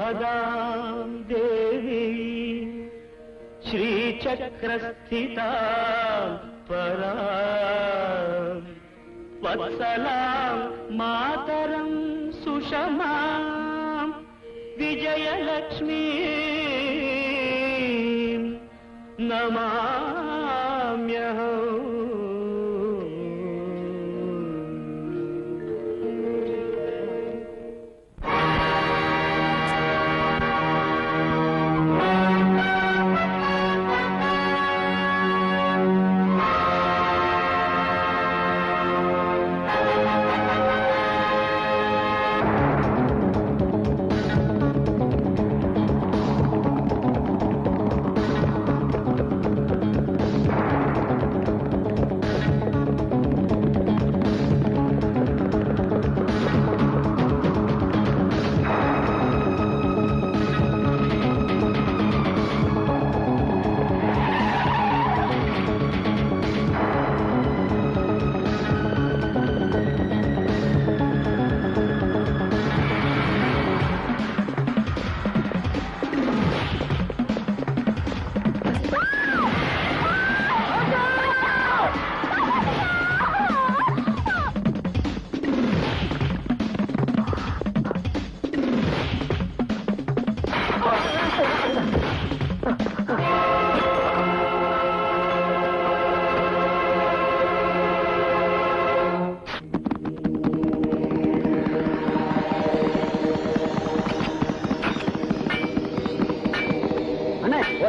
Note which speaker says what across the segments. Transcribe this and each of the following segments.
Speaker 1: शुभदां देवी श्रीचक्रस्थिता परां वत्सलां मातरं सुषमां विजयलक्ष्मी नमाम्यहम्.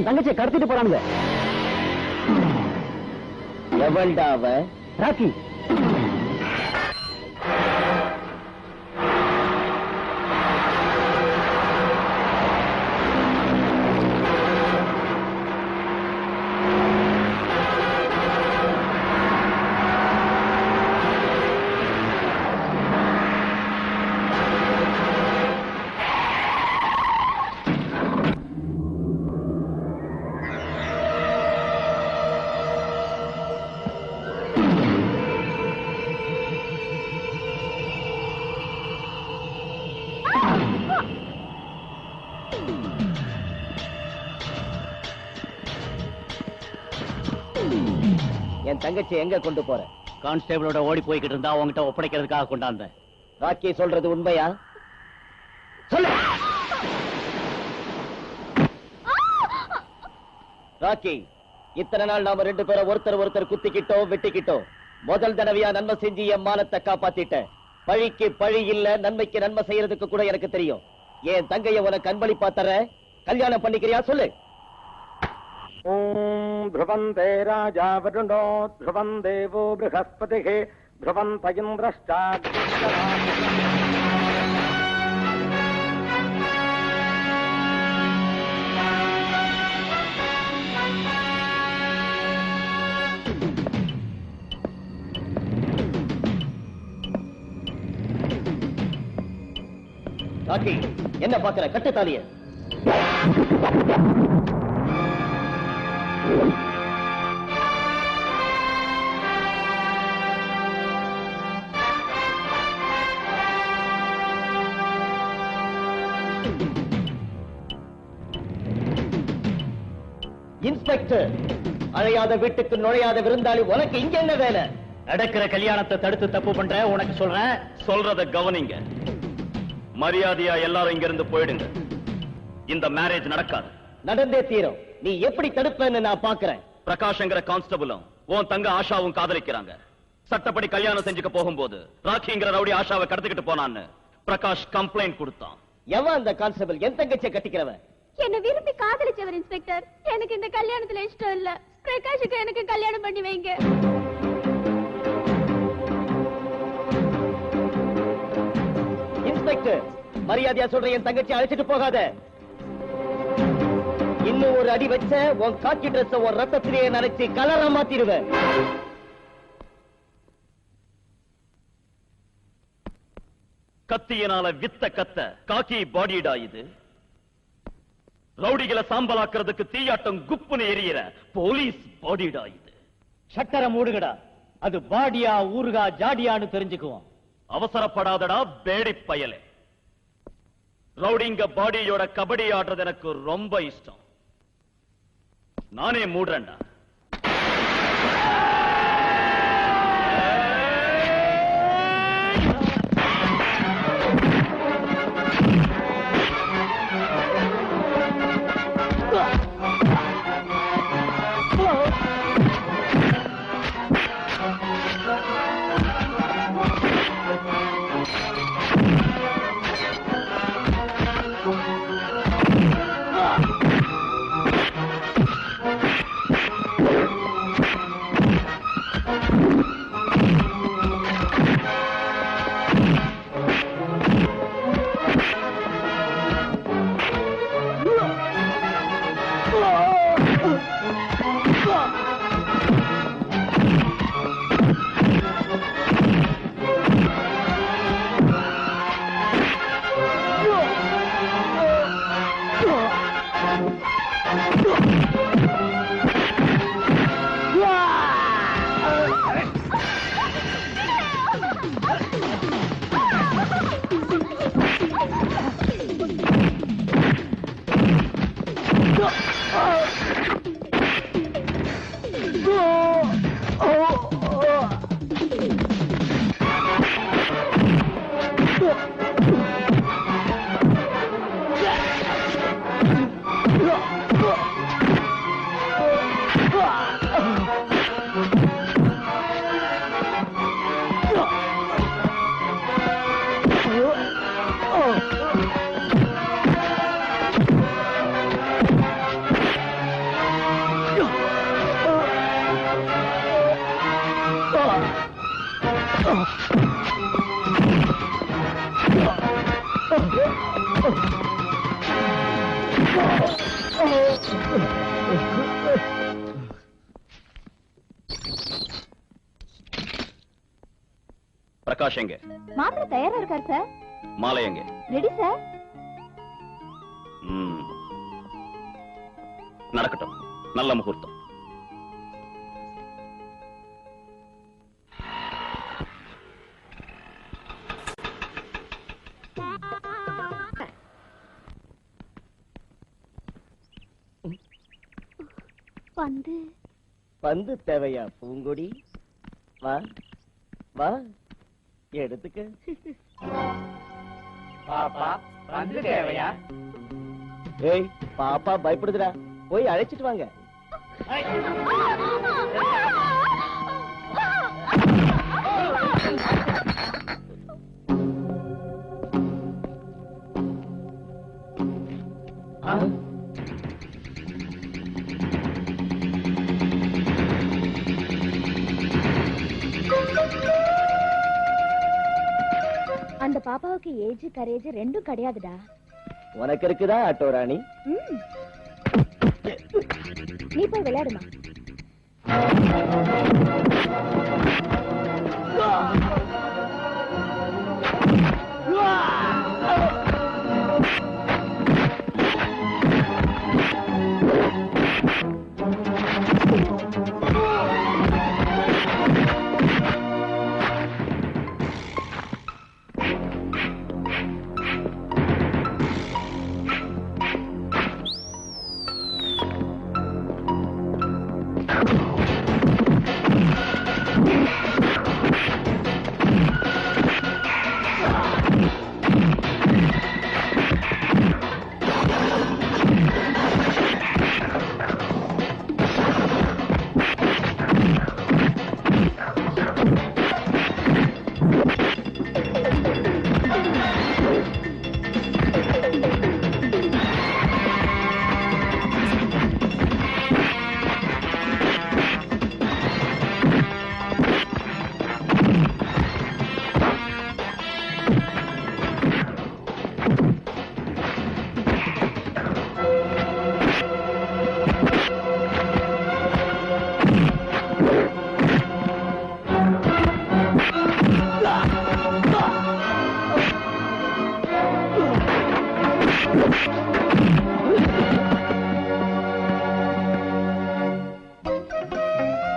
Speaker 2: தங்கச்சியை கடத்திட்டு போறாங்க. எவள்டா அவ? ராக்கி. என் தங்கச்சி எங்க கொண்டு போற?
Speaker 3: கான்ஸ்டேபிளோட ஓடி போய்கிட்டு இருந்தா உங்ககிட்ட ஒப்படைக்கிறதுக்காக கொண்டாந்த.
Speaker 2: ராக்கி சொல்றது உண்மையா? சொல்லு. ராக்கி, இத்தனை நாள் நாம ரெண்டு பேரும் ஒருத்தர் குத்திக்கிட்டோம், வெட்டிக்கிட்டோம். முதல் தடவையா நன்மை செஞ்சு என் மானத்தை காப்பாத்திட்ட. பழிக்கு பழி இல்ல, நன்மைக்கு நன்மை செய்யறதுக்கு கூட எனக்கு தெரியும். என் தங்கைய உனக்கு அன்பளிப்பா தர, கல்யாணம் பண்ணிக்கிறியா? சொல்லு.
Speaker 4: ஓம் த்ருவந்தே ராஜா வருணோ த்ருவம் தேவோ ப்ரஹஸ்பதிஹி த்ருவந்த இந்திரஷ்டாக்ஷராம்.
Speaker 2: ராக்கி, என்ன பாக்குற? கட்டுத்தாலிய. இன்ஸ்பெக்டர், அழையாத வீட்டுக்கு நுழையாத விருந்தாளி உனக்கு இங்க என்ன வேலை?
Speaker 3: நடக்கிற கல்யாணத்தை தடுத்து தப்பு பண்ற. உனக்கு சொல்றேன்,
Speaker 5: சொல்றத கவனிங்க. மரியாதையா எல்லாரும் இங்க இருந்து போயிடுங்க. இந்த மேரேஜ் நடக்காது.
Speaker 2: நடந்தே தீரும். நீ எப்படி தடுப்பேன்னு நான் பாக்குறேன்.
Speaker 5: பிரகாஷ்ங்கிற கான்ஸ்டபிளும் உன் தங்க ஆஷாவும் காதலிக்கிறாங்க. சட்டப்படி கல்யாணம் செஞ்சுக்க போகும்போது ராக்கிங்கிற ரவுடி ஆஷாவை கடத்திக்கிட்டு போனான்னு பிரகாஷ் கம்ப்ளைண்ட் கொடுத்தான்.
Speaker 2: எவன் அந்த கான்ஸ்டபிள்? என் தங்கச்சியை கட்டிக்கிறவன்.
Speaker 6: என்ன விரும்பி காதலிச்சவர் இன்ஸ்பெக்டர். எனக்கு இந்த கல்யாணத்துல இஷ்டம் இல்ல. பிரகாஷுக்கு எனக்கு கல்யாணம் பண்ணி வைங்க.
Speaker 2: இன்ஸ்பெக்டர், மரியாதையா சொல்ற, என் தங்கச்சி அழைச்சிட்டு போகாத. இன்னும் ஒரு அடி வச்ச உன் காக்கி டிரெஸ் ஒரு ரத்தத்திலேயே நினைச்சு கலரா மாத்திடுவேன்.
Speaker 5: கத்தியினால வித்த கத்த காக்கி பாடிடா இது. ரவுடிகளை சாம்பலாக்குறதுக்கு தீயாட்டம் குப்புன்னு எரியிற போலீஸ் பாடிடா இது.
Speaker 3: ஷட்டரை மூடுகடா. அது பாடியா ஊருகா ஜாடியான்னு தெரிஞ்சுக்குவோம்.
Speaker 5: அவசரப்படாதடா பேடி பயலே. ரவுடிங்க பாடியோட கபடி ஆடுறது எனக்கு ரொம்ப இஷ்டம். நானே மூடுறேன்டா. பிரகாஷ் எங்க?
Speaker 6: மாப்பிள்ளை தயாரா இருக்கார் சார்.
Speaker 5: மாலை எங்க?
Speaker 6: Ready sir.
Speaker 5: நடக்கட்டும். நல்ல முகூர்த்தம்.
Speaker 6: பந்து
Speaker 2: பந்து தேவையா பூங்கொடி? வா வா எடுத்துக்க.
Speaker 1: பாப்பா பந்து தேவையா?
Speaker 2: ஏய் பாப்பா பயப்படுதுடா, போய் அழைச்சிட்டு வாங்க.
Speaker 6: அந்த பாப்பாவுக்கு ஏஜ் கரேஜ் ரெண்டும் கிடையாதுடா.
Speaker 2: உனக்கு இருக்குதா ஆட்டோ ராணி?
Speaker 6: நீ போய் விளையாடுமா.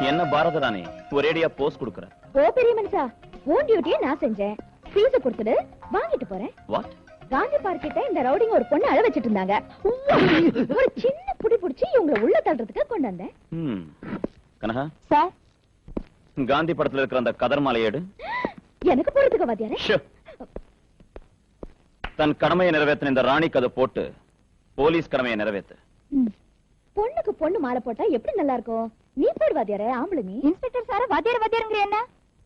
Speaker 5: என்ன பாரதராணி ஒரேடியா போஸ்ட் கொடுக்கற?
Speaker 6: ஓ பெரிய மனுஷா, உன் டியூட்டியை நான் செஞ்சேன். ஃபீஸ் கொடுத்துடு, வாங்கிட்டு போறேன்.
Speaker 5: வாட்?
Speaker 6: காந்தி பார்க் கிட்ட இந்த ரவுடிங்க ஒரு பொண்ணு அழ வச்சிட்டு இருந்தாங்க. ஒரு சின்ன புடி புடிச்சு இவங்களை உள்ள தள்ளுறதுக்கு கொண்டு வந்தேன்.
Speaker 5: கனகா
Speaker 6: சார்,
Speaker 5: காந்தி படத்துல இருக்கிற அந்த கதர் மாலையேடு.
Speaker 6: எனக்கு போறதுக்கு வாத்தியாரே.
Speaker 5: தன் கடமையை நிறைவேற்றின இந்த ராணிக்கு அதை போட்டு போலீஸ் கடமையை நிறைவேற்று.
Speaker 6: பொண்ணுக்கு பொண்ணு மாலை போட்டா எப்படி நல்லா இருக்கும்? நீ போய் வாத்தியாரே, ஆம்பளை நீ. இன்ஸ்பெக்டர் சார் வாத்தியார் வாத்தியாருங்கிற என்ன?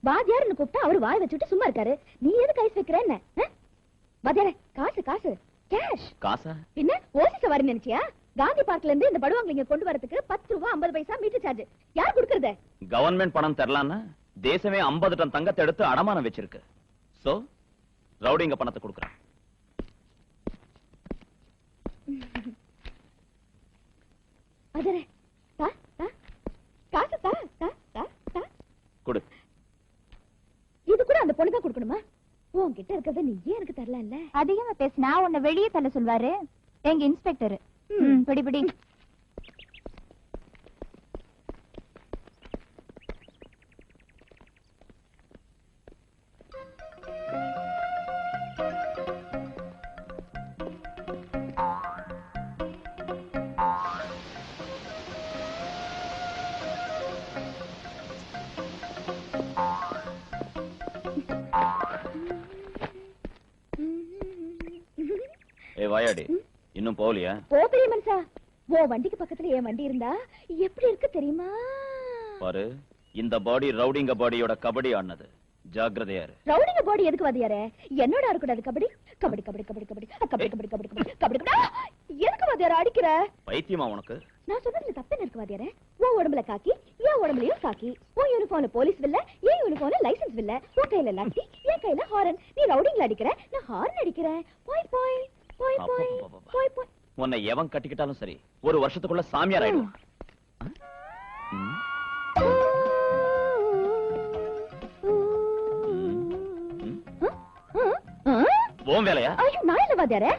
Speaker 6: வாத்தியார்னு கூப்பிட்டா அவரு வாய் வச்சுட்டு சும்மா இருக்காரு. நீ எதுக்கு ஐஸ் வைக்கிற என்ன? வாத்தியாரே, காசு காசு கேஷ்.
Speaker 5: காசா?
Speaker 6: பின்ன ஓசி சவாரி நினைச்சியா? காந்தி பார்க்ல இருந்து இந்த படுவாங்க இங்க கொண்டு வரதுக்கு 10 ரூபாய் 50 பைசா மீட்டர் சார்ஜ். யார் கொடுக்கறது?
Speaker 5: கவர்மெண்ட் பணம் தரலான்னா தேசமே 50 டன் தங்கத்தை எடுத்து அடமானம் வச்சிருக்கு. சோ ரவுடிங்க பணத்தை கொடுக்கறான்.
Speaker 6: அதரே தா தா காசு தா தா தா தா
Speaker 5: கொடு.
Speaker 6: இது கூட அந்த பொண்ணு தான் கொடுக்கணுமா? உன்கிட்ட இருக்கிறத நீ ஏன் எனக்கு தரல? இல்ல அதிகமா பேசினா உன்னை வெளியே தள்ள சொல்வாரு எங்க இன்ஸ்பெக்டர். படி படி.
Speaker 5: வாயாடி, இன்னும் போகலையா?
Speaker 6: பெரிய மனுஷா, ஓ வண்டிக்கு பக்கத்துல என் வண்டி இருந்தா எப்படி இருக்கு தெரியுமா?
Speaker 5: பாரு, இந்த பாடி ரவுடிங்க பாடியோட கபடி ஆனது. ஜாக்கிரதையா இரு.
Speaker 6: ரவுடிங்க பாடி எதுக்கு வாதியாரே? என்னோட இருக்கக்கூடாது கபடி? கபடி கபடி கபடி கபடி கபடி கபடி கபடி கபடி கபடி. எதுக்கு வாதியாரே அடிக்கிற?
Speaker 5: பைத்தியமா உனக்கு?
Speaker 6: நான் சொன்னதுல தப்பு இருக்கு வாதியாரே. உன் உடம்புல காக்கி, என் உடம்புலயும் காக்கி. உன் யூனிஃபார்ம்ல போலீஸ் வில்ல, என் யூனிஃபார்ம்ல லைசன்ஸ் வில்ல. உன் கையில லாட்டி, என் கையில ஹாரன். நீ ரவுடிங்ல அடிக்கிற, நான் ஹாரன் அடிக்கிறேன். போய் போய் போய் போய் போய் போய்.
Speaker 5: உன்னை எவன் கட்டிக்கிட்டாலும் சரி, ஒரு வருஷத்துக்குள்ள சாமியார் ஆயிடுவான். ஓம் வேலையா?
Speaker 6: ஐயோ, நான் இல்ல வாத்தியாரே.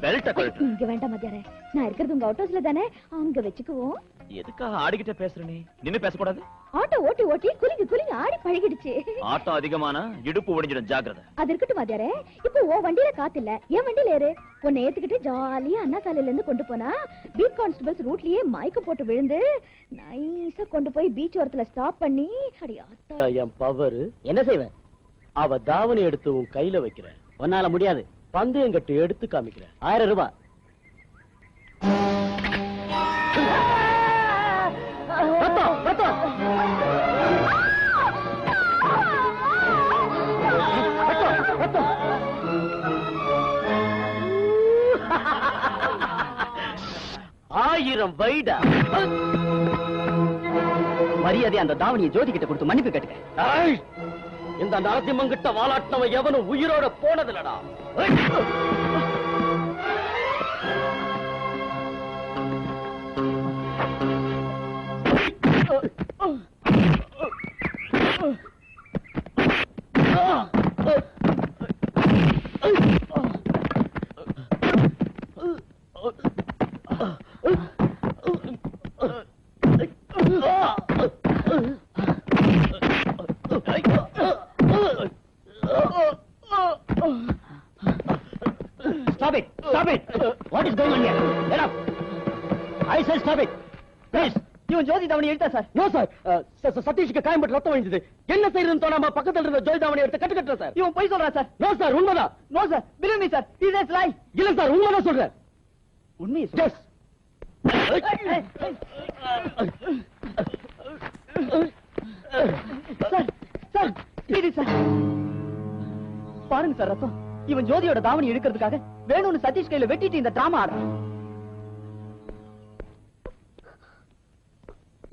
Speaker 5: பெல்ட்ட கழட்டு.
Speaker 6: இங்க வேண்டாம் வாத்தியாரே, நான் இருக்கிறது உங்க ஆட்டோஸ்ல தானே, அங்க வச்சுக்குவோம்.
Speaker 5: எதுக்காக ஆடிக்கிட்ட பேசுற நீ? நின்னு பேசக்கூடாது.
Speaker 6: ஆட்டோ ஓட்டி ஓட்டி குலுங்கி குலுங்கி ஆடி பழகிடுச்சு.
Speaker 5: ஆட்டம் அதிகமானா இடுப்பு ஒடிஞ்சிடும், ஜாக்கிரதை.
Speaker 6: அது இருக்கட்டும் வாத்தியாரே. இப்போ உன் வண்டியில காத்து இல்ல, என் வண்டியில ஏறு. உன்னை ஏத்துக்கிட்டு ஜாலியா அண்ணா சாலையில இருந்து கொண்டு போனா பீட் கான்ஸ்டபிள்ஸ் ரூட்லயே மயக்கம் போட்டு விழுந்து நைஸா கொண்டு போய் பீச் ஓரத்துல ஸ்டாப் பண்ணி அடியாத்தா.
Speaker 2: என் பவர் என்ன செய்வேன்? அவ தாவணி எடுத்து உன் கையில வைக்கிற. உன்னால முடியாது. பந்தயம் கட்டு எடுத்து காமிக்கிற. 1000 ரூபாய். ஆயிரம் வைடா.
Speaker 3: மரியாதை அந்த தாவணியை ஜோதி கிட்ட கொடுத்து மன்னிப்பு கேட்டுக்க.
Speaker 2: இந்த நரசிம்மங்கிட்ட வாலாட்டினவன் எவனும் உயிரோட போனதில்லடா.
Speaker 3: Stop it! Stop it! What is going on here? Get up! I said stop it! Please! இவன் ஜோதி தாவணி எடுத்தா சார். No sir. சதீஷ்க்கு காயம்பட்டு ரத்தம் வந்தது. என்ன செய்யறதுன்னு தோணாம பக்கத்துல இருந்த ஜோதி தாவணி எடுத்து கட்டுக்கட்ட சார். இவன் போய் சொல்றா சார். நோ சார், உண்மைதான். No sir, believe me sir. He is lie. இல்ல சார், உண்மைதான் சொல்றேன். உண்மையை சொல்ற. Yes. Sir, sir, please sir. பாருங்க சார் ரத்தம். இவன் ஜோதியோட தாவணி எடுக்கிறதுக்காக வேணும்னு சதீஷ் கையில வெட்டிட்டு இந்த டிராமா ஆடுறான்.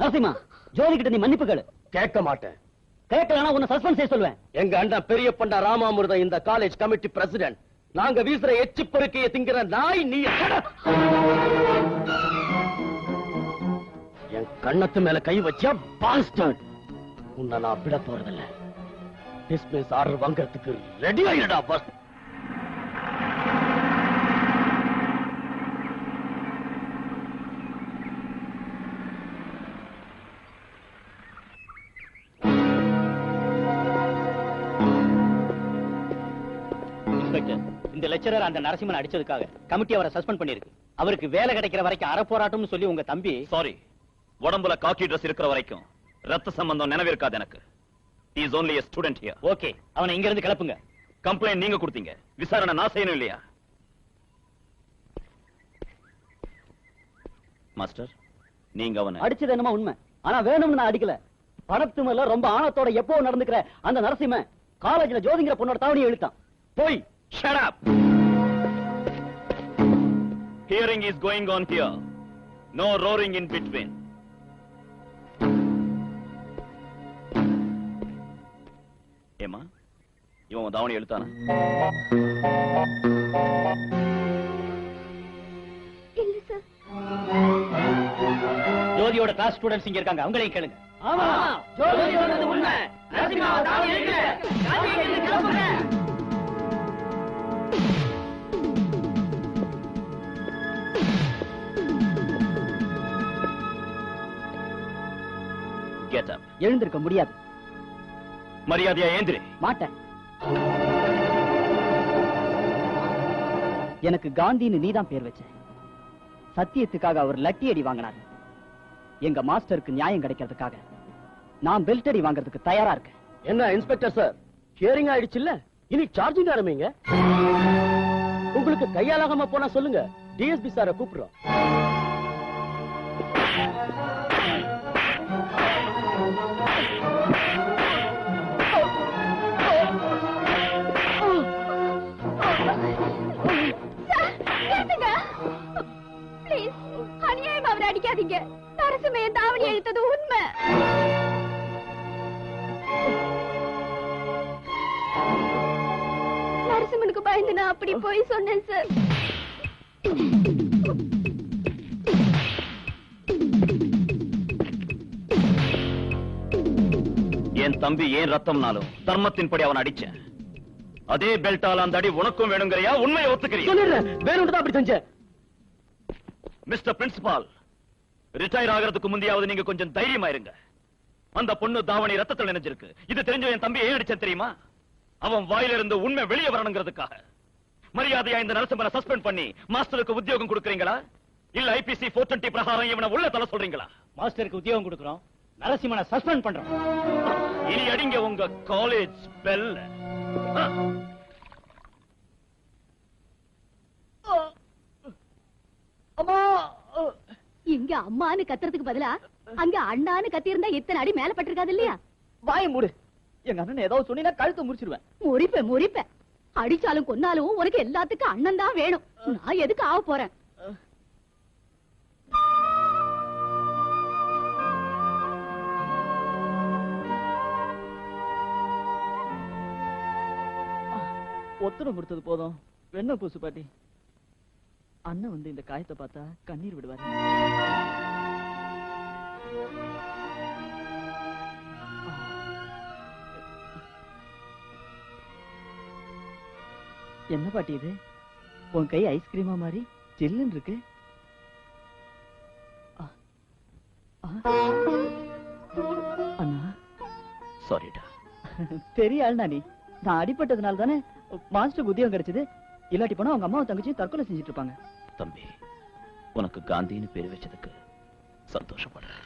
Speaker 3: நரசிம்மா, ஜோதி கிட்ட நீ மன்னிப்பு கேளு. கேட்க மாட்டேன். கேட்கலனா உன்னை சஸ்பெண்ட் செய்ய சொல்லுவேன். எங்க அண்ணன் பெரிய பண்டா ராமாமிர்தம் இந்த காலேஜ் கமிட்டி பிரசிடென்ட். நாங்க வீசுற எச்சி பொறுக்கையை திங்கிற நாய் நீ. என் கண்ணத்து மேல கை வச்சா பாஸ்டர்ட். உன்னை நான் விட போறதில்ல. டிஸ்மிஸ் ஆர்டர் வாங்கறதுக்கு ரெடி ஆயிடா பஸ். இந்த லெக்சரர் அந்த நரசிம்மன் அடிச்சதுக்காக கமிட்டி அவரை சஸ்பெண்ட் பண்ணிருக்கு. அவருக்கு வேலை கிடைக்கிற வரைக்கும் அறப்போராட்டம்னு சொல்லி உங்க தம்பி.
Speaker 5: சாரி, உடம்புல காக்கி ட்ரெஸ் இருக்கிற வரைக்கும் ரத்த சம்பந்தம் நினைவிருக்காது எனக்கு. He is only a student here.
Speaker 3: Okay, அவனை இங்க இருந்து கிளப்புங்க.
Speaker 5: கம்ப்ளைண்ட் நீங்க கொடுத்தீங்க, விசாரணை நான் செய்யணும் இல்லையா? மாஸ்டர், நீங்க அவனை
Speaker 3: அடிச்சது என்னமா உண்மை, ஆனா வேணும்னு நான் அடிக்கல. பணத்து மேல ரொம்ப ஆணத்தோட எப்போ நடந்துக்கிற அந்த நரசிம்மன் காலேஜ்ல ஜோதிங்கிற பொண்ணோட தாவணியை இழுத்தான். போய்
Speaker 5: shut up. Hearing is going on here. No roaring in between. ஏமா, இவன் தாவணி எழுத்தானா?
Speaker 6: இல்ல சார்.
Speaker 3: ஜோதியோட கிளாஸ் ஸ்டூடண்ட்ஸ் இங்க இருக்காங்க, அவங்களையும் கேளுங்க.
Speaker 2: ஆமா, ஜோதி சொன்னது உண்மை. நரசிம்மா தாவணி எழுக்கல. காந்தி எங்க கிளம்புங்க.
Speaker 5: Get up.
Speaker 3: எழுந்திருக்க முடியாது.
Speaker 5: மரியாதையா ஏந்திரி.
Speaker 3: மாட்டேன். எனக்கு காந்தின்னு நீதான் பேர் வச்ச. சத்தியத்துக்காக அவர் லட்டி அடி வாங்கினார். எங்க மாஸ்டருக்கு நியாயம் கிடைக்கிறதுக்காக நான் பெல்ட் அடி வாங்குறதுக்கு தயாரா இருக்கேன்.
Speaker 2: என்ன இன்ஸ்பெக்டர் சார், ஹியரிங் ஆயிடுச்சு இல்ல, இனி சார்ஜிங் ஆரம்பிங்க. உங்களுக்கு கையாலாகாம போனா சொல்லுங்க, டிஎஸ்பி சாரை கூப்பிடுறோம்.
Speaker 6: ப்ளீஸ், அநியாயம் அவரை அடிக்காதீங்க. நரசிம்மைய தாவணி எழுத்தது உண்மை. நரசிம்மனுக்கு பயந்து நான் அப்படி போய் சொன்னேன் சார்.
Speaker 5: என் தம்பி ஏன் ரத்தம்னாலும் தர்மத்தின்படி அவன் அடிச்சேன். அதே பெல்ட்டால அந்த அடி உனக்கும் வேணுங்கறியா? உண்மையை ஒத்துக்கிறியா?
Speaker 2: வேணும்னு தான் அப்படி செஞ்சேன்.
Speaker 5: மிஸ்டர் பிரின்சிபால், ரிட்டையர் ஆகிறதுக்கு முந்தையாவது நீங்க கொஞ்சம் தைரியமா இருங்க. அந்த பொண்ணு தாவணி ரத்தத்தில் நினைஞ்சிருக்கு. இது தெரிஞ்ச என் தம்பி ஏன் அடிச்சேன் தெரியுமா? அவன் வாயிலிருந்து உண்மை வெளியே வரணுங்கிறதுக்காக. மரியாதையா இந்த நரசிம்மனை சஸ்பெண்ட் பண்ணி மாஸ்டருக்கு உத்தியோகம் கொடுக்கறீங்களா? இல்ல ஐபிசி 420 பிரகாரம் இவனை உள்ள தள்ள சொல்றீங்களா?
Speaker 3: மாஸ்டருக்கு உத்தியோகம் கொடுக்கிறோம், நரசிம்மனை சஸ்பெண்ட் பண்றோம்.
Speaker 5: இனி அடிங்க உங்க காலேஜ் பெல்.
Speaker 3: அம்மா,
Speaker 6: இங்க அம்மான்னு கத்துறதுக்கு பதிலா அங்க அண்ணான்னு கத்தி இருந்தா இத்தனை அடி மேல பட்டிருக்காது இல்லையா?
Speaker 3: வாயை மூடு. எங்க அண்ணன் ஏதாவது சொன்னீங்கன்னா கழுத்தை முறிச்சிருவேன்.
Speaker 6: முறிப்ப அடிச்சாலும் கொன்னாலும் உனக்கு எல்லாத்துக்கும் அண்ணன் தான் வேணும். நான் எதுக்கு ஆக போறேன்?
Speaker 3: ஒத்தனம் கொடுத்தது போதும். வெண்ண பூசு பாட்டி. அண்ணன் வந்து இந்த காயத்தை பார்த்தா கண்ணீர் விடுவாரு. என்ன பாட்டி இது? உன் கை ஐஸ்கிரீமா மாதிரி ஜில்லுன்னு இருக்கு. அண்ணா,
Speaker 5: சாரிடா.
Speaker 3: பெரிய ஆள்னா நீ. நான் அடிபட்டதுனால தானே மாஸ்டர் உத்தியோகம் கிடைச்சது. இல்லாட்டி போனா அவங்க அம்மாவும் தங்கச்சி தற்கொலை செஞ்சுட்டு இருப்பாங்க.
Speaker 5: தம்பி, உனக்கு காந்தின்னு பேர் வச்சதுக்கு சந்தோஷப்படுறேன்.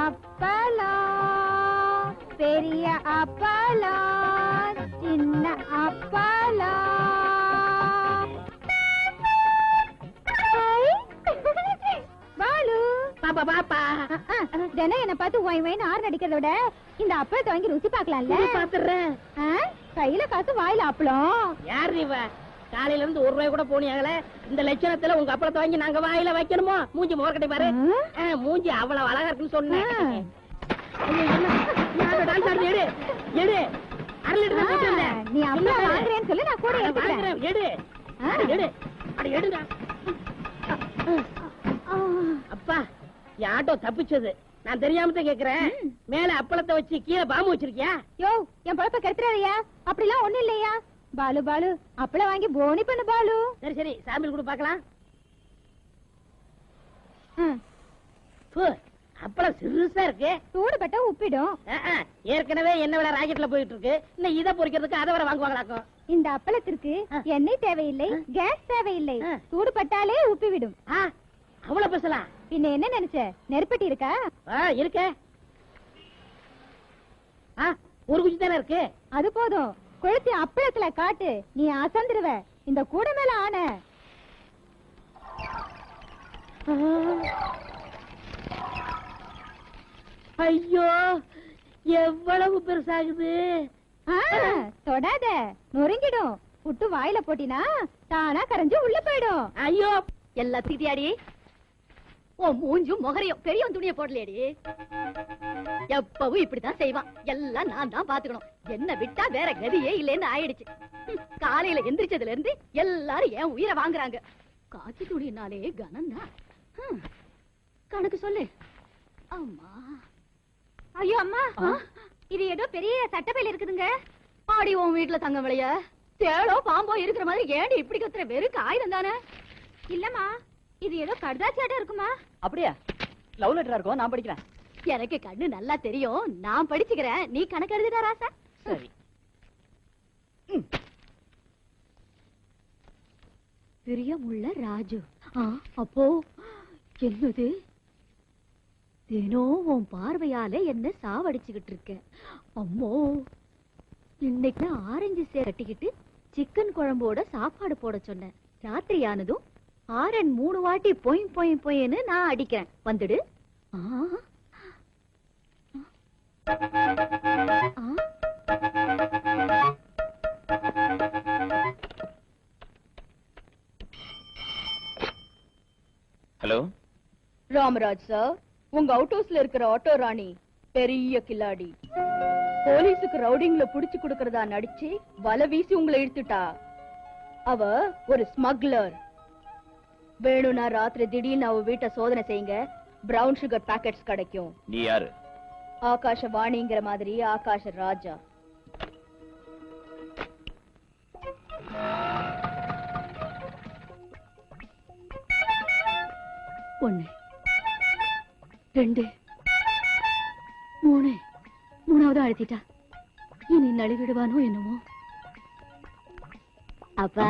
Speaker 6: அப்பளம், பெரிய அப்பளம், சின்ன அப்பளம். பாலு, பாப்பா பாப்பா, தினம் என்ன பார்த்து ஒய் ஒய்னு ஆறு அடிக்கிறத விட இந்த அப்பளத்தை வாங்கி ருசி பார்க்கலாம்ல. பாத்துறேன். கையில காசு வாயில அப்பளம்.
Speaker 7: யார் இவ? காலையில இருந்து ஒரு ரூபாய் கூட போனியாங்களே. இந்த லட்சணத்துல உங்க அப்பளத்தை வாங்கி நாங்க வாயில வைக்கணுமோ? மூஞ்சி மோர்கட்டை பாரு. மூஞ்சி அவ்வளவு அழகா இருக்குன்னு சொன்னேன். எடு, அரை லிட்டர் போட்டு வந்தேன்.
Speaker 6: நீ அப்பளம் வாங்குறேன்னு சொல்லி நான் கூட
Speaker 7: வாங்குறேன். எடு, அட எடுடா. அப்பா, என் ஆட்டோ தப்பிச்சது. நான் தெரியாம தான் கேக்குறேன். மேல அப்பளத்தை வச்சு கீழே பாம்பு வச்சிருக்கியா?
Speaker 6: யோ, என் பழப்ப கெடுத்துறாரியா? அப்படிலாம் ஒண்ணு இல்லையா? பாலு பாலு, அப்பளம் வாங்கி போனி பண்ணு பாலு.
Speaker 7: சரி சரி, சாம்பிள் கூட பாக்கலாம். அப்பளம் சிறுசா இருக்கு.
Speaker 6: சூடுபட்டா உப்பிடும்.
Speaker 7: ஏற்கனவே என்ன விலை ராக்கெட்ல போயிட்டு இருக்கு, இன்னும் இதை பொரிக்கிறதுக்கு அதை வர வாங்குவாங்களாக்கும்.
Speaker 6: இந்த அப்பளத்திற்கு எண்ணெய் தேவையில்லை, கேஸ் தேவையில்லை. சூடுபட்டாலே உப்பிவிடும்.
Speaker 7: அவ்வளவு பேசலாம்.
Speaker 6: பின்ன என்ன நினைச்ச, நெருப்பட்டி இருக்கா?
Speaker 7: இருக்க. ஒரு குச்சி தானே இருக்கு.
Speaker 6: அது போதும். கொளுத்தி அப்பளத்துல காட்டு, நீ அசந்துருவ. இந்த கூட மேல ஆன.
Speaker 7: ஐயோ, எவ்வளவு பெருசாகுது.
Speaker 6: தொடாத, நொறுங்கிடும். புட்டு வாயில போட்டினா தானா கரைஞ்சு உள்ள போயிடும்.
Speaker 7: ஐயோ,
Speaker 6: எல்லாம் திட்டியாடி. ஓ மூஞ்சும் முகரையும் பெரிய துணியை போடலையடி. எப்பவும் இப்படிதான் செய்வான். எல்லாம் நான் தான் பாத்துக்கணும். என்ன விட்டா வேற கதியே இல்லைன்னு ஆயிடுச்சு. காலையில எந்திரிச்சதுல இருந்து எல்லாரும் என் உயிரை வாங்குறாங்க. காக்கி துணினாலே கனம்தான். கணக்கு சொல்லு. அம்மா, ஐயோ அம்மா, இது ஏதோ பெரிய சட்டப்பையில இருக்குதுங்க. ஆடி உன் வீட்டுல தங்க விளைய தேளோ பாம்போ இருக்கிற மாதிரி ஏண்டி இப்படி கத்துற? வெறும் காகிதம் தானே. இல்லம்மா, இது ஏதோ கடுதாச்சாட்டம் இருக்குமா?
Speaker 3: அப்படியா? லவ் லெட்டரா இருக்கும், நான் படிக்கிறேன்.
Speaker 6: எனக்கு கண்ணு நல்லா தெரியும், நான் படிச்சுக்கிறேன். நீ கணக்கு எழுதுடா ராசா.
Speaker 3: சரி.
Speaker 6: பிரியமுள்ள ராஜு. அப்போ என்னது? தினம் உன் பார்வையால என்ன சாவடிச்சுக்கிட்டு இருக்க. அம்மோ, இன்னைக்கு ஆரஞ்சு சேர் கட்டிக்கிட்டு சிக்கன் குழம்போட சாப்பாடு போட சொன்னேன். ராத்திரியானதும் ஆரன் 3 வாட்டி பொய் பொய் பொய்ன்னு நான் அடிக்கிறேன். வந்துடு.
Speaker 5: ஹலோ
Speaker 6: ராமராஜ் சார், உங்க அவுட் ஹவுஸ்ல இருக்கிற ஆட்டோ ராணி பெரிய கில்லாடி. போலீஸுக்கு ரவுடிங்ல புடிச்சு கொடுக்கறதா நடிச்சு வலை வீசி உங்களை இழுத்துட்டா. அவ ஒரு ஸ்மக்லர். வேணும்னா ராத்திரி திடீர்னு அவ வீட்டை சோதனை செய்யுங்க. பிரவுன் சுகர் பாக்கெட்ஸ் கிடைக்கும்.
Speaker 5: நீ யாரு?
Speaker 6: ஆகாஷ வாணிங்கிற மாதிரி ஆகாஷ ராஜா. ஒண்ணு, 2, 3, மூணாவது அழுத்திட்டா. இனி நழுவிடுவானோ என்னமோ. அப்பா,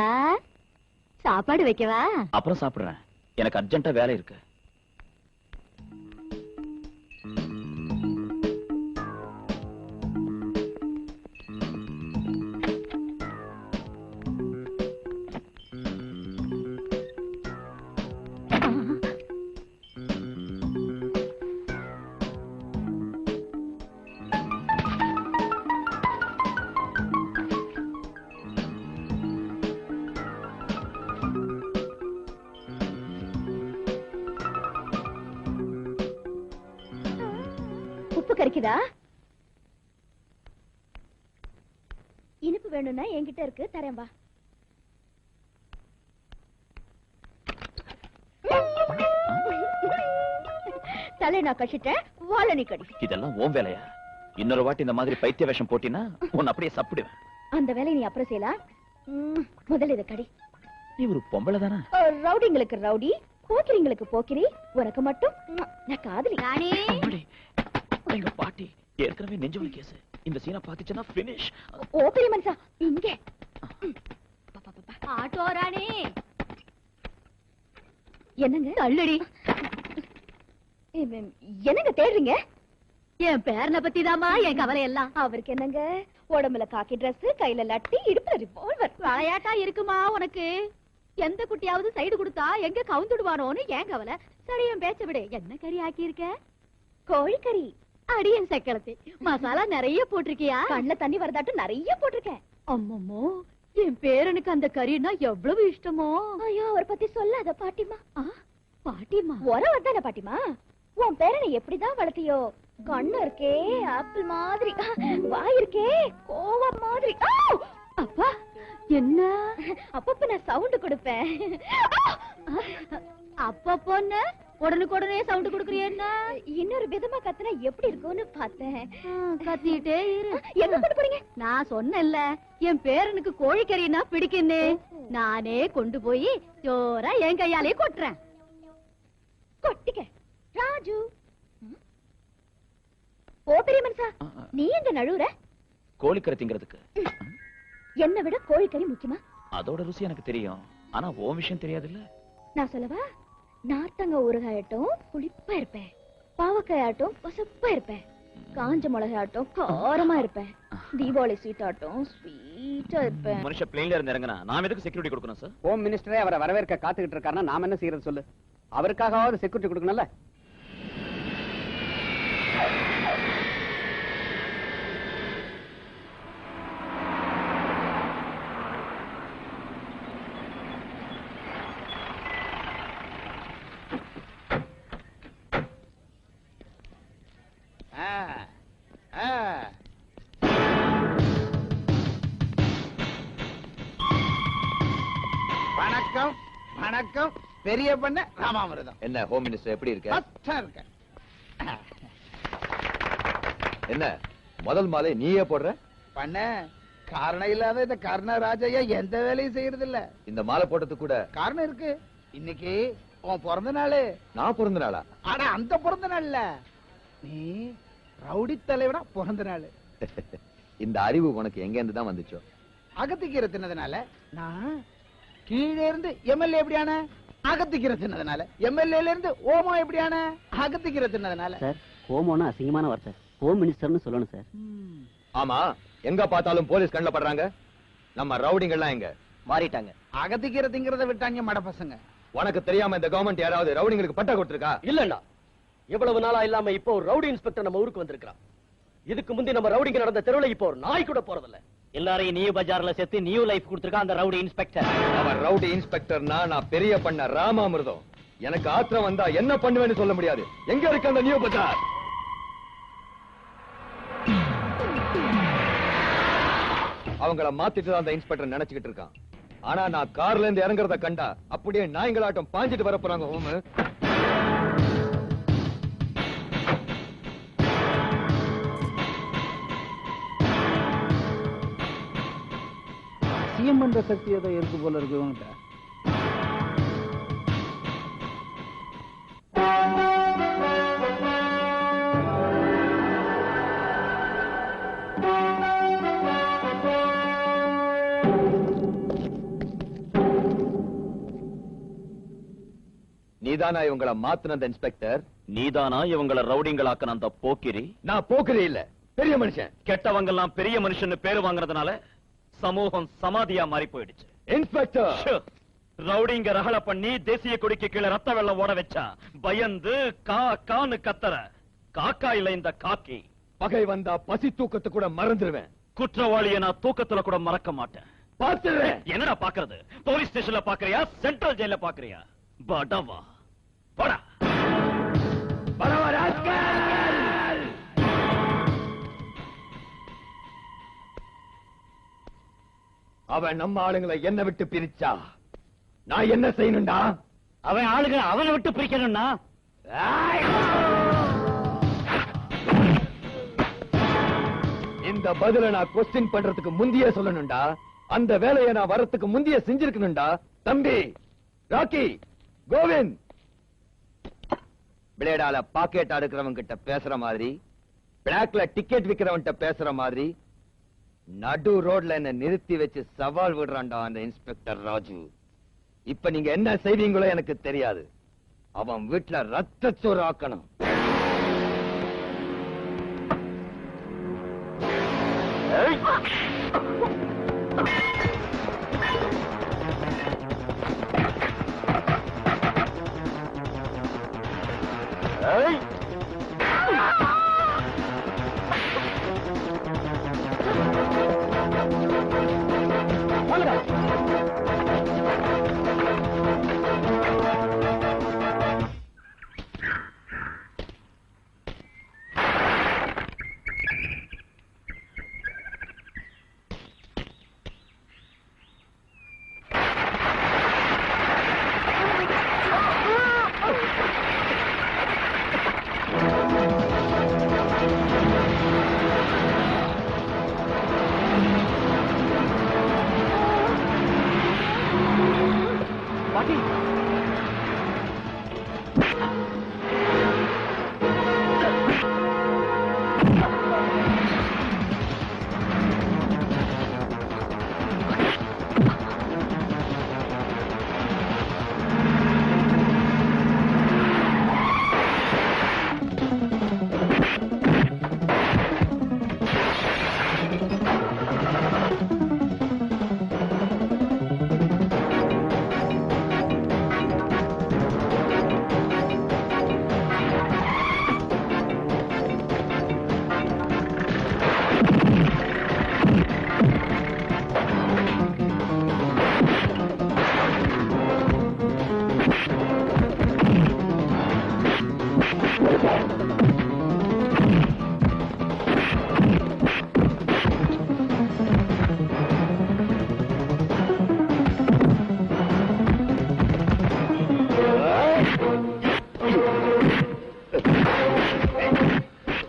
Speaker 6: சாப்பாடு வைக்கவா?
Speaker 5: அப்புறம் சாப்பிடுறேன், எனக்கு அர்ஜென்ட்டா வேலை இருக்கு.
Speaker 6: உப்பு கறிக்குதா? இனிப்பு வேணும்னா என்கிட்ட இருக்கு, தரேன் வா. தலை நான் கட்டிட்டேன், வாழ நீ கடி.
Speaker 5: இதெல்லாம் ஓம் வேலையா? இன்னொரு வாட்டி இந்த மாதிரி பைத்திய வேஷம் போட்டினா உன்னை அப்படியே சாப்பிடுவேன்.
Speaker 6: அந்த வேலையை நீ அப்புறம் செய்யலாம். முதல்ல இதை கடி.
Speaker 5: நீ ஒரு பொம்பளை தானே?
Speaker 6: ரவுடிங்களுக்கு ரவுடி, போக்கிரிங்களுக்கு போக்கிரி, உனக்கு மட்டும் நான் காதலி.
Speaker 5: எங்க பாட்டி ஏற்கனவே நெஞ்சுவலி கேஸ். இந்த சீனை பாத்துச்சுன்னா பினிஷ்.
Speaker 6: ஓ பெரிய மனுஷா, இங்க ஆட்டோ ராணி. என்னங்க தள்ளுடி? என்னங்க தேடுறீங்க? என் பேரனை பத்தி தாமா என் கவலை எல்லாம். அவருக்கு என்னங்க, உடம்புல காக்கி டிரஸ், கையில லட்டி, இடுப்புல ரிவால்வர். விளையாட்டா இருக்குமா உனக்கு? எந்த குட்டியாவது சைடு கொடுத்தா எங்க கவுந்துடுவானோன்னு ஏன் கவலை. சரி, என் பேச்ச விடு. என்ன கறி ஆக்கி இருக்க? கோழிக்கறி. அடியன் சக்களத்தை மசாலா நிறைய போட்டிருக்கியா? கண்ணுல தண்ணி வரதாட்டும் நிறைய போட்டிருக்கேன். அம்மம்மோ, என் பேரனுக்கு அந்த கறினா எவ்வளவு இஷ்டமோ. ஐயோ, அவரை பத்தி சொல்லாத பாட்டிமா. பாட்டிமா உறவதான பாட்டிமா? உன் பேரனை எப்படிதான் வளர்த்தியோ? கண்ணு இருக்கே ஆப்பிள் மாதிரி, வாய் இருக்கே கோவா மாதிரி. அப்பா என்ன அப்பப்ப நான் சவுண்ட் கொடுப்பேன். அப்பப்போன்னு உடனுக்குடனே சவுண்ட் கொடுக்கறியேன்னா இன்னொரு விதமா கத்துனா எப்படி இருக்கும்னு பார்த்தேன். கத்திட்டே இரு. எங்க கொண்டு போறீங்க? நான் சொன்னேன்ல, என் பேரனுக்கு கோழிக்கறினா பிடிக்குன்னு. நானே கொண்டு போய் ஜோரா என் கையாலே கொட்டுறேன். கொட்டிக்க ராஜு. நீ எங்க நழுவுற?
Speaker 5: கோழிக்கறி திங்கிறதுக்கு.
Speaker 6: என்னை விட கோழிக்கறி முக்கியமா?
Speaker 5: அதோட ருசி எனக்கு தெரியும், ஆனா உன் விஷயம் தெரியாதுல்ல.
Speaker 6: நான் சொல்லவா? நார்த்தங்க ஊறுகாயாட்டம் புளிப்பா இருப்பேன், பாவக்காயாட்டம் பசப்பா இருப்பேன், காஞ்ச மிளகாயாட்டம் காரமா இருப்பேன், தீபாவளி ஸ்வீட் ஆட்டம் ஸ்வீட்டா இருப்பேன்.
Speaker 5: மனுஷ பிளேன்ல இருந்து இறங்கினா நாம எதுக்கு செக்யூரிட்டி கொடுக்கணும் சார்?
Speaker 1: ஹோம் மினிஸ்டரே அவரை வரவேற்க காத்துக்கிட்டு இருக்காருன்னா நாம என்ன செய்யறது சொல்லு? அவருக்காகவாவது செக்யூரிட்டி கொடுக்கணும்ல.
Speaker 8: வணக்கம் வணக்கம். பெரிய பண்ண ராமாமிர்தம்.
Speaker 9: என்ன ஹோம் மினிஸ்டர் எப்படி இருக்க?
Speaker 8: பச்சா இருக்க.
Speaker 9: என்ன முதல் மாலை நீயே போடுற?
Speaker 8: பண்ண காரணம் இல்லாத இந்த கர்ணராஜையா எந்த வேலையும் செய்யறது இல்ல.
Speaker 9: இந்த மாலை போட்டது கூட
Speaker 8: காரணம் இருக்கு. இன்னைக்கு உன் பிறந்த நாளு.
Speaker 9: நான் பிறந்த நாளா?
Speaker 8: ஆனா அந்த பிறந்த நாள்ல நீ ரவுடி தலைவனா பிறந்த நாள்.
Speaker 9: இந்த அறிவு உனக்கு எங்க இருந்து தான் வந்துச்சோ?
Speaker 8: அகத்திக்கீரை தின்னதுனால. நான் கீழே இருந்து எம்எல்ஏ எப்படியான? அகத்திக்கீரை தின்னதுனால. எம்எல்ஏல இருந்து ஓமோ எப்படியான? அகத்திக்கீரை தின்னதுனால.
Speaker 1: சார் ஹோமோன்னு அசிங்கமான வார்த்தை, ஹோம் மினிஸ்டர்னு சொல்லணும் சார்.
Speaker 9: ஆமா, எங்க பார்த்தாலும் போலீஸ் கண்ணில் படுறாங்க. நம்ம ரவுடிங்கெல்லாம் எங்க
Speaker 2: மாறிட்டாங்க.
Speaker 8: அகத்திக்கீரை திங்கிறத விட்டாங்க மட பசங்க.
Speaker 9: உனக்கு தெரியாம இந்த கவர்மெண்ட் யாராவது ரவுடிங்களுக்கு பட்டா கொடுத்திருக்கா?
Speaker 3: இல்லண்ணா, இவ்வளவு நாளா இல்லாம இப்போ ஒரு ரவுடி இன்ஸ்பெக்டர் நம்ம ஊருக்கு வந்திருக்கான். இதுக்கு முந்தி நம்ம ரவுடிங்க நடந்த தெருவுல இப்போ ஒரு நாய் கூட போறதில்ல.
Speaker 2: எல்லாரையும் நியூ பஜார்ல சேர்த்து நியூ லைஃப் கொடுத்திருக்கான் அந்த ரவுடி இன்ஸ்பெக்டர்.
Speaker 9: அவன் ரவுடி இன்ஸ்பெக்டர்னா நான் பெரிய பண்ண ராமாமிர்தம். எனக்கு ஆத்திரம் வந்தா என்ன பண்ணுவேன்னு சொல்ல முடியாது. எங்க இருக்கு அந்த நியூ பஜார்? அவங்கள மாத்திட்டு அந்த இன்ஸ்பெக்டர் நினைச்சுக்கிட்டு இருக்கான். ஆனா நான் கார்ல இருந்து இறங்குறத கண்டா அப்படியே நாய்களாட்டம் பாஞ்சிட்டு வர போறாங்க. ஹோமு
Speaker 8: சிஎம் பண்ற சக்தி ஏதோ இருக்கு போல இருக்கு இவங்கிட்ட.
Speaker 9: நீதானா இவங்களை மாத்துன இன்ஸ்பெக்டர்?
Speaker 5: நீதானா இவங்கள ரவுடிங்களாக்குன அந்த போக்கிரி?
Speaker 9: நான் போக்குறே இல்ல, பெரிய மனுஷன்.
Speaker 5: கெட்டவங்க எல்லாம் பெரிய மனுஷன் பேரு வாங்குறதுனால சமூகம் சமாதியா மாறி போயிடுச்சு.
Speaker 9: இன்ஸ்பெக்டர்,
Speaker 5: ரவுடிங்க ரகல பண்ணி தேசிய கொடிக்கு கீழே ரத்த வெள்ளம் ஓட வச்சா பயந்து கான்னு கத்தற காக்கா இல்ல இந்த காக்கி.
Speaker 9: பகை வந்தா பசி தூக்கத்தை கூட மறந்துடுவேன்.
Speaker 5: குற்றவாளியை நான் தூக்கத்துல கூட மறக்க மாட்டேன்.
Speaker 9: பார்த்துடுறேன்.
Speaker 5: என்னடா பாக்குறது? போலீஸ் ஸ்டேஷன்ல பாக்குறியா, சென்ட்ரல் ஜெயில பாக்குறியா? படவா படா.
Speaker 9: அவன் நம்ம ஆளுங்களை என்ன விட்டு பிரிச்சா நான் என்ன செய்யணும்டா?
Speaker 2: அவன் ஆளுகளை அவனை விட்டு பிரிக்கணும்னா
Speaker 9: இந்த பதில நான் கொஸ்டின் பண்றதுக்கு முந்தியே சொல்லணும்டா. அந்த வேலையை நான் வரத்துக்கு முந்தியே செஞ்சிருக்கணும்டா. தம்பி ராக்கி, கோவிந்த், பிளேடால பாக்கெட் அடுக்கிறவன் கிட்ட பேசுற மாதிரி, பிளாக்ல டிக்கெட் விக்கிறவன் பேசுற மாதிரி நடு ரோட்ல என்ன நிறுத்தி வச்சு சவால் விடுறான்டா அந்த இன்ஸ்பெக்டர் ராஜு. இப்ப நீங்க என்ன செய்வீங்களோ எனக்கு தெரியாது. அவன் வீட்டுல ரத்தச்சோறு ஆக்கணும்.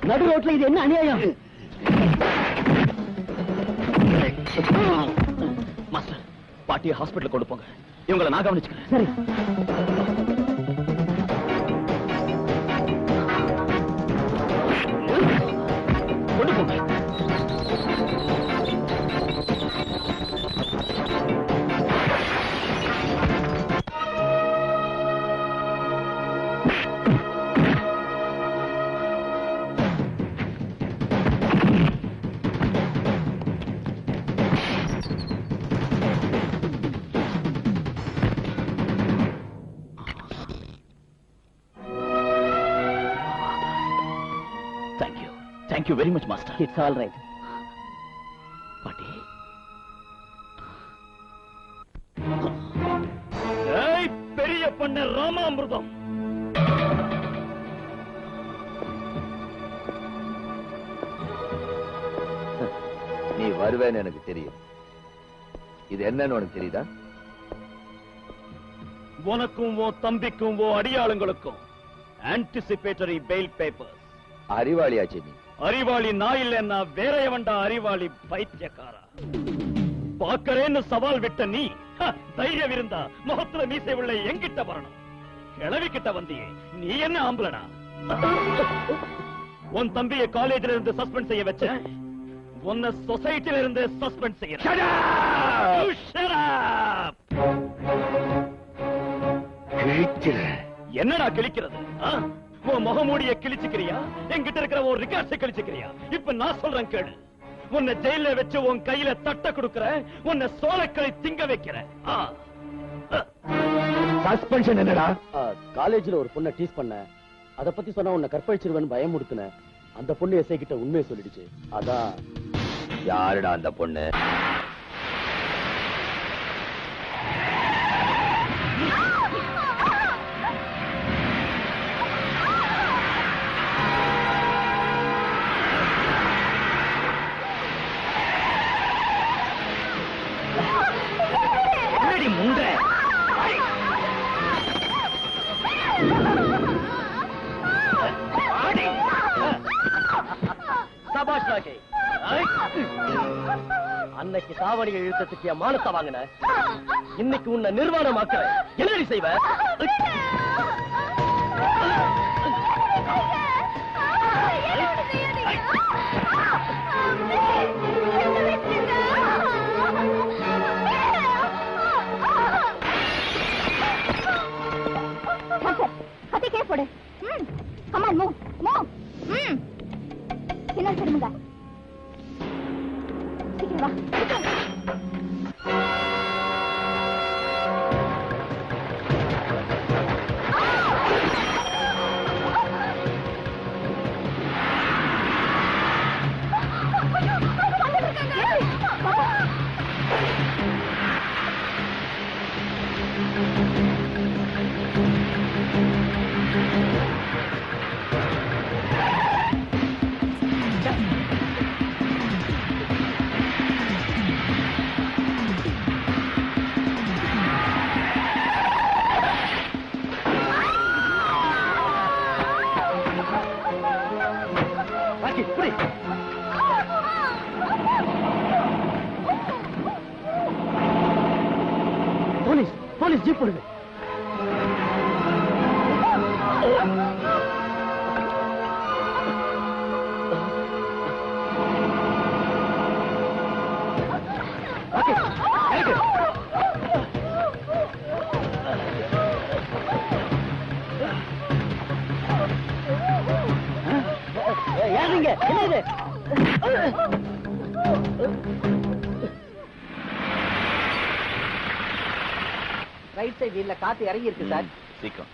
Speaker 3: நடு ரோட்ல இது என்ன அநியாயம்?
Speaker 5: மாஸ்டர், பாட்டியை ஹாஸ்பிட்டல் கொண்டு போங்க. இவங்களை நான் கவனிச்சுக்கிறேன்.
Speaker 3: சரி.
Speaker 5: கொண்டு போங்க. Thank you very much, Master.
Speaker 3: It's all right.
Speaker 5: பாட்டி. ஏய் பெரிய பண்ண ராமாமிர்தம்.
Speaker 9: நீ வருவேன்னு எனக்கு தெரியும். இது என்னன்னு உனக்கு தெரியுதா?
Speaker 5: உனக்கும் ஓ தம்பிக்கும் ஓ அடியாளுங்களுக்கும் ஆன்டிசிபேட்டரி பெயில் பேப்பர்ஸ்.
Speaker 9: அறிவாளியாச்சு நீ.
Speaker 5: அறிவாளி நான் இல்லைன்னா வேற எவன்டா அறிவாளி பைத்தியக்காரா. பாக்கறேன்னு சவால் விட்ட நீ தைரியம் இருந்தா முகத்துல மீசை உள்ள எங்கிட்ட வரணும். கிளவி கிட்ட வந்தியே, நீ என்ன ஆம்பளனா? உன் தம்பியை காலேஜ்ல இருந்து சஸ்பெண்ட் செய்ய வச்ச, உன்னை சொசைட்டில இருந்து சஸ்பெண்ட் செய்ய. என்னடா கிழிக்கிறது? உன் முகமூடிய கிழிச்சுக்கிறியா? என்கிட்ட இருக்கிற ஒரு ரிகார்ட்ஸை கிழிச்சுக்கிறியா? இப்ப நான் சொல்றேன் கேளு. உன்னை ஜெயில வச்சு உன் கையில தட்ட கொடுக்கிற, உன்னை சோளக்களை திங்க வைக்கிற.
Speaker 3: சஸ்பென்ஷன் என்னடா? காலேஜ்ல ஒரு பொண்ணை டீஸ் பண்ண, அத பத்தி சொன்னா உன்னை கற்பழிச்சிருவேன்னு பயமுடுத்துன. அந்த பொண்ணு எஸ்ஐ கிட்ட உண்மையை சொல்லிடுச்சு. அதான்.
Speaker 9: யாருடா அந்த பொண்ணு?
Speaker 3: அன்னைக்கு தாவணியை இழுத்ததுக்கு என் மானத்தை வாங்கின, இன்னைக்கு உன்னை நிர்வாணமாக்குற. என்னடி செய்வ?
Speaker 6: கத்திக்கே போடு. Come on move move. என்ன சொல்லுங்க? சீக்கிரம் வா.
Speaker 3: போலீஸ் போலீஸ் ஜீப் போடுங்க. ஏறீங்க. என்ன இது? ரைட் சைடு இல்ல, காத்து இறங்கி இருக்கு சார்.
Speaker 5: சீக்கிரம்.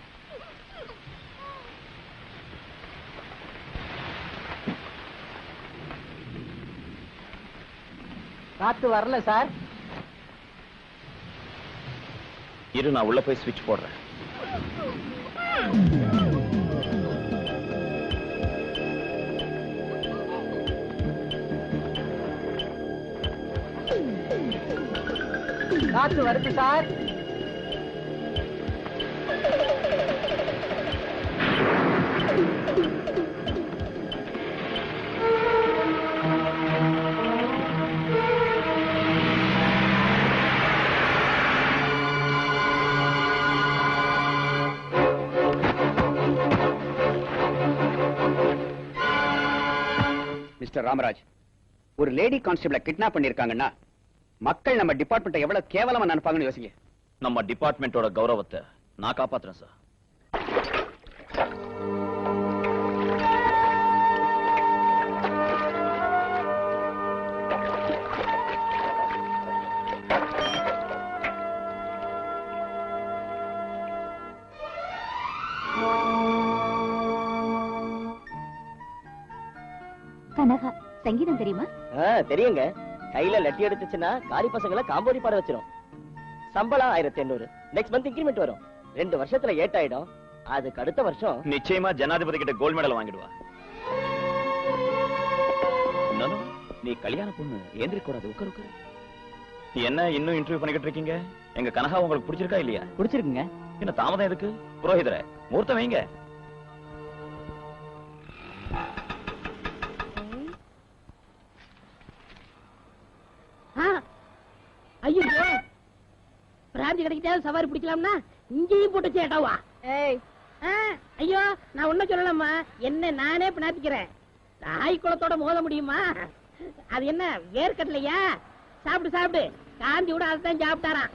Speaker 3: காத்து வரல சார்.
Speaker 5: இரு, நான் உள்ள போய் ஸ்விட்ச் போடுறேன்.
Speaker 3: காத்து வருது சார்.
Speaker 1: மிஸ்டர் ராமராஜ், ஒரு லேடி கான்ஸ்டபிளை கிட்னாப் பண்ணிருக்காங்கன்னா மக்கள் நம்ம டிபார்ட்மெண்ட் எவ்வளவு கேவலமா நினைப்பாங்கன்னு யோசிங்க.
Speaker 5: நம்ம டிபார்ட்மெண்டோட கௌரவத்தை நான் காப்பாத்துறேன் சார்.
Speaker 6: கனகா, சங்கீதம் தெரியுமா?
Speaker 2: தெரியுங்க. கையில லட்டி எடுத்துச்சுன்னா காரி பசங்களை காம்போரி பாட வச்சிரும். சம்பளம் 1800. நெக்ஸ்ட் மந்த் இன்கிரிமெண்ட் வரும். 2 வருஷத்துல ஏட்டாயிடும். அதுக்கு அடுத்த வருஷம்
Speaker 5: நிச்சயமா ஜனாதிபதி கிட்ட கோல்ட் மெடல் வாங்கிடுவா. நீ கல்யாண பொண்ணு ஏந்திரி கூடாது. உட்காரு. என்ன இன்னும் இன்டர்வியூ பண்ணிக்கிட்டு இருக்கீங்க? எங்க கனகா உங்களுக்கு பிடிச்சிருக்கா இல்லையா?
Speaker 2: பிடிச்சிருக்குங்க.
Speaker 5: என்ன தாமதம் எதுக்கு? புரோஹிதரே, முகூர்த்தம் வைங்க.
Speaker 7: ஐயோ, பிராந்தி கிடைக்கிட்டாலும் சவாரி பிடிக்கலாம்னா இங்கேயும் போட்டு சேட்டாவா? ஐயோ, நான் ஒன்னும் சொல்லலாமா? என்ன நானே பினாத்திக்கிறேன். தாய் குளத்தோட மோத முடியுமா? அது என்ன வேர்க்கடலையா? சாப்பிடு சாப்பிடு. காந்தி கூட அதான் சாப்பிட்டாராம்.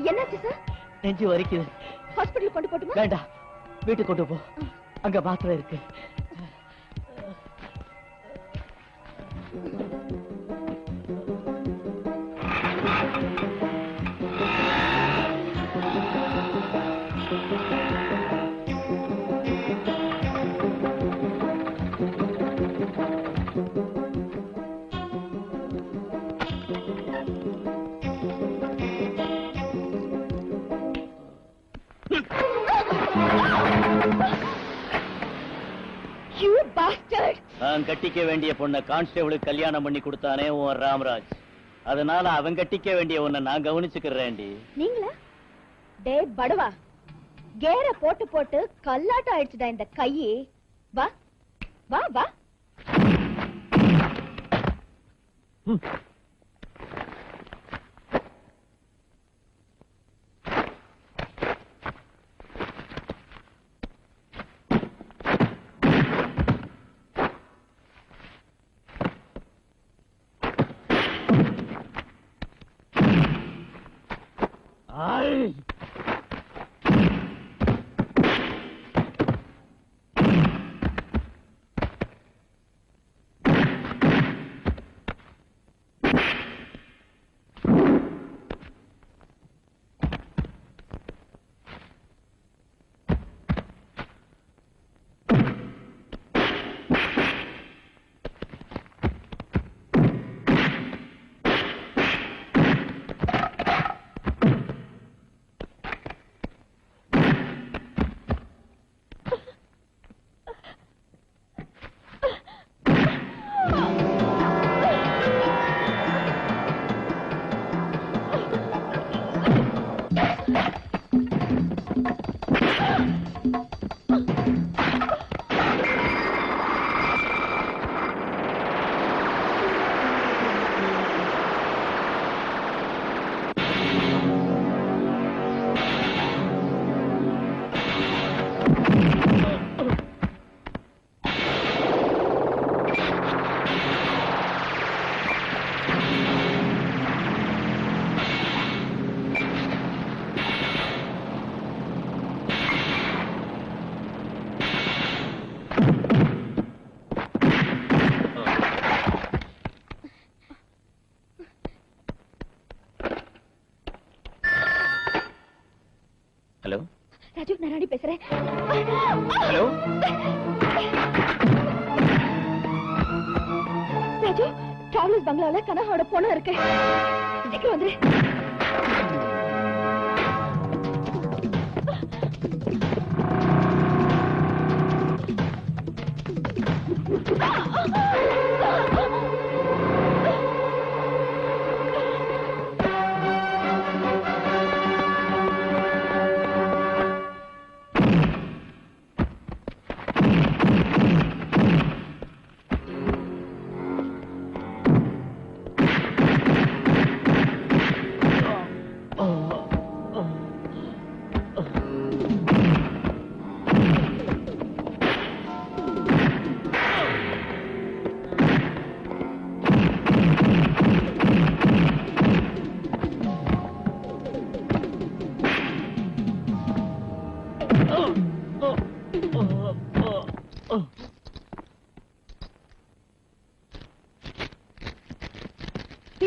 Speaker 6: என்னாச்சு சார்?
Speaker 3: நெஞ்சு வலிக்குது.
Speaker 6: ஹாஸ்பிடல் கொண்டு போட்டுமா?
Speaker 3: வேண்டாம், வீட்டுக்கு கொண்டு போ. அங்க மாத்திரை இருக்கு.
Speaker 2: நான் கட்டிக்க வேண்டிய பொண்ணை கான்ஸ்டேபிளுக்கு கல்யாணம் பண்ணி கொடுத்தானே உன் ராமராஜ். அதனால அவன் கட்டிக்க வேண்டிய உன்னை நான் கவனிச்சுக்கிறேன்.
Speaker 6: நீங்களா? டே படுவா, கேர போட்டு போட்டு கல்லாட்டம் ஆயிடுச்சுடா இந்த கையே. வா வா வா.
Speaker 5: ஹலோ
Speaker 6: ராஜு, நான் ராணி பேசுறேன்.
Speaker 5: ஹலோ
Speaker 6: ராஜு, டிராவலர்ஸ் பங்களால கனகாவோட பொண்ணு இருக்கு. சீக்கிரம் வந்துரு.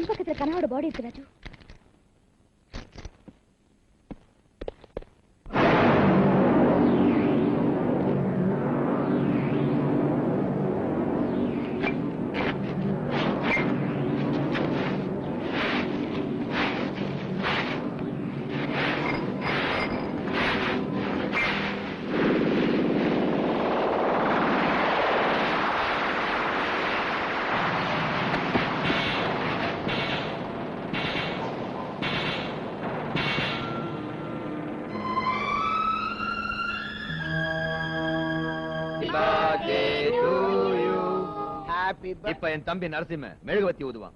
Speaker 6: பின்பக்கத்துல கனாவோட பாடி இருக்கு ராஜு.
Speaker 9: இப்ப என் தம்பி நரசிம்ம மெழுகுவத்தி ஊதுவான்.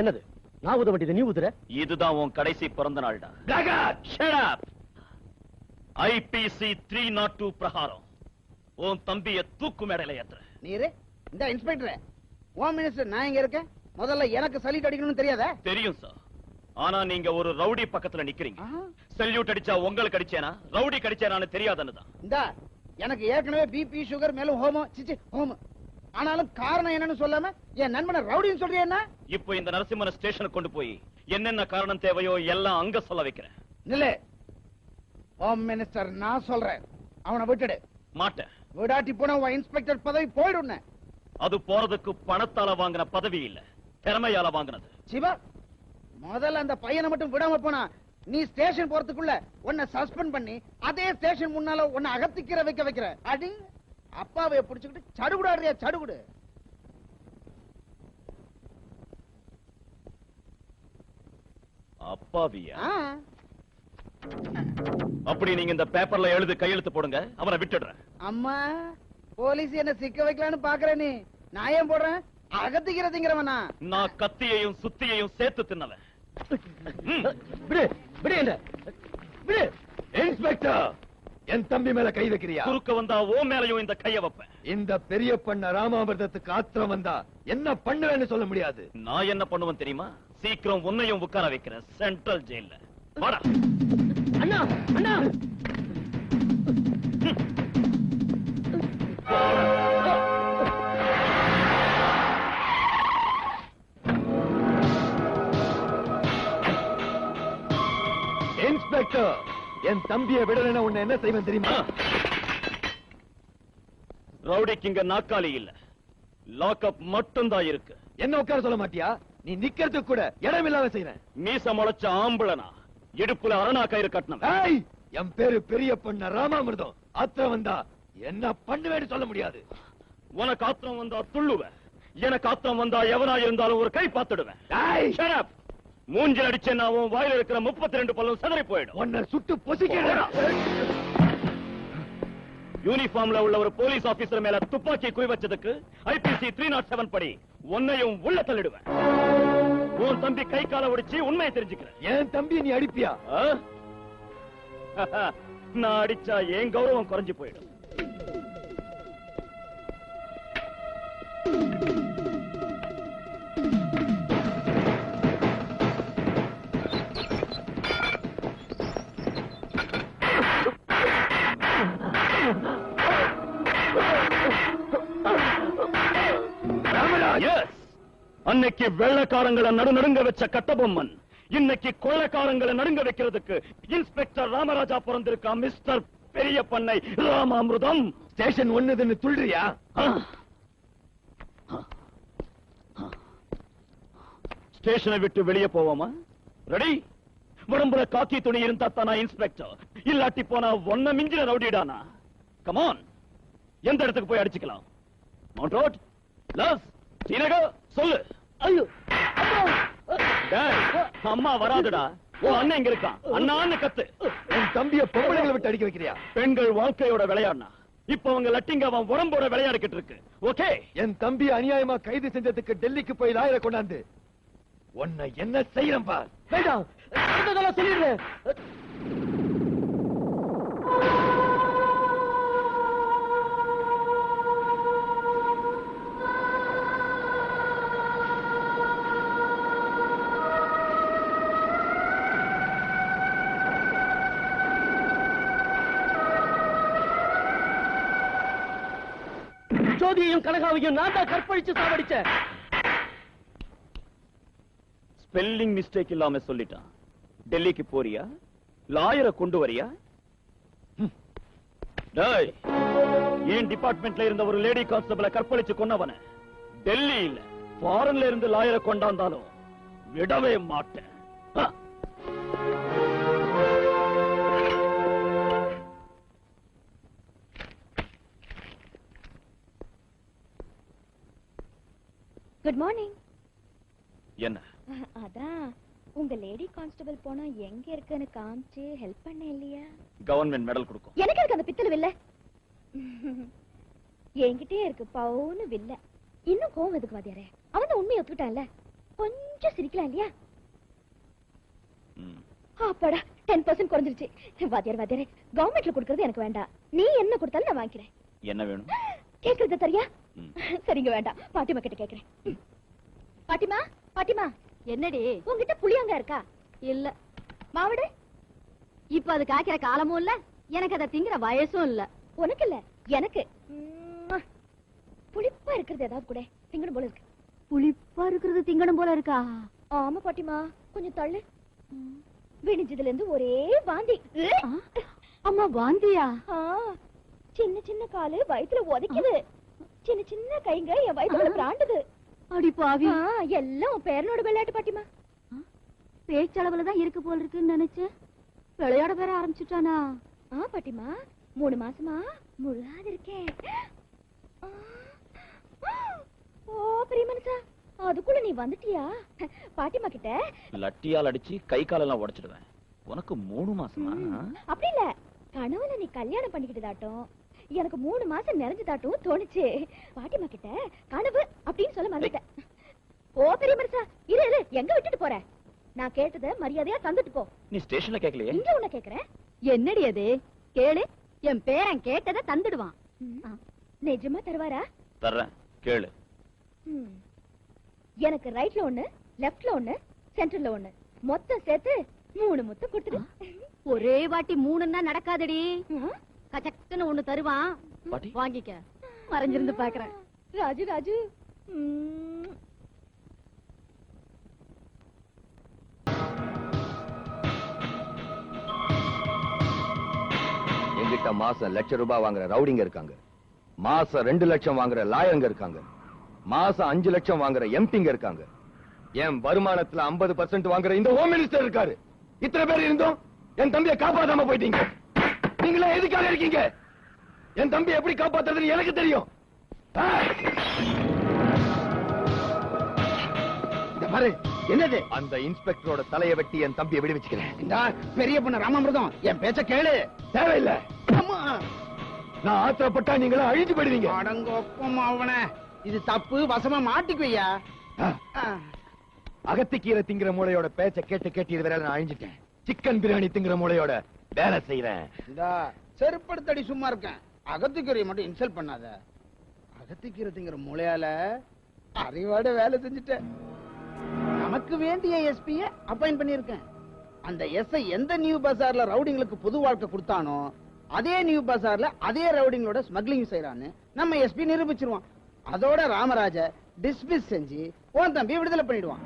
Speaker 3: என்னது நான் ஊத வேண்டியது நீ ஊதுற?
Speaker 5: இதுதான் உன் கடைசி பிறந்த நாள்டா. IPC 302 பிரகாரம் உன் தம்பிய தூக்கு மேடையில ஏத்துற.
Speaker 8: நீரு இந்த இன்ஸ்பெக்டர் ஹோம் மினிஸ்டர் நான் இங்க இருக்கேன். முதல்ல எனக்கு சல்யூட் அடிக்கணும்னு தெரியாதா?
Speaker 5: தெரியும் சார். ஆனா நீங்க ஒரு ரவுடி பக்கத்துல நிக்கிறீங்க. சல்யூட் அடிச்சா உங்களுக்கு அடிச்சேனா ரவுடி கடிச்சேனான்னு தெரியாதுன்னுதான்.
Speaker 8: இந்த எனக்கு ஏற்கனவே பிபி சுகர் மேலும் ஹோமம் சிச்சி ஹோமம். ஆனாலும் காரணம் என்னன்னு சொல்லாம என் நண்பனை ரவுடின்னு சொல்றியா என்ன?
Speaker 5: இப்போ இந்த நரசிம்மன ஸ்டேஷனுக்கு கொண்டு போய் என்னென்ன காரணம் தேவையோ எல்லாம் அங்க சொல்ல வைக்கிறேன்.
Speaker 8: நில்லே. ஹோம் மினிஸ்டர் நான் சொல்றேன். அவனை விட்டுடு.
Speaker 5: மாட்டேன்.
Speaker 8: விடாட்டி போன உன் இன்ஸ்பெக்டர் பதவி போயிடும்.
Speaker 5: அது போறதுக்கு பணத்தால வாங்கின பதவி இல்ல, திறமையால வாங்கினது.
Speaker 8: சிவா முதல்ல அந்த பையனை மட்டும் விடாம போனா நீ ஸ்டேஷன் போறதுக்குள்ள உன்னை சஸ்பெண்ட் பண்ணி அதே ஸ்டேஷன் முன்னால உன்னை அகத்திக்கிற வைக்கிற அடி அப்பாவை பிடிச்சுக்கிட்டு சடுகுடாடுறியா சடுகுடு.
Speaker 5: அப்பாவியா? அப்படி நீங்க இந்த பேப்பர்ல எழுதி கையெழுத்து போடுங்க, அவனை விட்டுடுறேன்.
Speaker 8: அம்மா போலீஸ் என்ன சிக்க வைக்கலான்னு பாக்குற நீ. நான் ஏன் போடுறேன்? அகத்திக்கிறதுங்கிறவனா?
Speaker 5: நான் கத்தியையும் சுத்தியையும் சேர்த்து தின்னவன்.
Speaker 9: இன்ஸ்பெக்டர், என் தம்பி மேல கை வைக்கிறியா?
Speaker 5: குறுக்க வந்தா ஓ மேலையும் இந்த கைய வைப்பேன்.
Speaker 9: இந்த பெரிய பண்ண ராமாமிர்தத்துக்கு ஆத்திரம் வந்தா என்ன பண்ணுவேன்னு சொல்ல முடியாது.
Speaker 5: நான் என்ன பண்ணுவேன் தெரியுமா? சீக்கிரம் உன்னையும் உட்கார வைக்கிறேன் சென்ட்ரல் ஜெயில. வாடா.
Speaker 3: அண்ணா அண்ணா
Speaker 9: இன்ஸ்பெக்டர், என் தம்பியை விடலன்னா உன்னை என்ன செய்வேன் தெரியுமா?
Speaker 5: ரவுடிக்கு இங்க நாக்காளி இல்ல, லாக்அப் மட்டும் தான் இருக்கு.
Speaker 9: என்ன உட்கார சொல்ல மாட்டியா? நீ நிக்கிறதுக்கு கூட இடம் இல்லாம செய்யறேன்.
Speaker 5: மீச முளைச்ச ஆம்பளனா, இடுப்புல அரணா கயிறு கட்டணம்.
Speaker 9: என் பேரு பெரிய பண்ண ராமாமிர்தம். ஆத்திரம் வந்தா என்ன பண்ணுவேன்னு சொல்ல முடியாது.
Speaker 5: உனக்கு ஆத்திரம் வந்தா துள்ளுவேன், எனக்கு ஆத்திரம் வந்தா எவனா இருந்தாலும் ஒரு கை பார்த்துடுவேன். மூஞ்சில் அடிச்சேன்னா உன் வாயில இருக்கிற 32 பல்லும் சிதறி போயிடும்.
Speaker 9: உன்னை சுட்டு பொசிக்கிறேன்.
Speaker 5: யூனிஃபார்ம்ல உள்ள ஒரு போலீஸ் ஆபீசர் மேல துப்பாக்கி குறி வச்சதுக்கு IPC 307 படி உன்னையும் உள்ள தள்ளிடுவேன். உன் தம்பி கை கால ஒடிச்சு உண்மையை தெரிஞ்சுக்கிறேன்.
Speaker 9: என் தம்பி நீ அடிப்பியா?
Speaker 5: நான் அடிச்சா என் கௌரவம் குறைஞ்சு போயிடும். அன்னைக்கு வெள்ளக்காரங்களை நடுநடுங்க வச்ச கட்டபொம்மன் இன்னைக்கு கொள்ளக்காரங்களை நடுங்க வைக்கிறதுக்கு இன்ஸ்பெக்டர் ராமராஜா பிறந்திருக்கா. மிஸ்டர் பெரிய பண்ணை ராமாமிர்தம்.
Speaker 9: ஸ்டேஷன் ஒண்ணுதுன்னு சொல்றியா?
Speaker 5: ஸ்டேஷனை விட்டு வெளியே போவோமா? ரெடி? உடம்புல காக்கி துணி இருந்தா தானா இன்ஸ்பெக்டர், இல்லாட்டி போனா ஒன்ன மிஞ்சின ரவுடிடானா. கமான், எந்த இடத்துக்கு போய் அடிச்சுக்கலாம்? மவுண்ட் ரோட், லஸ், ஸ்ரீநகர், சொல்லு.
Speaker 3: ஐயோ
Speaker 5: அம்மா வராதுடா. ஓ அண்ணன் இங்க இருக்கான், அண்ணான்னு கத்து.
Speaker 9: என் தம்பிய பொம்பளைங்களை விட்டு அடிக்க வைக்கிறியா?
Speaker 5: பெண்கள் வாழ்க்கையோட விளையாடுனா இப்ப அவங்க லட்டிங்க அவன் உடம்போட விளையாடிக்கிட்டு இருக்கு. ஓகே,
Speaker 9: என் தம்பி அநியாயமா கைது செஞ்சதுக்கு டெல்லிக்கு போய் லாயரை கொண்டாந்து உன்னை என்ன செய்யறேன் பார்.
Speaker 3: வேண்டாம், சொல்லிடுறேன். ஜோதியையும் கனகாவையும் நான் தான் கற்பழிச்சு சாவடிச்சேன்.
Speaker 5: ஸ்பெல்லிங் மிஸ்டேக் இல்லாம சொல்லிட்டான். டெல்லிக்கு போறியா, லாயரை கொண்டு வரியா? டேய், ஏன் டிபார்ட்மெண்ட்ல இருந்த ஒரு லேடி கான்ஸ்டபிளை கற்பழிச்சு கொன்னவன டெல்லி இல்ல ஃபாரின்ல இருந்து லாயரை கொண்டாந்தாலும் விடவே மாட்டேன்.
Speaker 6: Good morning.
Speaker 5: என்ன?
Speaker 6: அதான் உங்க லேடி கான்ஸ்டபிள் போனா எங்க இருக்குன்னு காமிச்சு ஹெல்ப் பண்ண இல்லையா?
Speaker 5: கவர்மெண்ட் மெடல் கொடுக்கும்.
Speaker 6: எனக்கு இருக்கு அந்த பித்தளை வில்ல. என்கிட்டயே இருக்கு பவுன்னு வில்ல. இன்னும் கோவம் எதுக்கு வாத்தியாரே? அவன் தான் உண்மையை ஒத்துக்கிட்டான்ல, கொஞ்சம் சிரிக்கலாம் இல்லையா? அப்பாடா 10% குறைஞ்சிருச்சு. வாத்தியார் வாத்தியாரே, கவர்மெண்ட்ல கொடுக்கறது எனக்கு வேண்டாம். நீ என்ன கொடுத்தாலும் நான் வாங்கிக்கிறேன்.
Speaker 5: என்ன வேணும்?
Speaker 6: கேக்குறது தரியா? சரிங்க வேண்டாம், பாட்டிமா கிட்ட கேக்குறேன். பாட்டிமா, பாட்டிமா,
Speaker 7: என்னடி
Speaker 6: உங்ககிட்ட புளியங்க இருக்கா?
Speaker 7: இல்ல.
Speaker 6: மாவடு
Speaker 7: இப்ப அது காய்க்கிற காலமும் இல்ல, எனக்கு அதை திங்கிற வயசும் இல்ல.
Speaker 6: உனக்கு இல்ல எனக்கு. புளிப்பா இருக்கிறது ஏதாவது கூட திங்கணும் போல இருக்கு.
Speaker 7: புளிப்பா இருக்கிறது திங்கணும் போல இருக்கா?
Speaker 6: ஆமா பாட்டிமா, கொஞ்சம் தள்ளு. விடிஞ்சதுல இருந்து ஒரே வாந்தி.
Speaker 7: அம்மா வாந்தியா?
Speaker 6: சின்ன சின்ன காலு வயித்துல உதைக்குது, சின்ன சின்ன கைங்க என் வயித்துல பிராண்டுது.
Speaker 7: அடி பாவி,
Speaker 6: எல்லாம் பேரனோட விளையாட்டு பாட்டிமா.
Speaker 7: பேச்சளவுலதான் இருக்கு போல இருக்குன்னு நினைச்சேன். விளையாட பேர ஆரம்பிச்சுட்டானா?
Speaker 6: பாட்டிமா, 3 மாசமா முழாது இருக்கேன். ஓ பெரிய மனுஷா, அதுக்குள்ள நீ வந்துட்டியா? பாட்டிமா கிட்ட
Speaker 5: லட்டியால் அடிச்சு கை காலெல்லாம் உடைச்சிடுவேன். உனக்கு 3 மாசமா?
Speaker 6: அப்படி இல்ல, கனவுல நீ கல்யாணம் பண்ணிக்கிட்டதாட்டும் எனக்கு 3 மாசம் நிறைஞ்சதாட்டும் தோணுச்சு. பாட்டிமா கிட்ட கனவு அப்படின்னு சொல்ல மறந்துட்டேன். ஓ பெரிய மனுஷா, இரு இரு, எங்க விட்டுட்டு போற? நான் கேட்டத மரியாதையா தந்துட்டு போ.
Speaker 5: நீ ஸ்டேஷன்ல கேக்கலையே?
Speaker 6: இங்க உன்ன கேக்குறேன்.
Speaker 7: என்னடி அது? கேளு, என் பேரன் கேட்டதை தந்துடுவான்.
Speaker 6: நிஜமா தருவாரா?
Speaker 5: தர்றேன், கேளு.
Speaker 6: எனக்கு ரைட்ல 1, லெஃப்ட்ல 1, சென்டர்ல 1, மொத்தம் சேர்த்து 3 முத்தம் கொடுத்துடு.
Speaker 7: ஒரே வாட்டி 3ன்னா நடக்காதடி. கச்சக்குன்னு 1 தருவான்,
Speaker 5: பாட்டி
Speaker 7: வாங்கிக்க. மறைஞ்சிருந்து பாக்குறேன்.
Speaker 6: ராஜு ராஜு.
Speaker 9: என்கிட்ட மாசம் ₹1,00,000 வாங்குற ரவுடிங்க இருக்காங்க, மாசம் 2 லட்சம் வாங்குற லாயருங்க இருக்காங்க, மாசம் 5 லட்சம் வாங்குற எம்பிங்க இருக்காங்க. என் வருமானத்துல 50% வாங்குற இந்த ஹோம் மினிஸ்டர் இருக்காரு. இத்தனை பேர் இருந்தோம் என் தம்பியை காப்பாத்தாம போயிட்டீங்க. நீங்களே எதுக்காக இருக்கீங்க? என் தம்பி எப்படி காப்பாத்துறதுன்னு எனக்கு தெரியும்.
Speaker 8: என்னது?
Speaker 9: அந்த இன்ஸ்பெக்டரோட தலையை வெட்டி என் தம்பியை விடுவிச்சுக்கிறேன்.
Speaker 8: இந்த பெரிய பொண்ணு ராமாமிர்தம், என் பேச்ச கேளு.
Speaker 9: தேவையில்லை. நான் ஆத்திரப்பட்டா நீங்களும் அழிஞ்சு போயிடுவீங்க.
Speaker 8: அடங்கொப்பம் அவன, இது தப்பு, வசமா மாட்டிக்குவையா.
Speaker 9: அகத்திக்கீரை திங்கிற மூளையோட பேச்ச கேட்டு கேட்டு இதுவரை நான் அழிஞ்சிட்டேன். சிக்கன் பிரியாணி திங்கிற மூளையோட வேலை செய்யறேன்.
Speaker 8: இந்த செருப்படுத்தடி சும்மா இருக்கேன். அகத்திக்கீரையை மட்டும் இன்சல்ட் பண்ணாத. அகத்திக்கீரை திங்கிற மூளையால அறிவாட வேலை செஞ்சுட்டேன். நமக்கு வேண்டிய எஸ்பிய அப்பாயிண்ட் பண்ணிருக்கேன். அந்த எஸ்ஐ எந்த நியூ பஜார்ல ரவுடிங்களுக்கு புது வாழ்க்கை கொடுத்தானோ அதே நியூ பஜார்ல அதே ரவுடிங்களோட ஸ்மக்லிங் செய்யறான்னு நம்ம எஸ்பி நிரூபிச்சிருவான். அதோட ராமராஜ டிஸ்மிஸ் செஞ்சு உன் தம்பி விடுதலை பண்ணிடுவான்.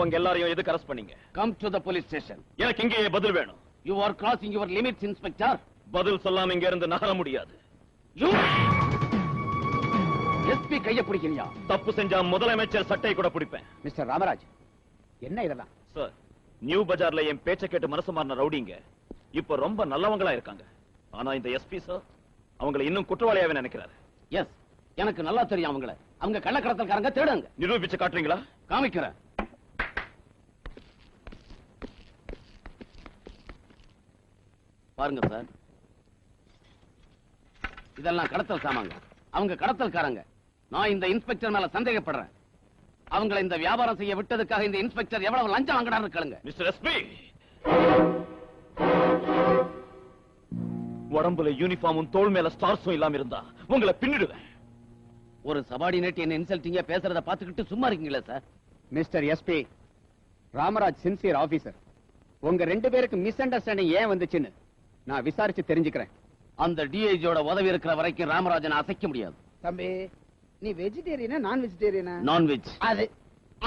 Speaker 5: அவங்க எல்லாரையும் எதுக்கு அரெஸ்ட் பண்ணீங்க?
Speaker 3: Come to the police station.
Speaker 5: எனக்கு இங்கேயே பதில் வேணும்.
Speaker 3: You are crossing your limits inspector.
Speaker 5: பதில் சொல்லாம இங்க இருந்து நகர முடியாது.
Speaker 3: யூ எஸ்பி கைய பிடிக்கிறியா?
Speaker 5: தப்பு செஞ்சா முதலமைச்சர் சட்டை கூட பிடிப்பேன்.
Speaker 1: மிஸ்டர் ராமராஜ், என்ன இதெல்லாம்?
Speaker 5: சார், நியூ பஜார்ல என் பேச்ச கேட்டு மனசு மாறின ரவுடிங்க இப்ப ரொம்ப நல்லவங்களா இருக்காங்க. ஆனா இந்த எஸ்பி சார் அவங்களை இன்னும் குற்றவாளியாவே நினைக்கிறாரு.
Speaker 3: எஸ், எனக்கு நல்லா தெரியும் அவங்கள. அவங்க கள்ளக்கடத்தல்காரங்க, தேடுங்க.
Speaker 5: நிரூபிச்சு காட்டுறீங்களா?
Speaker 3: காமிக்கிறேன். பாருங்க சார், இதெல்லாம் கடத்தல் சாமாங்க. அவங்க கடத்தல்காரங்க. நான் இந்த இன்ஸ்பெக்டர் மேல சந்தேகப்படுறேன். அவங்களை இந்த வியாபாரம் செய்ய விட்டதுக்காக இந்த இன்ஸ்பெக்டர் எவ்வளவு லஞ்சம் வாங்கினாரு கேளுங்க.
Speaker 5: மிஸ்டர் எஸ்பி, உடம்புல யூனிஃபார்மும் தோள் மேல ஸ்டார்ஸும் இல்லாம இருந்தா உங்களை பின்னிடுவேன்.
Speaker 3: ஒரு சபார்டினேட் என்ன இன்சல்ட்டிங்கா பேசுறத பாத்துக்கிட்டு சும்மா இருக்கீங்களா sir?
Speaker 1: Mister SP, Ramaraj sincere officer. உங்க 2 பேருக்கு மிஸ் அண்டர்ஸ்டாண்டிங் ஏன் வந்துச்சுன்னு நான் விசாரிச்சு தெரிஞ்சுக்கிறேன்.
Speaker 3: அந்த டிஐஜியோட உதவி இருக்கிற வரைக்கும் ராமராஜனை அசைக்க முடியாது.
Speaker 8: தம்பி, நீ வெஜிடேரியனா நான் வெஜிடேரியனா?
Speaker 3: நான்வெஜ்.
Speaker 8: அது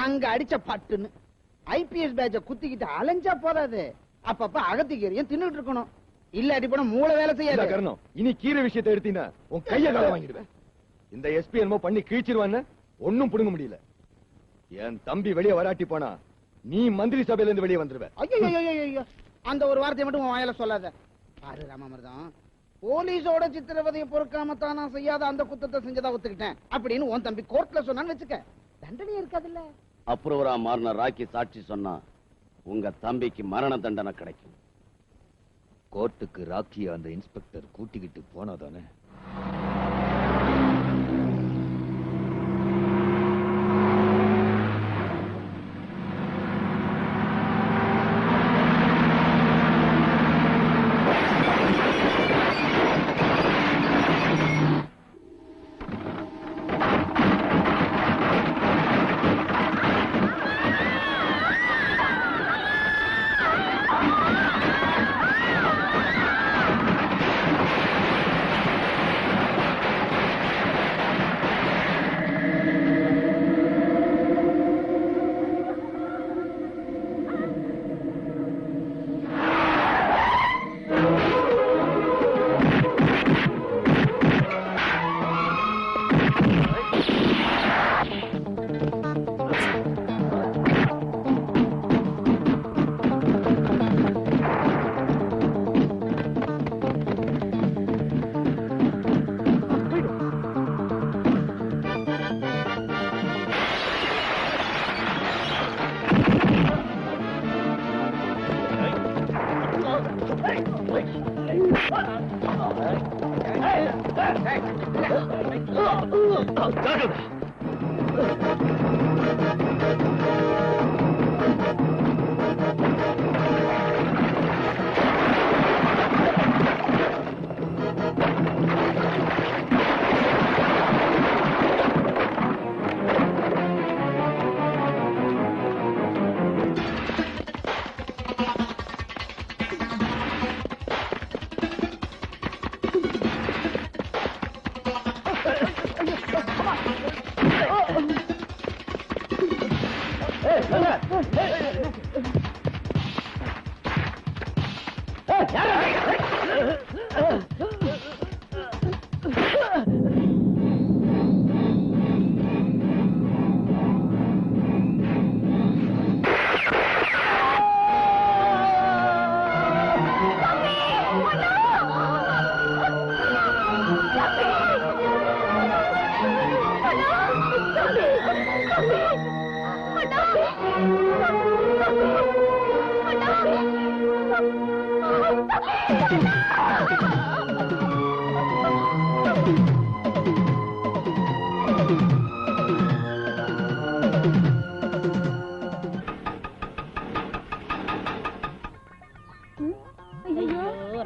Speaker 8: அங்க அடிச்ச பட்டுன்னு ஐபிஎஸ் பேட்ச குத்திக்கிட்டு அலைஞ்சா போதாது. அப்பப்ப அகத்திக்கீரையும் தின்னுட்டு இருக்கணும். இல்ல அடிப்பட மூளை வேலை செய்யாது.
Speaker 9: இனி கீரை விஷயத்தை எடுத்தீங்கன்னா உன் கைய கால வாங்கிடுவேன். இந்த எஸ்பி என்னமோ பண்ணி கிழிச்சிருவான்னு ஒன்னும் புடுங்க முடியல. என் தம்பி வெளியே வராட்டி போனா நீ மந்திரி சபையில இருந்து வெளியே வந்துருவ.
Speaker 8: ஐயோ, அந்த ஒரு வார்த்தையை மட்டும் உன் வாயில சொல்லாத. பாரு ராமாமிர்தம், போலீஸோட சித்திரவதையை பொறுக்காம தானா செய்யாத அந்த குத்தத்தை செஞ்சதா ஒத்துக்கிட்டேன் அப்படின்னு உன் தம்பி கோர்ட்ல சொன்னான்னு வச்சுக்க, தண்டனை இருக்காதுல்ல.
Speaker 3: அப்ரூவரா மாறின ராக்கி சாட்சி சொன்னா உங்க தம்பிக்கு மரண தண்டனை கிடைக்கும்.
Speaker 9: கோர்ட்டுக்கு ராக்கிய அந்த இன்ஸ்பெக்டர் கூட்டிக்கிட்டு போனாதானே?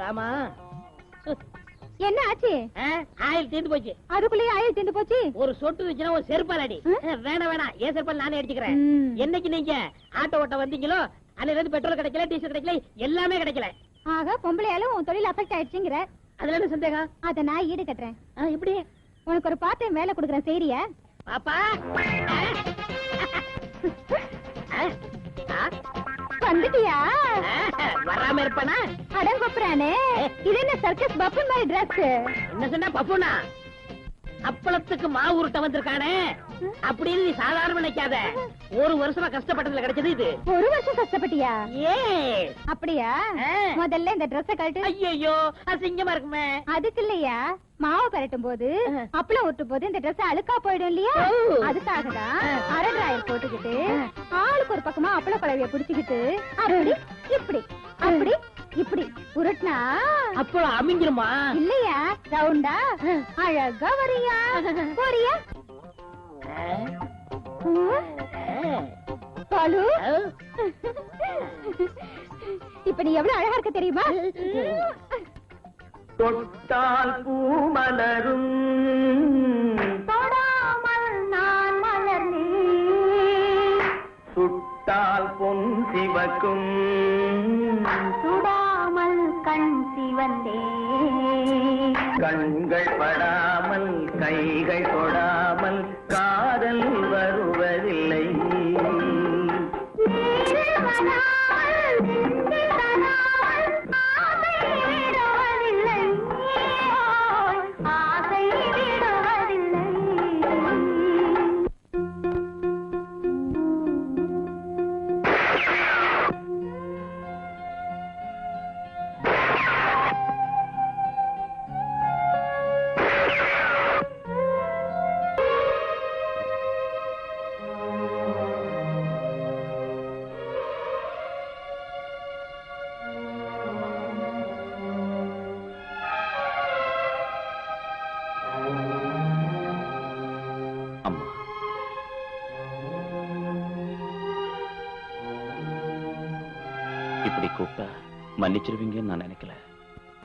Speaker 7: ராமா,
Speaker 6: என்ன ஆச்சு?
Speaker 7: ஆயில் தீர்ந்து போச்சு.
Speaker 6: அதுக்குள்ளேயே ஆயில் தீர்ந்து போச்சு.
Speaker 7: ஒரு சொட்டு வச்சுனா ஒரு செருப்பால் அடி. வேணாம், ஏன் செருப்பால் நானே அடிச்சுக்கிறேன். என்னைக்கு நீங்க ஆட்டோ ஓட்ட வந்தீங்களோ அதுல இருந்து பெட்ரோல் கிடைக்கல, டீசல் கிடைக்கல, எல்லாமே கிடைக்கல.
Speaker 6: ஆக பொம்பளையாலும் உன் தொழில் அஃபெக்ட் ஆயிடுச்சுங்கிற.
Speaker 7: அதுல என்ன சந்தேகம்?
Speaker 6: அத நான் ஈடு கட்டுறேன்.
Speaker 7: எப்படி?
Speaker 6: உனக்கு ஒரு பார்ட் டைம் வேலை கொடுக்குறேன், சரியா?
Speaker 7: பாப்பா,
Speaker 6: வந்துட்டியா?
Speaker 7: வராம இருப்பானா?
Speaker 6: அடங்கொப்புறானே, இது என்ன சர்க்கஸ் பப்பு மாதிரி டிரஸ்?
Speaker 7: என்ன சொன்னா பப்புனா? அப்பளத்துக்கு மாவு உருட்ட வந்திருக்கானே அப்படின்னு நீ சாதாரண நினைக்காத. ஒரு வருஷமா கஷ்டப்பட்டதுல கிடைச்சது இது.
Speaker 6: ஒரு வருஷம் கஷ்டப்பட்டியா?
Speaker 7: ஏ
Speaker 6: அப்படியா? முதல்ல இந்த ட்ரெஸ் கழட்டு.
Speaker 7: ஐயோ அசிங்கமா இருக்குமே.
Speaker 6: அதுக்கு இல்லையா, மாவு பரட்டும் போது அப்பளம் ஊட்டும் போது இந்த ட்ரெஸ் அழுக்கா போயிடும் இல்லையா, அதுக்காக தான் அரை டிராயர் போட்டுக்கிட்டு ஆளுக்கு ஒரு பக்கமா அப்பள பழவிய புடிச்சுக்கிட்டு அப்படி இப்படி அப்படி இப்படி உருட்டினா
Speaker 7: அப்பளம் அமிஞ்சிருமா?
Speaker 6: இல்லையா, ரவுண்டா அழகா வரியா போறியா? பாலு, இப்ப நீ எவ்வளவு அழகா இருக்க தெரியுமா?
Speaker 3: தொட்டால் பூ மலரும்,
Speaker 6: தொடாமல் நான் மலர்ந்தேன்,
Speaker 3: சுட்டால் பொன் சிவக்கும்,
Speaker 6: சுடாமல் கண் சிவந்தேன்,
Speaker 3: கண்கள் படாமல் கைகள் தொடாமல் காதல் வருவதில்லை.
Speaker 6: ஆசை விடுவதில்லை.
Speaker 5: அம்மா, இப்படி கூப்பிட்டா மன்னிச்சிருவீங்கன்னு நான் நினைக்கல.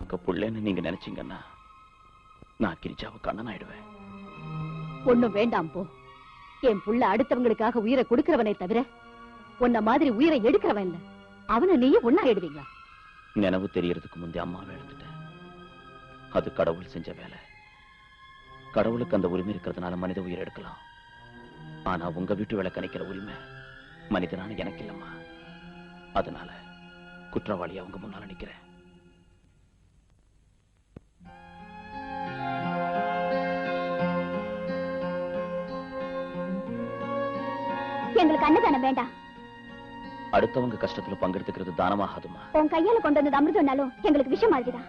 Speaker 5: உங்க புள்ளன்னு நீங்க நினைச்சீங்கன்னா நான் கிரிஜாவுக்கு அண்ணன் ஆயிடுவேன்.
Speaker 6: ஒண்ணும் வேண்டாம் போ. என் புள்ள அடுத்தவங்களுக்காக உயிரை கொடுக்கிறவனை தவிர உன்ன மாதிரி உயிரை எடுக்கிறவன் இல்ல. அவனை நீயே ஒண்ணாயிடுவீங்களா?
Speaker 5: நினைவு தெரியறதுக்கு முந்தைய அம்மாவை எழுந்துட்டேன். அது கடவுள் செஞ்ச வேலை. கடவுளுக்கு அந்த உரிமை இருக்கிறதுனால மனித உயிர் எடுக்கலாம். ஆனா உங்க வீட்டு விளக்கு அணைக்கிற உரிமை மனிதனான எனக்கு இல்லம்மா. அதனால குற்றவாளியா உங்க முன்னால நிக்கிறேன்.
Speaker 6: எங்களுக்கு அன்னதானம் வேண்டாம்.
Speaker 5: அடுத்தவங்க கஷ்டத்துல பங்கெடுத்துக்கிறது தானமாகாதுமா.
Speaker 6: உன் கையால கொண்டு வந்தது அமிர்தம்னாலும் எங்களுக்கு விஷயம் மாதிரிதான்.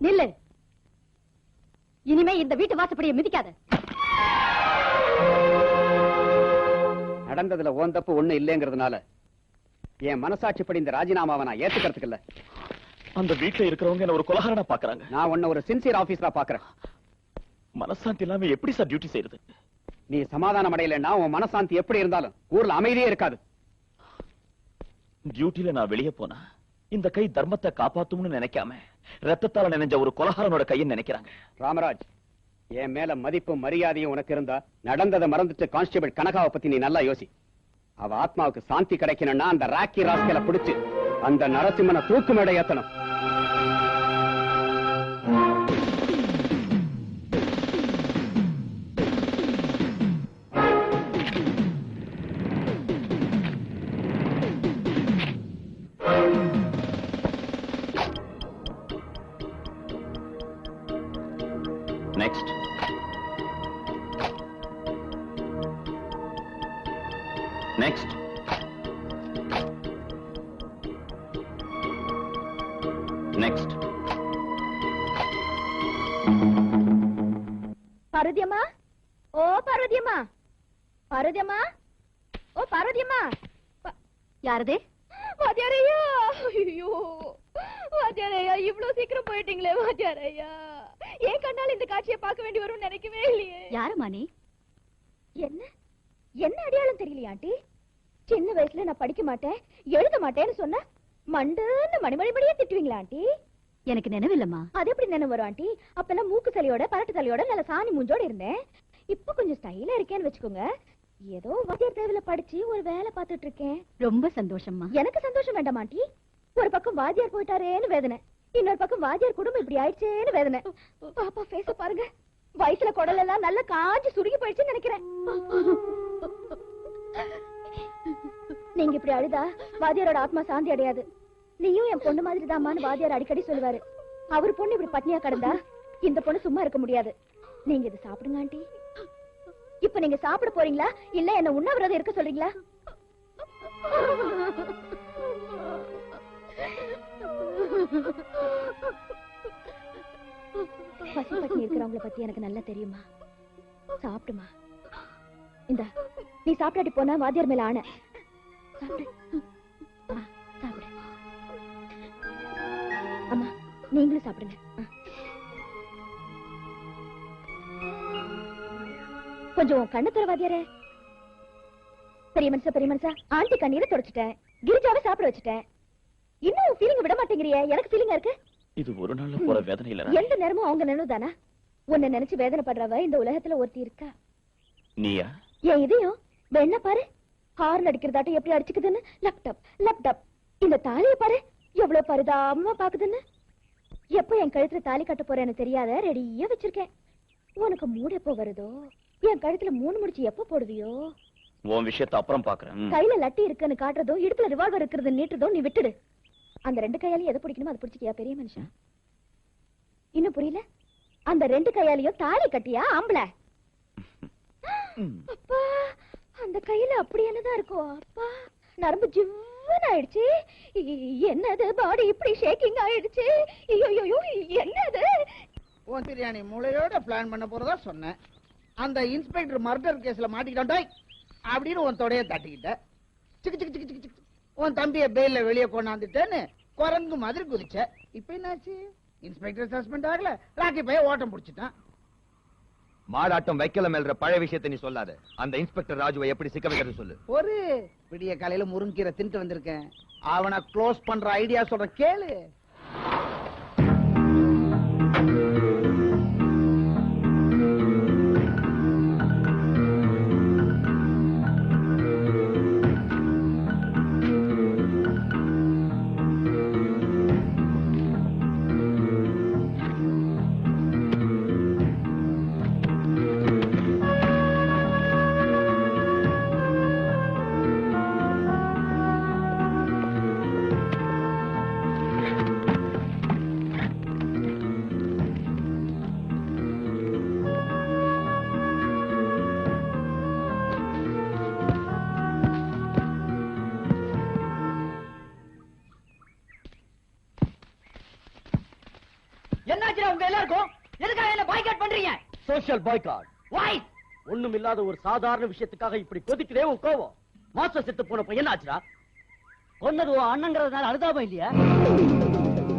Speaker 6: நில்லு. இனிமே இந்த வீட்டு வாசப்படியை மிதிக்காத.
Speaker 1: நடந்ததுல ஓன் தப்பு ஒண்ணு இல்லைங்கிறதுனால என் மனசாட்சிப்படி இந்த ராஜினாமாவை நான் ஏத்துக்கிறதுக்கு இல்ல.
Speaker 5: அந்த வீட்டுல இருக்கிறவங்க என்ன ஒரு கொலகாரனா பாக்குறாங்க.
Speaker 1: நான் உன்ன ஒரு சின்சியர் ஆபீசரா பாக்குறேன்.
Speaker 5: மனசாந்தி இல்லாம எப்படி சார் டியூட்டி செய்யறது?
Speaker 1: நீ சமாதானம் அடையலன்னா உன் மனசாந்தி எப்படி இருந்தாலும் ஊர்ல அமைதியே இருக்காது.
Speaker 5: டியூட்டில நான் வெளியே போனா இந்த கை தர்மத்தை காப்பாத்தும்னு நினைக்காம ரத்தத்தால நினைஞ்ச ஒரு கொலகாரனோட கையை நினைக்கிறாங்க.
Speaker 1: ராமராஜ், என் மேல மதிப்பும் மரியாதையும் உனக்கு இருந்தா நடந்ததை மறந்துட்டு கான்ஸ்டபிள் கனகாவை பத்தி நீ நல்லா யோசி. அவ ஆத்மாவுக்கு சாந்தி கிடைக்கணும்னா அந்த ராக்கி ராஸ்கலை பிடிச்சு அந்த நரசிம்மனை தூக்கு மேடை ஏத்தணும்.
Speaker 5: நெக்ஸ்ட். நெக்ஸ்ட். நெக்ஸ்ட்.
Speaker 6: பார்வதியம்மா, ஓ பார்வதியம்மா, பார்வதியம்மா, ஓ பார்வதியம்மா. யாரது? வாத்தியாரையா. ஐயோ வாத்தியாரையா, இவ்வளவு சீக்கிரம் போயிட்டீங்களே வாத்தியாரையா. ஏன் கண்ணால இந்த காட்சியை பார்க்க வேண்டி வரும் நினைக்கவே இல்லையே. யாருமா நீ? என்ன என்ன அடையாளம் தெரியலையா ஆண்டி? சின்ன வயசுல நான் படிக்க மாட்டேன் எழுத மாட்டேன்னு சொன்ன மண்டுன்னு மணிமணிமணியே திட்டுவீங்களா ஆண்டி? எனக்கு நினைவில்லம்மா. அது எப்படி நினைவு வரும் ஆண்டி? அப்பெல்லாம் மூக்கு சளியோட பரட்டு சளியோட நல்ல சாணி மூஞ்சோட இருந்தேன். இப்ப கொஞ்சம் ஸ்டைலா இருக்கேன்னு வச்சுக்கோங்க. ஏதோ வாத்தியார் தேவையில படிச்சு ஒரு வேலை பார்த்துட்டு இருக்கேன். ரொம்ப சந்தோஷம்மா. எனக்கு சந்தோஷம் வேண்டாம் ஆண்டி. ஒரு பக்கம் வாத்தியார் போயிட்டாரேன்னு வேதனை, இன்னொரு பக்கம் வாத்தியார் குடும்பம் இப்படி ஆயிடுச்சேன்னு வேதனை. பாப்பா ஃபேஸ பாருங்க, வயித்துல குடல் எல்லாம் நல்லா காஞ்சி சுருங்கி போயிடுச்சுன்னு நினைக்கிறேன். நீங்க இப்படி அழுதா வாத்தியாரோட ஆத்மா சாந்தி அடையாது. நீயும் என் பொண்ணு மாதிரி தான்மான்னு வாத்தியார் அடிக்கடி சொல்லுவாரு. அவர் பொண்ணு இப்படி பட்னியா கிடந்தா இந்த பொண்ணு சும்மா இருக்க முடியாது. நீங்க இது சாப்பிடுங்க ஆண்டி. இப்ப நீங்க சாப்பிட போறீங்களா இல்ல என்ன உண்ணாவிரதம் இருக்க சொல்றீங்களா? பசி பட்னி இருக்கிறவங்கள பத்தி எனக்கு நல்லா தெரியுமா. சாப்பிடுமா. இந்த நீ சாப்பிடாட்டி போனா வாத்தியார் மேல ஆன. சாப்பிடு. சாப்பிடு. அம்மா நீங்களும் சாப்பிடுங்க. கொஞ்சம் கண்ணு தர வாத்தியாரே. பெரிய மனுஷா ஆண்டி கண்ணீரை தொடச்சிட்டேன். கிரிஜாவை சாப்பிட வச்சுட்டேன். இன்னும் ஃபீலிங் விட மாட்டேங்கிறியே. எனக்கு ஃபீலிங்கா இருக்கு.
Speaker 5: இது ஒரு நாள்ல போற வேதனை இல்ல.
Speaker 6: எந்த நேரமும் அவங்க நினைவு தானா? உன்னை நினைச்சு வேதனை படுறவ இந்த உலகத்துல ஒருத்தி இருக்கா.
Speaker 5: நீயா?
Speaker 6: என் இதையும் வேணா பாரு. ஹார்ன் அடிக்கிறதாட்டம் எப்படி அடிச்சுக்குதுன்னு. Laptop laptop. இந்த தாலிய பாரு எவ்வளவு பரிதாபமா பாக்குதுன்னு. எப்ப என் கழுத்துல தாலி கட்ட போறேன்னு தெரியாத ரெடியா வச்சிருக்கேன். உனக்கு மூடு எப்போ வருதோ என் கழுத்துல 3 முடிச்சு எப்ப போடுவியோ.
Speaker 5: உன் விஷயத்தை அப்புறம் பாக்குறேன்.
Speaker 6: கையில லட்டி இருக்குன்னு காட்டுறதோ இடுப்புல ரிவால்வர் இருக்கிறது நீட்டுறதோ நீ விட்டுடு. அந்த 2 கையாலையும் எதை பிடிக்கணுமோ அதை பிடிச்சிக்கியா பெரிய மனுஷன்? இன்னும் புரியல? அந்த 2 கையாலையும் தாலி கட்டியா ஆம்பளை? அப்பா அந்த கையில அப்படி என்னதான் இருக்கும்? அப்பா நரம்பு ஜிவ்வுன்னு ஆயிடுச்சு. என்னது பாடி இப்படி ஷேக்கிங் ஆயிடுச்சு. ஐயோ என்னது?
Speaker 8: உன் பிரியாணி மூளையோட பிளான் பண்ண போறதா சொன்னேன். அந்த இன்ஸ்பெக்டர் மர்டர் கேஸ்ல மாட்டிக்கிட்டான் அப்படின்னு உன் தொடைய தட்டிக்கிட்ட. சிக்கு சிக்கு சிக்கு சிக்கு. உன் தம்பிய பெயில வெளியே கொண்டாந்துட்டேன்னு குரங்கு மாதிரி குதிச்ச. இப்ப என்னாச்சு? இன்ஸ்பெக்டர் சஸ்பெண்ட் ஆகல, ராக்கி பைய ஓட்டம் புடிச்சிட்டான்.
Speaker 9: மாடாட்டம் வைக்கல மேல்ற பழைய விஷயத்தை நீ சொல்லாத. அந்த இன்ஸ்பெக்டர் ராஜுவை எப்படி சிக்க வைக்கிறது சொல்லு.
Speaker 8: ஒரு விடிய காலையில முருங்கீரை தின்ட்டு வந்திருக்கேன். அவனை க்ளோஸ் பண்ற ஐடியா சொல்ற கேளு.
Speaker 3: என்னாச்சுடா உங்க எல்லாருக்கும்? எதுக்காக என்ன பாய்காட் பண்றீங்க? Social boycott. வை? ஒண்ணும் இல்லாத ஒரு சாதாரண விஷயத்துக்காக இப்படி கொதிக்குதே உன் கோவம். மாஸ்டர் செத்து போனப்ப என்னாச்சுடா? கொன்னது உன் அண்ணங்கிறதுனால அழுதாபம் இல்லையா?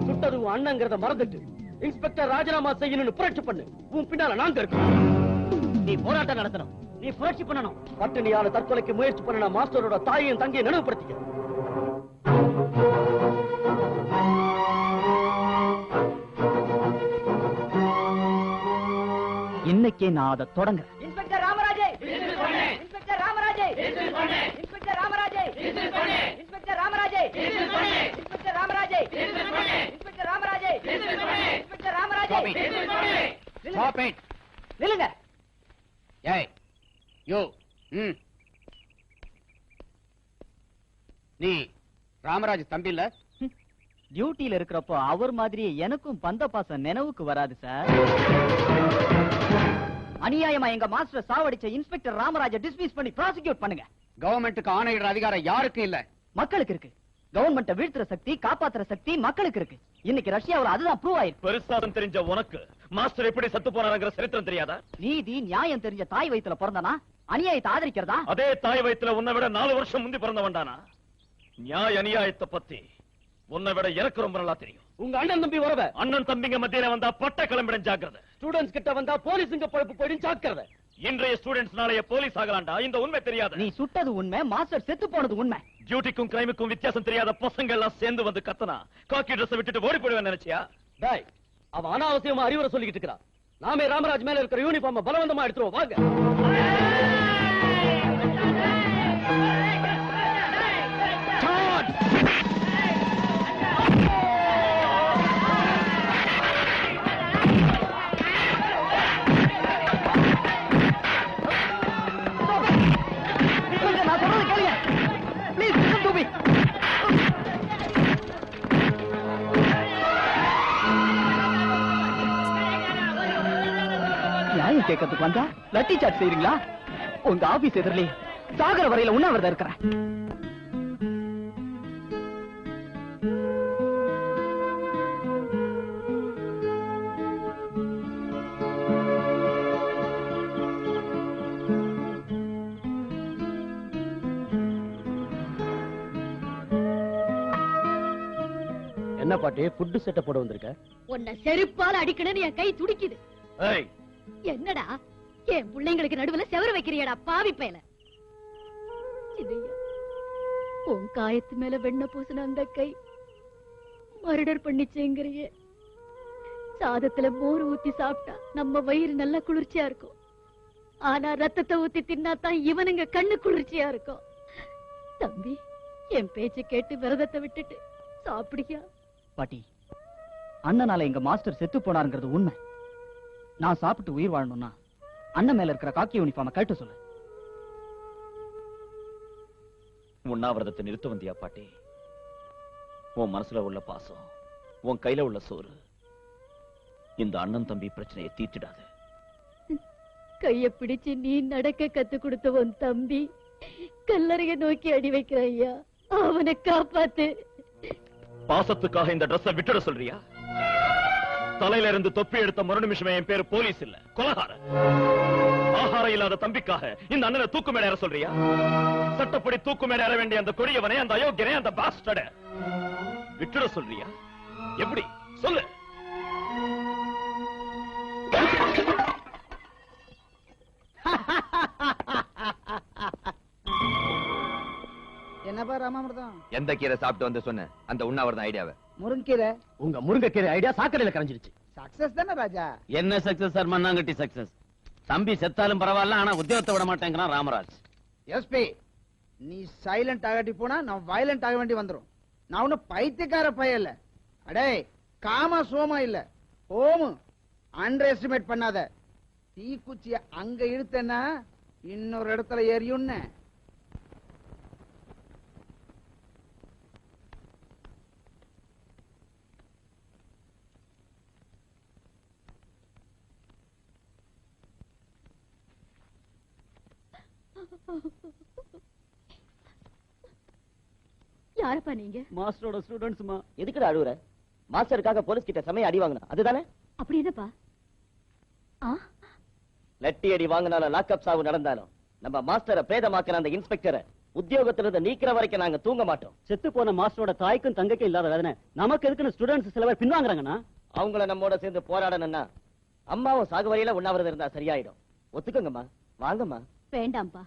Speaker 3: சுட்டது உன் அண்ணங்கிறத மறந்துட்டு இன்ஸ்பெக்டர் ராஜினாமா செய்யணும்னு புரட்சி பண்ணு. உன் பின்னால நாங்க இருக்கோம். நீ போராட்டம் நடத்தணும். நீ புரட்சி பண்ணணும். பட்டினியால தற்கொலைக்கு முயற்சி பண்ண மாஸ்டரோட தாயையும் தங்கையும் நினைவுபடுத்திக்க. இன்னைக்கே நான் அதை தொடங்குறேன். இன்ஸ்பெக்டர் ராமராஜே, இன்ஸ்பெக்டர் ராமராஜே, இன்ஸ்பெக்டர் ராமராஜே, இன்ஸ்பெக்டர் ராமராஜே, இன்ஸ்பெக்டர் ராமராஜே, இன்ஸ்பெக்டர் ராமராஜே, இன்ஸ்பெக்டர் ராமராஜே.
Speaker 1: Stop it.
Speaker 3: நில்லுங்க.
Speaker 1: ஏய் யோ. நீ ராமராஜ் தம்பி இல்ல?
Speaker 3: டியூட்டில இருக்கிறப்போ அவர் மாதிரி எனக்கும் பந்த பாசம் நினைவுக்கு வராது சார். அநியாயமா எங்க மாஸ்டர் சாவடிச்ச இன்ஸ்பெக்டர் ராமராஜ டிஸ்மிஸ் பண்ணி ப்ராசிக்யூட் பண்ணுங்க.
Speaker 1: கவர்மெண்ட்டுக்கு ஆணையிடுற அதிகாரம் யாருக்கும் இல்ல.
Speaker 3: மக்களுக்கு இருக்கு. கவர்மெண்ட்டை வீழ்த்துற சக்தி, காப்பாத்துற சக்தி மக்களுக்கு இருக்கு. இன்னைக்கு ரஷ்யாவுல அதுதான் ப்ரூவ் ஆயிருக்கு.
Speaker 5: பெருசாதம் தெரிஞ்ச உனக்கு மாஸ்டர் எப்படி சத்து போனாருங்கிற சரித்திரம் தெரியாதா?
Speaker 3: நீதி நியாயம் தெரிஞ்ச தாய் வயித்துல பிறந்தானா அநியாயத்தை ஆதரிக்கிறதா?
Speaker 5: அதே தாய் வயித்துல உன்னை விட 4 வருஷம் முந்தி பிறந்தவன்டானா? நியாய அநியாயத்தை பத்தி உன்னை விட எனக்கு ரொம்ப நல்லா தெரியும்.
Speaker 3: உங்க அண்ணன் தம்பி வரவ
Speaker 5: அண்ணன் தம்பிங்க மத்தியில வந்தா பட்ட கிளம்பிடும் ஜாக்கிரதை.
Speaker 3: ஸ்டூடெண்ட்ஸ் கிட்ட வந்தா போலீஸுங்க பழப்பு போயிடும் ஜாக்கிரதை.
Speaker 5: இன்றைய ஸ்டூடெண்ட்ஸ் நாளைய போலீஸ் ஆகலாம்டா. இந்த உண்மை தெரியாது.
Speaker 3: நீ சுட்டது உண்மை, மாஸ்டர் செத்து போனது உண்மை.
Speaker 5: டியூட்டிக்கும் கிரைமுக்கும் வித்தியாசம் தெரியாத பசங்க எல்லாம் சேர்ந்து வந்து கத்தனா காக்கி ட்ரெஸ் விட்டுட்டு ஓடி போடுவேன் நினைச்சியா?
Speaker 3: டேய், அவன் அனாவசியமா அறிவுரை சொல்லிக்கிட்டு இருக்கிறான். நாமே ராமராஜ் மேல இருக்கிற யூனிஃபார்ம் பலவந்தமா எடுத்துருவோம். வாங்க. கேட்கறதுக்கு வந்தா லட்டி சாட் செய்றீங்களா? உங்க ஆபீஸ் எதிரிலே சாகர வரையில உண்ணாவிரதம் இருக்கிறேன். என்ன பாட்டி ஃபுட் செட்டப் போட வந்திருக்க?
Speaker 6: உன்னை செருப்பால அடிக்கணும்னு என் கை துடிக்குது.
Speaker 5: ஏய்,
Speaker 6: என்னடா என் பிள்ளைங்களுக்கு நடுவுல செவரு வைக்கிறியடா பாவி பயல. சின்னையா, உன் காயத்து மேல வெண்ண பூசின அந்த கை மர்டர் பண்ணிச்சேங்கிறிய. சாதத்துல மோர் ஊத்தி சாப்பிட்டா நம்ம வயிறு நல்லா குளிர்ச்சியா இருக்கும். ஆனா ரத்தத்தை ஊத்தி தின்னாதான் இவனுங்க கண்ணு குளிர்ச்சியா இருக்கும். தம்பி, என் பேச்சு கேட்டு விரதத்தை விட்டுட்டு சாப்பிடியா?
Speaker 3: பாட்டி, அண்ணனால எங்க மாஸ்டர் செத்து போனாருங்கிறது உண்மை. நான் சாப்பிட்டு உயிர் வாழணும்னா அண்ணன் மேல இருக்கிற காக்கி யூனிஃபார்மை கழட்ட சொல்லு.
Speaker 5: உண்ணாவிரதத்தை நிறுத்த வந்தியா பாட்டி? உன் மனசுல உள்ள பாசம், உன் கையில உள்ள சோறு இந்த அண்ணன் தம்பி பிரச்சனையை தீர்த்திடாது.
Speaker 6: கைய பிடிச்சு நீ நடக்க கத்து கொடுத்த உன் தம்பி கல்லறைய நோக்கி அடி வைக்கிற ஐயா, அவனை காப்பாத்து.
Speaker 5: பாசத்துக்காக இந்த ட்ரெஸ்ஸை விட்டுட சொல்றியா? தலையில இருந்து தொப்பி எடுத்த மறு நிமிஷமே என் பேரு போலீஸ் இல்ல, கொலகாரன். ஆகாரம் இல்லாத தம்பிக்காக இந்த அண்ணனை தூக்கு மேல ஏற சொல்றியா? சட்டப்படி தூக்கு மேல ஏற வேண்டிய அந்த கொடியவனை, அந்த அயோக்கியனை, அந்த பாஸ்டர்ட விட்டுட சொல்றியா? எப்படி சொல்லு?
Speaker 8: என்னப்பா ராமாமிர்தம்?
Speaker 9: எந்த கீரை சாப்பிட்டு வந்து சொன்ன அந்த உண்ணாவிரதம் ஐடியாவை?
Speaker 8: முருங்கீரை.
Speaker 3: உங்க முருங்கைக்கீரை ஐடியா சாக்கடையில கரைஞ்சிருச்சு.
Speaker 8: சக்சஸ் தானே ராஜா?
Speaker 2: என்ன சக்சஸ் சார்? மண்ணாங்கட்டி சக்சஸ். தம்பி செத்தாலும் பரவாயில்ல, ஆனா உத்தியோகத்தை விட மாட்டேங்கிறான் ராமராஜ்.
Speaker 8: எஸ்பி, நீ சைலண்ட் ஆகாட்டி போனா நான் வயலண்ட் ஆக வேண்டி வந்துரும். நான் ஒன்னும் பைத்தியக்கார பையன் இல்ல. அடே, காம சோமா இல்ல, ஓமு. அண்டர் எஸ்டிமேட் பண்ணாத. தீக்குச்சிய அங்க இழுத்தேன்னா இன்னொரு இடத்துல எரியும்னு.
Speaker 6: யாரப்பா நீங்க?
Speaker 3: மாஸ்டரோட ஸ்டூடண்ட்ஸ்மா.
Speaker 2: எதுக்குடா அழுவுற? மாஸ்டருக்காக போலீஸ் கிட்ட சமய அடி வாங்கினா அதுதானே?
Speaker 6: அப்படி என்னப்பா?
Speaker 2: லட்டி அடி வாங்கினாலும் லாக்அப் சாவு நடந்தாலும் நம்ம மாஸ்டரை பிரேதமாக்கின அந்த இன்ஸ்பெக்டரை உத்தியோகத்திலிருந்து நீக்கிற வரைக்கும் நாங்க தூங்க மாட்டோம்.
Speaker 3: செத்து போன மாஸ்டரோட தாய்க்கும் தங்கைக்கும் இல்லாத வேதனை நமக்கு இருக்குன்னு ஸ்டூடண்ட்ஸ் சில பேர் பின்வாங்குறாங்கண்ணா.
Speaker 2: அவங்கள நம்மோட சேர்ந்து போராடணும்னா அம்மாவும் சாகுவரையில உண்ணாவிரதம் இருந்தா சரியாயிடும். ஒத்துக்கோங்கம்மா, வாங்கம்மா.
Speaker 6: வேண்டாம்ப்பா,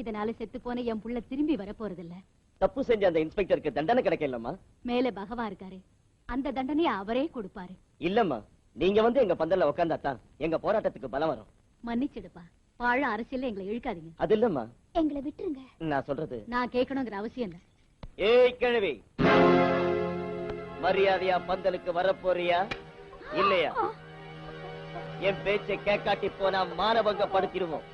Speaker 6: இதனால செத்து போன என் புள்ள திரும்பி வர போறதில்ல.
Speaker 2: தப்பு செஞ்ச அந்த இன்ஸ்பெக்டருக்கு தண்டனை கிடைக்கலம்மா.
Speaker 6: மேல பகவான் இருக்காரு, அந்த தண்டனையை அவரே கொடுப்பாரு.
Speaker 2: இல்லம்மா, நீங்க வந்து எங்க பந்தல்ல உட்கார்ந்தாதான் எங்க போராட்டத்துக்கு பலம் வரும்.
Speaker 6: மன்னிச்சிடுப்பா, பாழ அரசியல்ல எங்களை இழுக்காதீங்க.
Speaker 2: அது இல்லம்மா,
Speaker 6: எங்களை விட்டுருங்க.
Speaker 2: நான் சொல்றது
Speaker 6: நான் கேட்கணுங்கிற அவசியம் இல்ல.
Speaker 2: ஏய் கிழவி, மரியாதையா பந்தலுக்கு வரப்போறியா இல்லையா? என் பேச்சை கேட்காட்டி போனா மானபங்கப்படுத்திடுவோம்.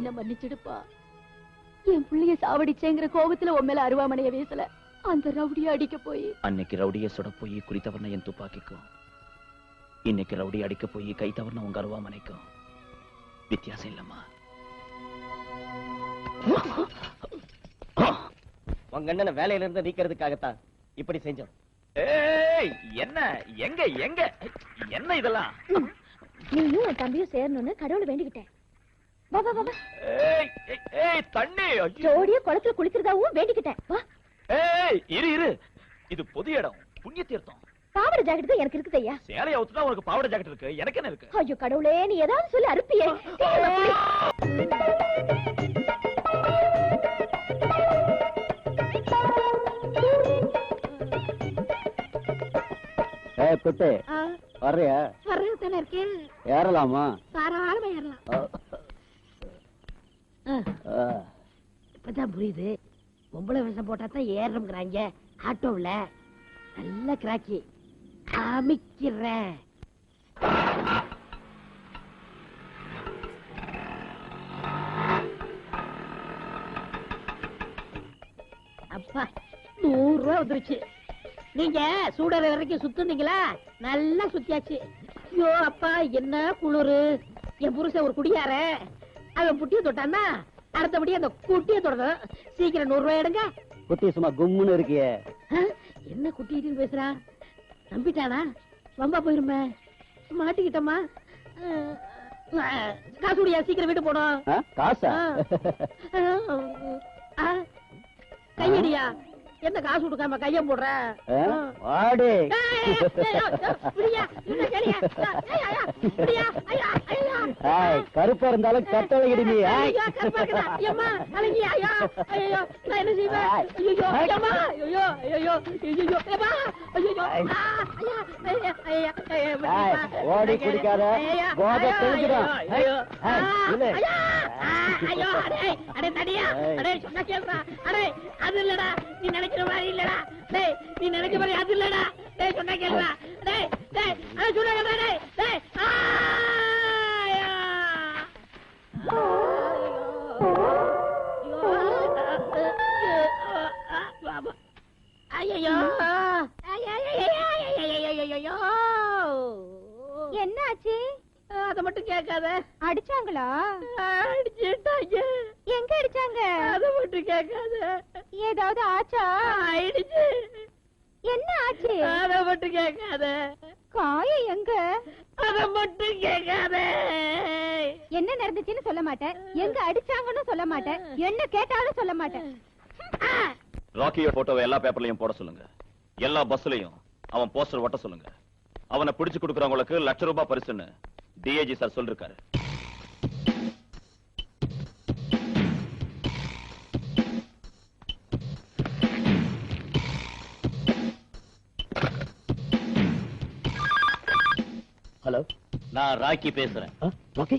Speaker 6: என்ன மன்னிச்சிடுப்பா. என் பிள்ளைய சாவடிச்சேங்கிற கோபத்துல உன் மேல அருவாமனைய வீசல, அந்த ரவுடிய அடிக்க போய்.
Speaker 5: அன்னைக்கு ரவுடிய சுட போய் குறி தவறுன என் துப்பாக்கிக்கும், இன்னைக்கு ரவுடி அடிக்க போய் கை தவறுன உங்க அருவாமனைக்கும் வித்தியாசம் இல்லம்மா.
Speaker 2: உங்க அண்ணனை வேலையில இருந்து நீக்கிறதுக்காகத்தான் இப்படி செஞ்சோம்.
Speaker 5: ஏய், என்ன எங்க எங்க என்ன இதெல்லாம்?
Speaker 6: நீயும் என் தம்பியும் சேரணும்னு கடவுளை வேண்டிக்கிட்டேன். வா வா வா.
Speaker 5: ஏய் ஏய், ஏய் தண்ணி.
Speaker 6: ஜோடியா குளத்துல குளிக்கிறதாவும் வேண்டிக்கிட்டேன். வா.
Speaker 5: ஏய் இரு இரு, இது பொது இடம், புண்ணிய தீர்த்தம்.
Speaker 6: பாவாடை ஜாக்கெட் தான் எனக்கு இருக்குது ஐயா.
Speaker 5: சேலைய அவுத்துட்டா உனக்கு பாவாடை ஜாக்கெட் இருக்கு, எனக்கு என்ன இருக்கு?
Speaker 6: ஐயோ கடவுளே, நீ ஏதாவது சொல்லி அறுப்பியே.
Speaker 3: குட்டு வர்றியா?
Speaker 7: வர்றதுதானே இருக்கேன்.
Speaker 3: ஏறலாமா?
Speaker 7: தாராளமா ஏறலாம். இப்பதான் புரியுது, பொம்பளை விஷம் போட்டா தான் ஏறணுங்கிறாங்க. ஆட்டோவில் நல்ல கிராக்கி காமிக்கிறேன். அப்பா 100 ரூபா வந்துருச்சு. நீங்க சூடற வரைக்கும் சுத்துனீங்களா? நல்லா சுத்தியாச்சு. ஐயோ அப்பா என்ன குளிரு. என் புருஷன் ஒரு குடியார, அவன் புட்டிய தொட்டான்னா அடுத்தபடி அந்த குட்டிய தொடரும். சீக்கிரம் 100 ரூபாய் எடுங்க.
Speaker 3: குட்டி சும்மா கும்முன்னு இருக்கியே.
Speaker 7: என்ன குட்டிட்டு பேசுறா? நம்பிட்டானா? வம்பா போயிருமே. மாட்டிக்கிட்டமா? காசுடியா, சீக்கிரம் வீட்டு போடும்.
Speaker 3: காசா?
Speaker 7: கையடியா, என்ன காசு கொடுக்காம கைய போடுற?
Speaker 3: வாடி. கருப்பா இருந்தாலும் கட்டளை இடிமி. ஓடி குடிக்காத, போதை தெரிஞ்சிடும்.
Speaker 7: அது இல்லடா, நீ நினைக்கிற மாதிரி இல்லடா. டேய், நீ நினைக்கிற மாதிரி அது இல்லடா. டேய் சொன்னா கேளுடா. டேய் டேய் அது சொன்னா கேளுடா. டேய் டேய் ஐயோ ஐயோ.
Speaker 6: என்னாச்சு?
Speaker 7: அத மட்டும் கேட்காத.
Speaker 6: அடிச்சாங்களா?
Speaker 7: அடிச்சுட்டாங்க.
Speaker 6: எங்க அடிச்சாங்க?
Speaker 7: அத மட்டும் கேட்காத.
Speaker 6: ஏதாவது ஆச்சா?
Speaker 7: ஆயிடுச்சு.
Speaker 6: என்ன ஆச்சு?
Speaker 7: அத மட்டும் கேட்காத.
Speaker 6: காயம் எங்க?
Speaker 7: அத மட்டும் கேட்காத.
Speaker 6: என்ன நடந்துச்சுன்னு சொல்ல மாட்டேன், எங்க அடிச்சாங்கன்னு சொல்ல மாட்டேன், என்ன கேட்டாலும் சொல்ல மாட்டேன்.
Speaker 5: ராக்கிய போட்டோவை எல்லா பேப்பர்லயும் போட சொல்லுங்க. எல்லா பஸ்லயும் அவன் போஸ்டர் ஒட்ட சொல்லுங்க. அவனை பிடிச்சு கொடுக்கறவங்களுக்கு ₹1,00,000 பரிசுன்னு டிஏஜி சார் சொல்லிருக்காரு.
Speaker 2: ஹலோ, நான் ராக்கி பேசுறேன்.
Speaker 3: ராக்கி,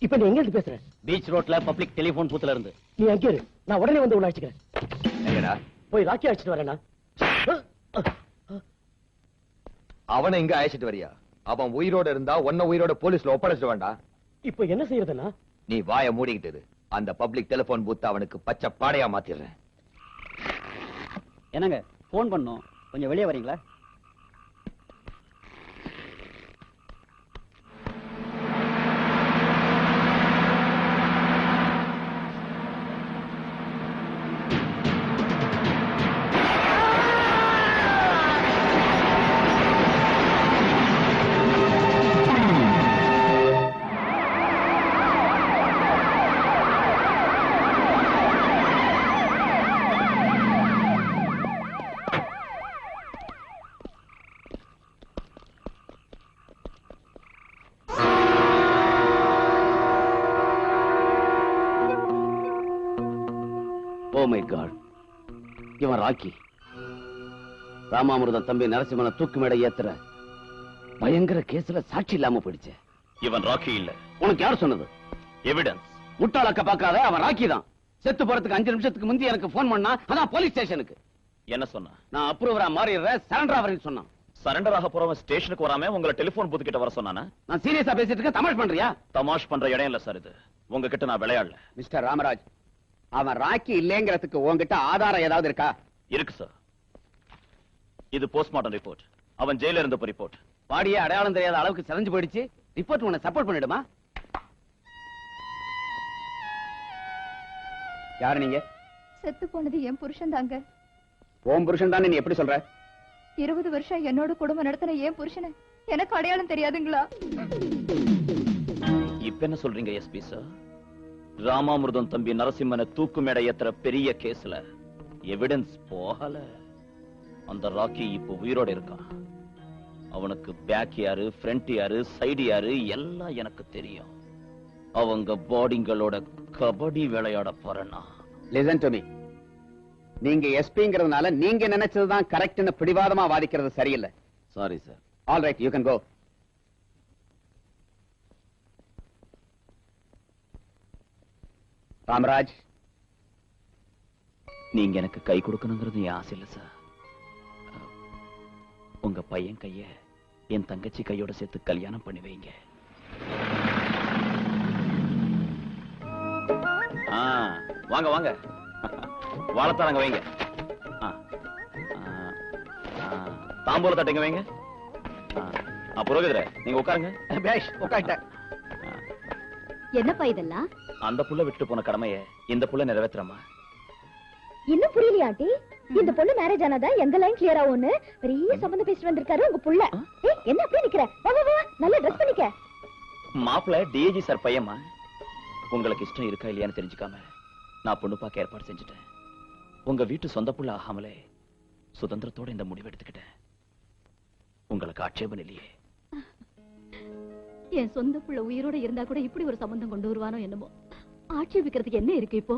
Speaker 3: இப்ப நீ எங்க இருந்து பேசுற?
Speaker 2: பீச் ரோட்ல பப்ளிக் டெலிபோன் பூத்துல இருந்து.
Speaker 3: நீ அங்கே இரு, நான் உடனே வந்து உன்னை அழைச்சுக்கிறேன்.
Speaker 9: எங்கடா?
Speaker 3: போய் ராக்கி அழைச்சிட்டு வரேனா?
Speaker 9: அவனை இங்க அழைச்சிட்டு வரியா? அவன் உயிரோட இருந்தா உன்ன உயிரோட போலீஸ்ல ஒப்படைச்சிட்டு வேண்டாம்.
Speaker 3: இப்ப என்ன செய்யறதுன்னா?
Speaker 9: நீ வாயை மூடிக்கிட்டு இரு. அந்த பப்ளிக் டெலிபோன் பூத் அவனுக்கு பச்சை பாடையா மாத்திடுறேன்.
Speaker 3: என்னங்க போன் பண்ணோம், கொஞ்சம் வெளியே வரீங்களா?
Speaker 1: ஓ மை காட், இவன் ராக்கி. ராமாமிர்தம் தம்பி நரசிம்மனை தூக்கு மேடை ஏத்துற பயங்கர கேஸ்ல சாட்சி இல்லாம போயிடுச்சு.
Speaker 5: இவன் ராக்கி இல்ல.
Speaker 1: உனக்கு யார் சொன்னது?
Speaker 5: எவிடன்ஸ்.
Speaker 1: முட்டாளக்க பார்க்காத, அவன் ராக்கி தான். செத்து போறதுக்கு 5 நிமிஷத்துக்கு முந்தி எனக்கு போன் பண்ணா, அதான் போலீஸ் ஸ்டேஷனுக்கு.
Speaker 5: என்ன சொன்னா?
Speaker 1: நான் அப்ரூவரா மாறிடுறேன், சரண்டர் ஆவறேன்னு சொன்னான்.
Speaker 5: சரண்டர் ஆக போறவன் ஸ்டேஷனுக்கு வராம உங்களை டெலிபோன் பூத் கிட்ட வர சொன்னானா?
Speaker 1: நான் சீரியஸா பேசிட்டு இருக்கேன், தமாஷ் பண்றியா?
Speaker 5: தமாஷ் பண்ற இடம் இல்ல சார் இது. உங்ககிட்ட நான் விளையாடல.
Speaker 1: மிஸ்டர் ராமராஜ், அவன் ராக்கி இல்லைங்கிறதுக்கு உங்ககிட்ட ஆதாரம் ஏதாவது இருக்கா?
Speaker 5: இருக்கு சார். இது போஸ்ட்மார்ட்டம் ரிப்போர்ட். அவன் ஜெயில இருந்தப்ப ரிப்போர்ட்.
Speaker 1: பாடியே அடையாளம் தெரியாத அளவுக்கு செஞ்சு போயிடுச்சு. ரிப்போர்ட் உன்னை சப்போர்ட் பண்ணிடுமா? யாரு நீங்க?
Speaker 6: செத்து போனது என் புருஷன் தாங்க.
Speaker 1: உன் புருஷன் தானே நீ எப்படி சொல்ற?
Speaker 6: 20 வருஷம் என்னோட குடும்பம் நடத்தின என் புருஷனை எனக்கு அடையாளம் தெரியாதுங்களா?
Speaker 5: இப்ப என்ன சொல்றீங்க எஸ்பி சார்? ராமாமிர்தம் தம்பி நரசிம்மனை தூக்கு மேடை ஏத்துற பெரிய கேஸ்ல எவிடன்ஸ் போகல. அந்த ராக்கி இப்ப உயிரோட இருக்கான். அவனுக்கு பேக் யாரு, ஃப்ரண்ட் யாரு, சைடு யாரு எல்லாம் எனக்கு தெரியும். அவங்க பாடிங்களோட கபடி விளையாட போறேன்னா.
Speaker 1: Listen to me. நீங்க எஸ்பிங்கிறதுனால நீங்க நினைச்சதுதான் கரெக்ட்னு பிடிவாதமா வாதிக்கிறது சரியில்லை.
Speaker 5: Sorry sir.
Speaker 1: All right, you can go. Ramaraj,
Speaker 5: நீங்க எனக்கு கை கொடுக்கணுங்கிறது என் ஆசை இல்ல சார். உங்க பையன் கைய என் தங்கச்சி கையோட சேர்த்து கல்யாணம் பண்ணி வைங்க. வாங்க வாங்க, வாழத்தாங்க வைங்க. தாம்பூல தட்டுங்க வைங்க. புரோகிதரே, நீங்க உட்காருங்க.
Speaker 1: பேஷ், உட்கார்ட்ட.
Speaker 6: என்னப்பா இதெல்லாம்?
Speaker 5: அந்த புள்ள விட்டு போன கடமையை இந்த புள்ள நிறைவேற்றுறமா?
Speaker 6: இன்னும் புரியலையா ஆண்டி? இந்த பொண்ணு மேரேஜ் ஆனாதான் எங்க லைன் கிளியர் ஆகும்னு பெரிய சம்பந்தம் பேசிட்டு வந்திருக்காரு உங்க புள்ள. என்ன அப்படியே நிக்கிற? வா வா வா, நல்லா ட்ரெஸ் பண்ணிக்க.
Speaker 5: மாப்பிள்ள டிஏஜி சார் பையம்மா. உங்களுக்கு இஷ்டம் இருக்கா இல்லையான்னு தெரிஞ்சுக்காம நான் பொண்ணு பார்க்க ஏற்பாடு செஞ்சுட்டேன். உங்க வீட்டு சொந்த புள்ள ஆகாமலே சுதந்திரத்தோட இந்த முடிவு எடுத்துக்கிட்டேன். உங்களுக்கு ஆட்சேபம் இல்லையே?
Speaker 6: என் சொந்த புள்ள உயிரோட இருந்தா கூட இப்படி ஒரு சம்பந்தம் கொண்டு வருவானோ என்னமோ. ஆட்சேபிக்கிறதுக்கு என்ன இருக்கு இப்போ?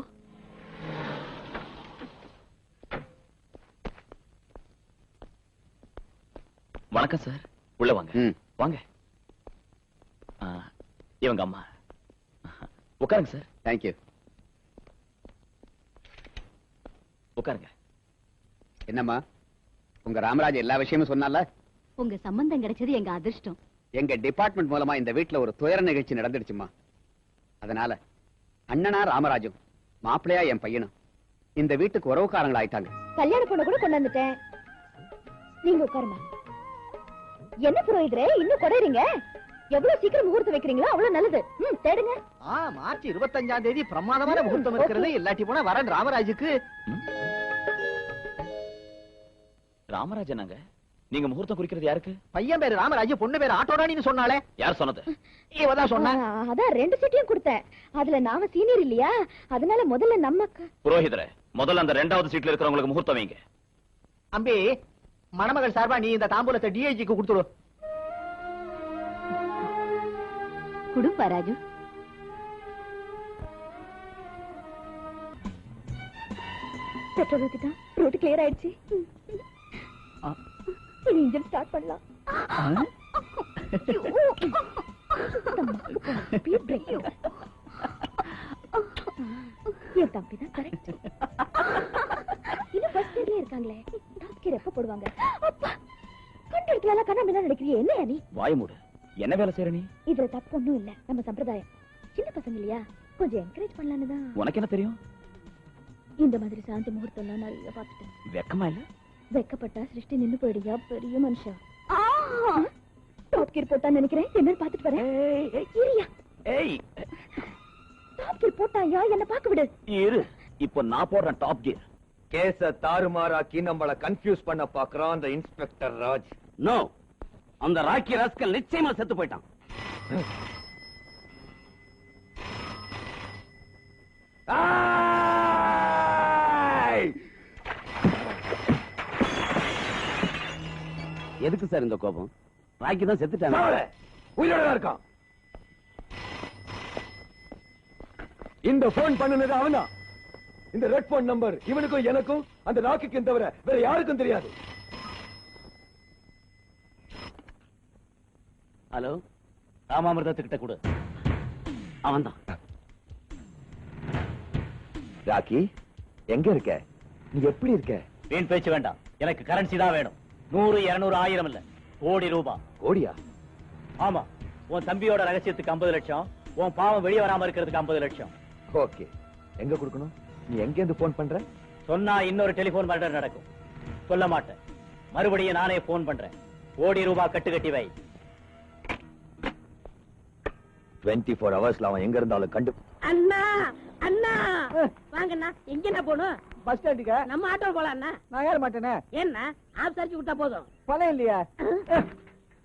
Speaker 5: வணக்கம் சார், உள்ள வாங்க. வாங்க. இவங்க அம்மா. உட்காருங்க சார்.
Speaker 1: தேங்க்யூ.
Speaker 5: உட்காருங்க.
Speaker 1: என்னம்மா, உங்க ராமராஜ் எல்லா விஷயமும் சொன்னால?
Speaker 6: உங்க சம்பந்தம் கிடைச்சது எங்க அதிர்ஷ்டம்.
Speaker 1: எங்க டிபார்ட்மெண்ட் மூலமா இந்த வீட்டுல ஒரு துயர நிகழ்ச்சி நடந்துடுச்சுமா. அதனால அண்ணனா ராமராஜும் மாப்பிள்ளையா என் பையனும் இந்த வீட்டுக்கு உறவுக்காரங்களா ஆயிட்டாங்க.
Speaker 6: கல்யாண பொண்ணு கூட கொண்டு வந்துட்டேன். நீங்க உட்காருமா. என்ன புரோகிதரே இன்னும் கொடைறீங்க? எவ்வளவு சீக்கிரம் முகூர்த்தம் வைக்கிறீங்களோ அவ்வளவு நல்லது. தேடுங்க.
Speaker 3: மார்ச் 25ஆம் தேதி பிரமாதமான முகூர்த்தம் இருக்கிறது. இல்லாட்டி போனா வரன் ராமராஜுக்கு.
Speaker 5: ராமராஜனாங்க? நீங்க முகூர்த்தம் குறிக்கிறது யாருக்கு?
Speaker 3: பையன் பேரு ராமராஜ், பொண்ணு பேரு ஆட்டோராணின்னு சொன்னாலே.
Speaker 5: யார் சொன்னது?
Speaker 3: இவதான் சொன்னா.
Speaker 6: அதான் 2 சீட்டையும் கொடுத்தேன். அதுல நாம சீனியர் இல்லையா, அதனால முதல்ல நமக்கு.
Speaker 5: புரோகிதரே, முதல்ல அந்த 2வது சீட்ல இருக்கிறவங்களுக்கு முகூர்த்தம் வைங்க.
Speaker 3: அம்பி, மணமகள் சார்பா நீ இந்த தாம்பூலத்தை டிஐஜிக்கு கொடுத்துடு.
Speaker 6: குடும்பா ராஜு. பெட்ரோல் ஊத்திட்டா, ரோட் கிளியர் ஆயிடுச்சு. இனி இன்ஜின் ஸ்டார்ட் பண்ணலாம். என் தம்பி தான் கரெக்ட். இன்னும் ஃபர்ஸ்ட் இயர்ல இருக்காங்களே, டாப் கியர் எப்ப போடுவாங்க? அப்பா, கண்டு எடுக்கலாம். கண்ணா என்ன நினைக்கிறியா? என்ன நீ
Speaker 5: வாய் மூடு. என்ன வேலை செய்யற நீ?
Speaker 6: இதுல தப்பு ஒண்ணும் இல்ல. நம்ம சம்பிரதாயம் சின்ன பசங்க இல்லையா, கொஞ்சம் என்கரேஜ் பண்ணலான்னு தான்.
Speaker 5: உனக்கு என்ன தெரியும்?
Speaker 6: இந்த மாதிரி சாந்தி முகூர்த்தம் நான் நிறைய பார்த்துட்டேன்.
Speaker 5: வெக்கமா இல்ல?
Speaker 6: வெக்கப்பட்டா சிருஷ்டி நின்னு போயிடுயா பெரிய மனுஷா. டாப் கியர் போட்டா நினைக்கிறேன். என்ன பார்த்துட்டு வரேன். டாப் கியர் போட்டாயா? என்ன பார்க்க விடு.
Speaker 5: இரு, இப்போ நான் போடுறேன் டாப் கியர்.
Speaker 9: கேஸ தாறுமாறாக்கி நம்மள கன்ஃபியூஸ் பண்ண பாக்குறான் அந்த இன்ஸ்பெக்டர் ராஜ்.
Speaker 1: நோ, அந்த ராக்கி ராஸ்கல் நிச்சயமா செத்து போயிட்டான். எதுக்கு சார் இந்த கோபம்? ராக்கி தான் செத்துட்டாங்க.
Speaker 9: உயிரோட இருக்கான். இந்த போன் பண்ணுனது அவன்தான். இந்த ரெட் போன் நம்பர் இவனுக்கும் எனக்கும் அந்த ராக்கிக்கும் தவிர வேற யாருக்கும் தெரியாது.
Speaker 1: ஹலோ, ராமாமிர்தத்துக்கிட்ட கொடு. அவன்தான்.
Speaker 9: ராக்கி, எங்க இருக்க? நீ எப்படி இருக்க?
Speaker 3: வீண் பேச்சு வேண்டாம். எனக்கு கரன்சி தான் வேணும். 100, 200, 1000 இல்ல, கோடி ரூபாய்.
Speaker 9: கோடியா?
Speaker 3: ஆமா, உன் தம்பியோட ரகசியத்துக்கு 50 லட்சம், உன் பாவம் வெளியே வராம இருக்கிறதுக்கு 50 லட்சம்.
Speaker 9: ஓகே, எங்க கொடுக்கணும்? நீ எங்க இருந்து போன் பண்ற?
Speaker 3: சொன்னா இன்னொரு டெலிபோன் மர்டர் நடக்கும். சொல்ல மாட்டேன். மறுபடியும் நானே போன் பண்றேன். ₹1,00,000 கட்டி வை.
Speaker 9: 24 ஹவர்ஸ்ல அவன் எங்க இருந்தாலும் கண்டு.
Speaker 7: அண்ணா அண்ணா வாங்கண்ணா. எங்கண்ணா போகணும்?
Speaker 8: பஸ் ஸ்டாண்டுக்கு.
Speaker 7: நம்ம ஆட்டோ போலாம் அண்ணா.
Speaker 8: நான் ஏற மாட்டேனே.
Speaker 7: ஏன்னா ஆப் சரிச்சு விட்டா போதும்.
Speaker 8: பணம் இல்லையா?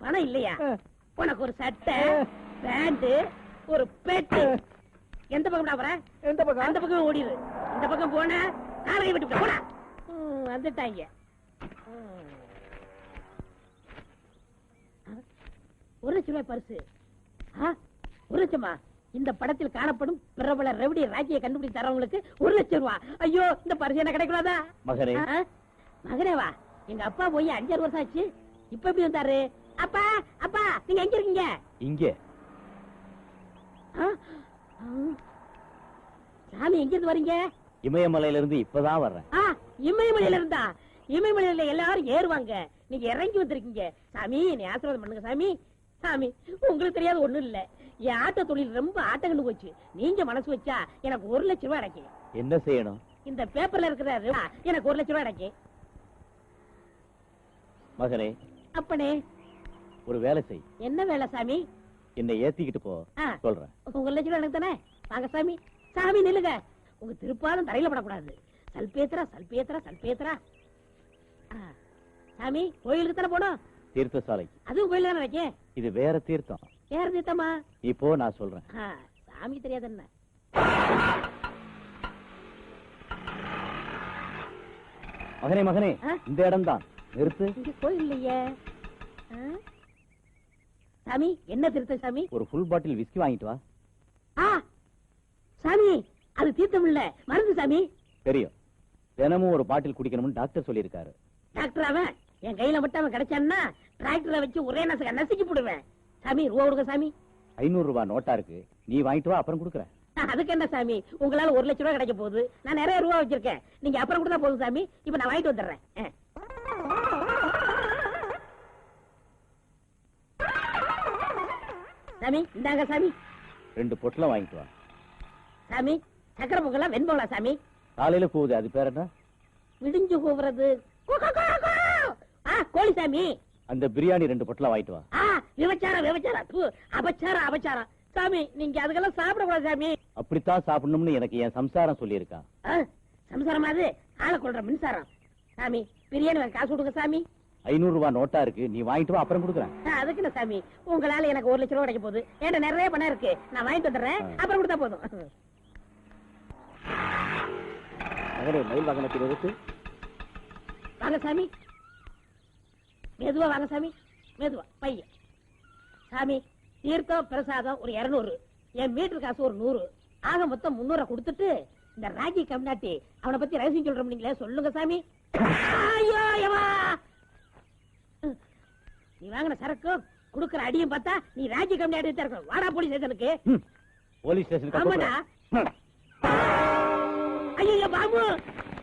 Speaker 7: பணம் இல்லையா? உனக்கு ஒரு சட்டை, பேண்ட், ஒரு பெட்டு. எந்த பக்கம் போற?
Speaker 8: எந்த பக்கம்?
Speaker 7: அந்த பக்கம் ஓடிடு. இந்த பக்கம் போன காலை விட்டு போடா. வந்துட்டாங்க. ₹1,00,000 பரிசு. 1,00,000? இந்த படத்தில் காணப்படும் பிரபல ரெவடி ராக்கியை கண்டுபிடிச்சு தரவங்களுக்கு ₹1,00,000. ஐயோ, இந்த பரிசு என்ன கிடைக்கூடாதா?
Speaker 3: மகனே.
Speaker 7: மகனே வா. எங்க அப்பா போய் 5-6 வருஷம் ஆச்சு. இப்ப எப்படி வந்தாரு? அப்பா அப்பா நீங்க எங்க இருக்கீங்க?
Speaker 3: இங்கே.
Speaker 7: சாமி எங்க இருந்து வரீங்க?
Speaker 3: இமயமலையில இருந்து இப்பதான் வர்றேன்.
Speaker 7: இமயமலையில இருந்தா? இமயமலையில எல்லாரும் ஏறுவாங்க, நீங்க இறங்கி வந்திருக்கீங்க. சாமி நீ ஆசீர்வாதம் பண்ணுங்க சாமி. சாமி உங்களுக்கு தெரியாத ஒண்ணும் இல்ல, என் ஆட்ட தொழில் ரொம்ப ஆட்டங்கண்டு போச்சு. நீங்க மனசு வச்சா எனக்கு ₹1,00,000 கிடைக்கும்.
Speaker 3: என்ன செய்யணும்?
Speaker 7: இந்த பேப்பர்ல இருக்கிற எனக்கு ₹1,00,000 கிடைக்கும்.
Speaker 3: மகனே.
Speaker 7: அப்பனே.
Speaker 3: ஒரு வேலை செய்.
Speaker 7: என்ன வேலை சாமி?
Speaker 3: என்னை ஏத்திக்கிட்டு போ. சொல்றேன்.
Speaker 7: ₹1,00,000 எனக்கு தானே. வாங்க சாமி. சாமி நில்லுங்க. உங்க திருப்பாலும் தரையில படக்கூடாது. சல்பேத்திரா சல்பேத்திரா சல்பேத்திரா. சாமி கோயிலுக்கு தானே போனோம்?
Speaker 3: தீர்த்த சாலை.
Speaker 7: அதுவும் கோயில் தானே வைக்க.
Speaker 3: இது வேற தீர்த்தம்.
Speaker 7: வேற தீர்த்தமா?
Speaker 3: இப்போ நான் சொல்றேன்.
Speaker 7: சாமி தெரியாது என்ன?
Speaker 3: மகனே மகனே, இந்த இடம் தான். நிறுத்து.
Speaker 7: இங்க கோயில் இல்லையே. சாமி என்ன தீர்த்தம் சாமி?
Speaker 3: ஒரு ஃபுல் பாட்டில் விஸ்கி வாங்கிட்டு வா.
Speaker 7: சாமி அது தீர்த்தம் இல்ல, மருந்து சாமி.
Speaker 3: தெரியும். தினமும் ஒரு பாட்டில் குடிக்கணும்னு டாக்டர் சொல்லியிருக்காரு.
Speaker 7: டாக்டர் அவன் என் கையில மட்டும் அவன் கிடைச்சான்னா டிராக்டரை வச்சு ஒரே நசுக்கி போடுவேன். சாமி ரூபா கொடுங்க சாமி.
Speaker 3: ₹500 நோட்டா இருக்கு, நீ வாங்கிட்டு வா, அப்புறம் கொடுக்குறேன்.
Speaker 7: அதுக்கு என்ன சாமி, உங்களால ₹1,00,000 கிடைக்க போகுது. நான் நிறைய ரூபா வச்சிருக்கேன், நீங்க அப்புறம் கொடுத்தா போதும் சாமி. இப்ப நான் வாங்கிட்டு வந்துடுறேன். சாமி இந்தாங்க சாமி.
Speaker 3: 2 பொட்டலம் வாங்கிட்டு வா.
Speaker 7: சாமி சக்கரை பொங்கலா வெண்பொங்கலா சாமி?
Speaker 3: காலையில போகுது, அது பேர் என்ன?
Speaker 7: விடிஞ்சு போகிறது கோழி சாமி.
Speaker 3: அந்த பிரியாணி 2 பொட்டலம் வாங்கிட்டு வா.
Speaker 7: விபச்சாரம் விபச்சாரம் அபச்சாரம் அபச்சாரம். சாமி நீங்க அதுக்கெல்லாம் சாப்பிடக்கூடாது சாமி.
Speaker 3: அப்படித்தான் சாப்பிடணும்னு எனக்கு என் சம்சாரம் சொல்லியிருக்கா.
Speaker 7: சம்சாரம் அது ஆளை கொள்ற மின்சாரம். சாமி பிரியாணி காசு கொடுங்க சாமி.
Speaker 3: ₹500 நோட்டா இருக்கு, நீ வாங்கிட்டு வா, அப்புறம் கொடுக்குறேன்.
Speaker 7: அதுக்கு என்ன சாமி, உங்களால எனக்கு ₹1,00,000 கிடைக்க போகுது. ஏன்டா நிறைய பணம் இருக்கு, நான் வாங்கிட்டு வந்துடுறேன், அப்புறம் கொடுத்தா போதும்.
Speaker 3: மகனே மயில் வாகனத்தில் இருக்கு.
Speaker 7: வாங்க சாமி, மெதுவா வாங்க சாமி, மெதுவா பையன். சாமி தீர்த்தம் பிரசாதம் ஒரு 200, என் மீட்டர் காசு ஒரு 100, ஆக மொத்தம் 300 கொடுத்துட்டு இந்த ராஜி கம்நாட்டி அவனை பத்தி ரகசியம் சொல்றோம், நீங்களே சொல்லுங்க சாமி. ஐயோ யவா, நீ வாங்கின சரக்கு குடுக்கற அடியும் பார்த்தா நீ ராஜி கம்நாட்டி இருக்கணும். வாடா போலீஸ் ஸ்டேஷனுக்கு.
Speaker 3: போலீஸ் ஸ்டேஷனுக்கு.
Speaker 7: ஆமாடா. ஐயோ பாபு,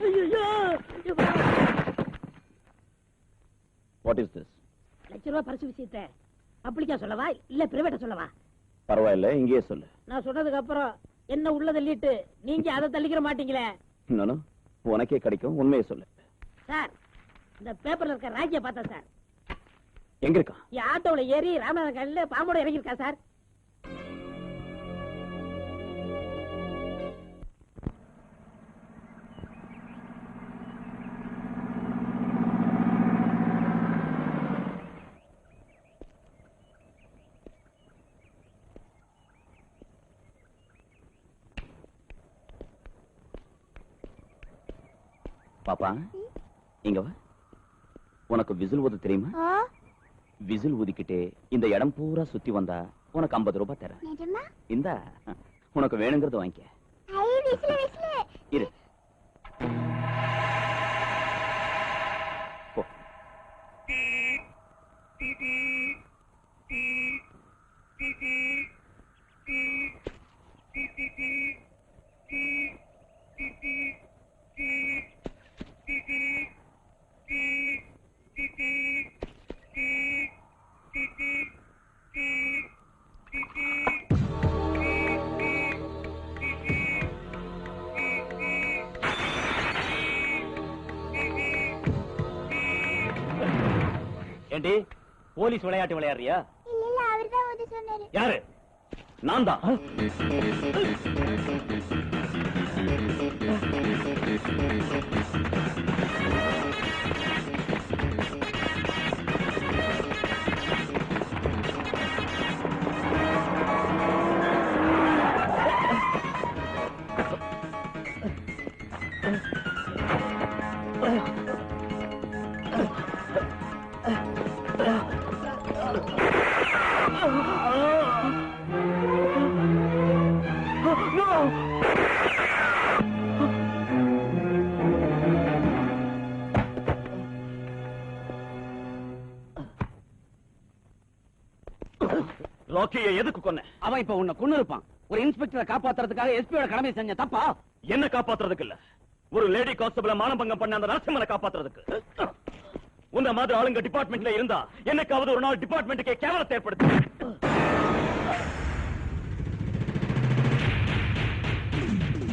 Speaker 7: ஐயோ.
Speaker 5: What is this?
Speaker 7: ₹1,00,000 பரிசு விஷயத்தை பப்ளிக்கா சொல்லவா இல்ல பிரைவேட்டா சொல்லவா?
Speaker 5: பரவாயில்ல, இங்கேயே சொல்லு.
Speaker 7: நான் சொன்னதுக்கு அப்புறம் என்ன உள்ள தள்ளிட்டு நீங்க அதை தள்ளிக்கிற மாட்டீங்களே.
Speaker 5: நானும் உனக்கே கிடைக்கும், உண்மையை சொல்லு.
Speaker 7: சார் இந்த பேப்பர்ல இருக்க ராஜியை பார்த்தா சார்.
Speaker 5: எங்க இருக்கா?
Speaker 7: என் ஆட்டோல ஏறி ராமநாதன் கல்ல பாம்போட இறங்கி இருக்கா சார்.
Speaker 5: பாப்பா இங்க வா. உனக்கு விசில் ஊத தெரியுமா? விசில் ஊதிக்கிட்டே இந்த இடம் பூரா சுத்தி வந்தா உனக்கு ₹50 தரேன். இந்த உனக்கு வேணுங்கிறது வாங்கிக்க. இரு. போ. ஏண்டி போலீஸ் விளையாட்டு விளையாடுறியா?
Speaker 6: இல்ல இல்ல அவர்தான் வந்து சொன்னாரு.
Speaker 5: யாரு? நான் தான். ராக்கியை எதுக்கு கொன்ன?
Speaker 3: அவன் இப்ப உன்னை கொன்னு இருப்பான். ஒரு இன்ஸ்பெக்டரை காப்பாத்துறதுக்காக எஸ்பியோட கடமை செஞ்ச தப்பா?
Speaker 5: என்ன காப்பாத்துறதுக்கு இல்ல, ஒரு லேடி கான்ஸ்டபிள மானபங்கம் பண்ண அந்த நரசிம்மனை காப்பாத்துறதுக்கு. உன்ன மாதிரி ஆளுங்க டிபார்ட்மெண்ட்ல இருந்தா என்னைக்காவது ஒரு நாள் டிபார்ட்மெண்ட்டுக்கே கேவலத்தை ஏற்படுத்து.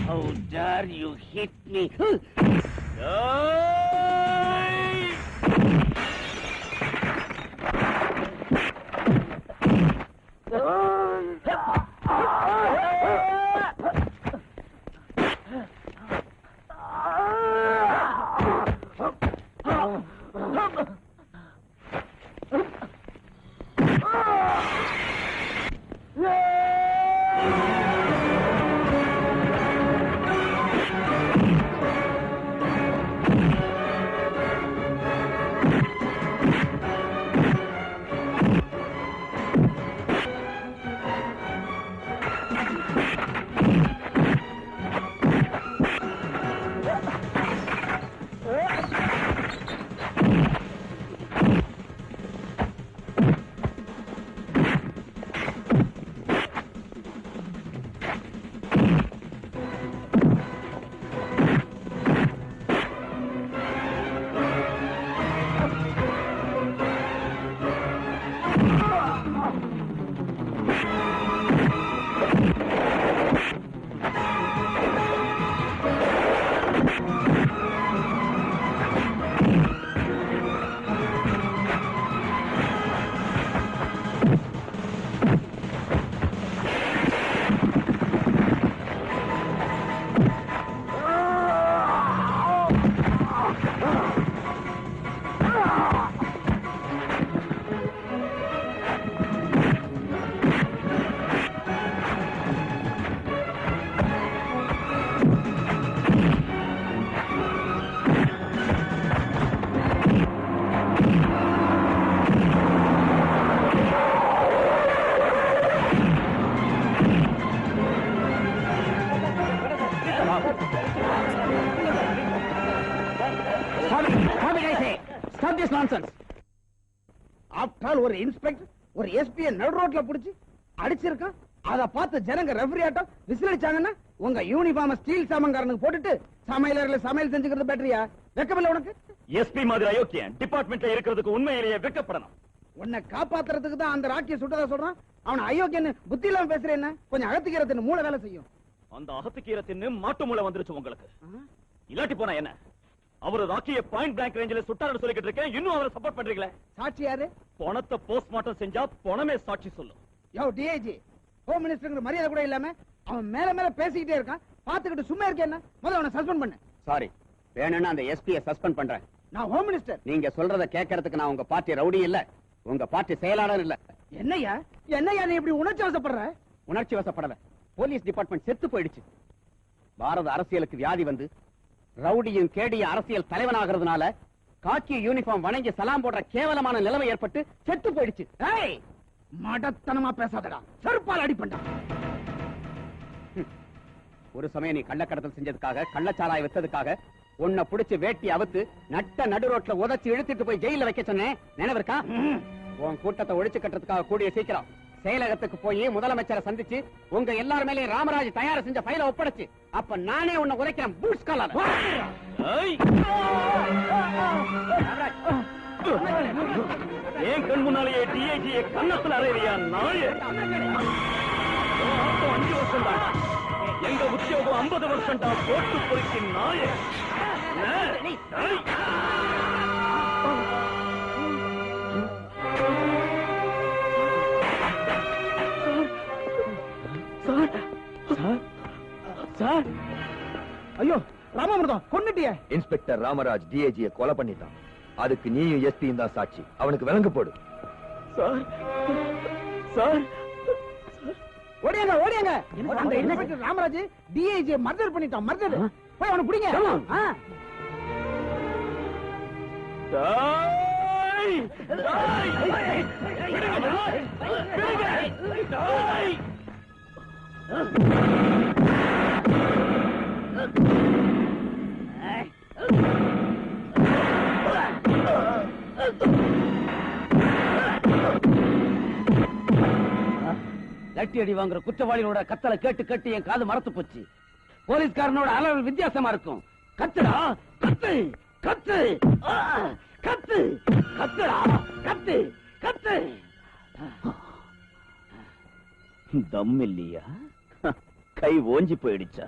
Speaker 3: How dare you hit me?
Speaker 8: After all ஒரு இன்ஸ்பெக்டர் ஒரு எஸ்பியை நடு ரோட்ல புடிச்சு அடிச்சிருக்கான். அத பார்த்து ஜனங்க ரெஃபரி ஆட்டம் விசில் அடிச்சாங்கன்னா உங்க யூனிஃபார்ம் ஸ்டீல் சாமங்காரனுக்கு போட்டுட்டு சமையலறையில சமையல் செஞ்சுக்கிறது பெட்டரியா? வெக்கமில்ல உனக்கு?
Speaker 5: எஸ்பி மாதிரி அயோக்கியன் டிபார்ட்மெண்ட்ல இருக்கிறதுக்கு உண்மையிலேயே வெக்கப்படணும்.
Speaker 8: உன்னை காப்பாத்துறதுக்கு தான் அந்த ராக்கிய சுட்டதா சொல்றான். அவன் அயோக்கியன்னு புத்தி இல்லாம பேசுறேன். கொஞ்சம் அகத்துக்கிறதுன்னு மூளை வேலை செய்யும்.
Speaker 5: அந்த அகத்துக்கீரை தின்னு மாட்டு மூளை வந்துருச்சு உங்களுக்கு. இல்லாட்டி போனா என்ன? அவரு ராக்கிய பாயிண்ட் பிளாங்க் ரேஞ்சில சுட்டாருன்னு சொல்லிக்கிட்டு இருக்கேன், இன்னும் அவரை சப்போர்ட் பண்றீங்களே.
Speaker 8: சாட்சி யாரு?
Speaker 5: பணத்தை போஸ்ட்மார்ட்டம் செஞ்சா பணமே சாட்சி சொல்லும்.
Speaker 8: யோ டிஐஜி, ஹோம் மினிஸ்டர் மரியாதை கூட இல்லாம அவன் மேல மேல பேசிக்கிட்டே இருக்கான். பாத்துக்கிட்டு சும்மா இருக்கேன். என்ன முதல்ல அவனை சஸ்பெண்ட் பண்ணு.
Speaker 1: சாரி, வேணும்னா அந்த எஸ்பியை சஸ்பெண்ட் பண்றேன்.
Speaker 8: நான் ஹோம் மினிஸ்டர்.
Speaker 1: நீங்க சொல்றத கேட்கறதுக்கு நான் உங்க பார்ட்டி ரவுடி இல்ல, உங்க பார்ட்டி செயலாளர் இல்ல.
Speaker 8: என்னையா என்னையா நீ இப்படி உணர்ச்சி வசப்படுற?
Speaker 1: உணர்ச்சி வசப்படல. போலீஸ் டிபார்ட்மெண்ட் செத்து போயிடுச்சு. பாரத அரசியலுக்கு வியாதி வந்து ரவுடியும் கேடியும் அரசியல் தலைவனாகிறதுனால காக்கி யூனிஃபார்ம் வணங்கி சலாம் போடுற கேவலமான நிலைமை ஏற்பட்டு செத்து போயிடுச்சு.
Speaker 8: ஏய், மடத்தனமா பேசாதடா, செருப்பால் அடிப்பண்டா.
Speaker 1: ஒரு சமயம் நீ கள்ளக்கடத்தல் செஞ்சதுக்காக, கள்ளச்சாராய வித்ததுக்காக உன்னை புடிச்சு வேட்டி அவுத்து நட்ட நடு ரோட்ல உதச்சி இழுத்துட்டு போய் ஜெயில வைக்க சொன்னேன், நினைவிருக்கா? உன் கூட்டத்தை ஒழிச்சு கட்டுறதுக்காக கூடிய சீக்கிரம் செயலகத்துக்கு போய் முதலமைச்சரை சந்திச்சு உங்க எல்லாரும் மேலேயும் ராமராஜ் தயார் செஞ்ச ஃபைலை ஒப்படைச்சு அப்ப நானே உன்னை உதைக்கிறேன். பூட்ஸ் காலால.
Speaker 5: ஏன் கண் முன்னாலேயே டிஐஜியை கன்னத்துல அறையிறியா நாயே? 5 வருஷம் தான் எங்க உத்தியோகம் 50 வருஷம் தான் போட்டு பொறுக்கி நாயே.
Speaker 8: தேவாமிர்தம் கொன்னுட்டியே.
Speaker 9: இன்ஸ்பெக்டர் ராமராஜ் டிஐஜியை கொலை பண்ணிட்டான். அதுக்கு நீயும் எஸ்பியும் தான் சாட்சி. அவனுக்கு விலங்கு போடு.
Speaker 5: சார் சார்
Speaker 8: ஓடியாங்க ஓடியாங்க. அந்த இன்ஸ்பெக்டர் ராமராஜ் டிஐஜியை மர்டர் பண்ணிட்டான். மர்டர். போய் அவனை பிடிங்க.
Speaker 3: லட்டி அடி வாங்குற குற்றவாளிகளோட கத்தலை கேட்டு கேட்டு என் காது மரத்து போச்சு. போலீஸ்காரனோட அளவு வித்தியாசமா இருக்கும். கத்துடா கத்து கத்து கத்து கத்துடா கத்து கத்து.
Speaker 5: தம் இல்லையா? கை ஓஞ்சி போயிடுச்சா?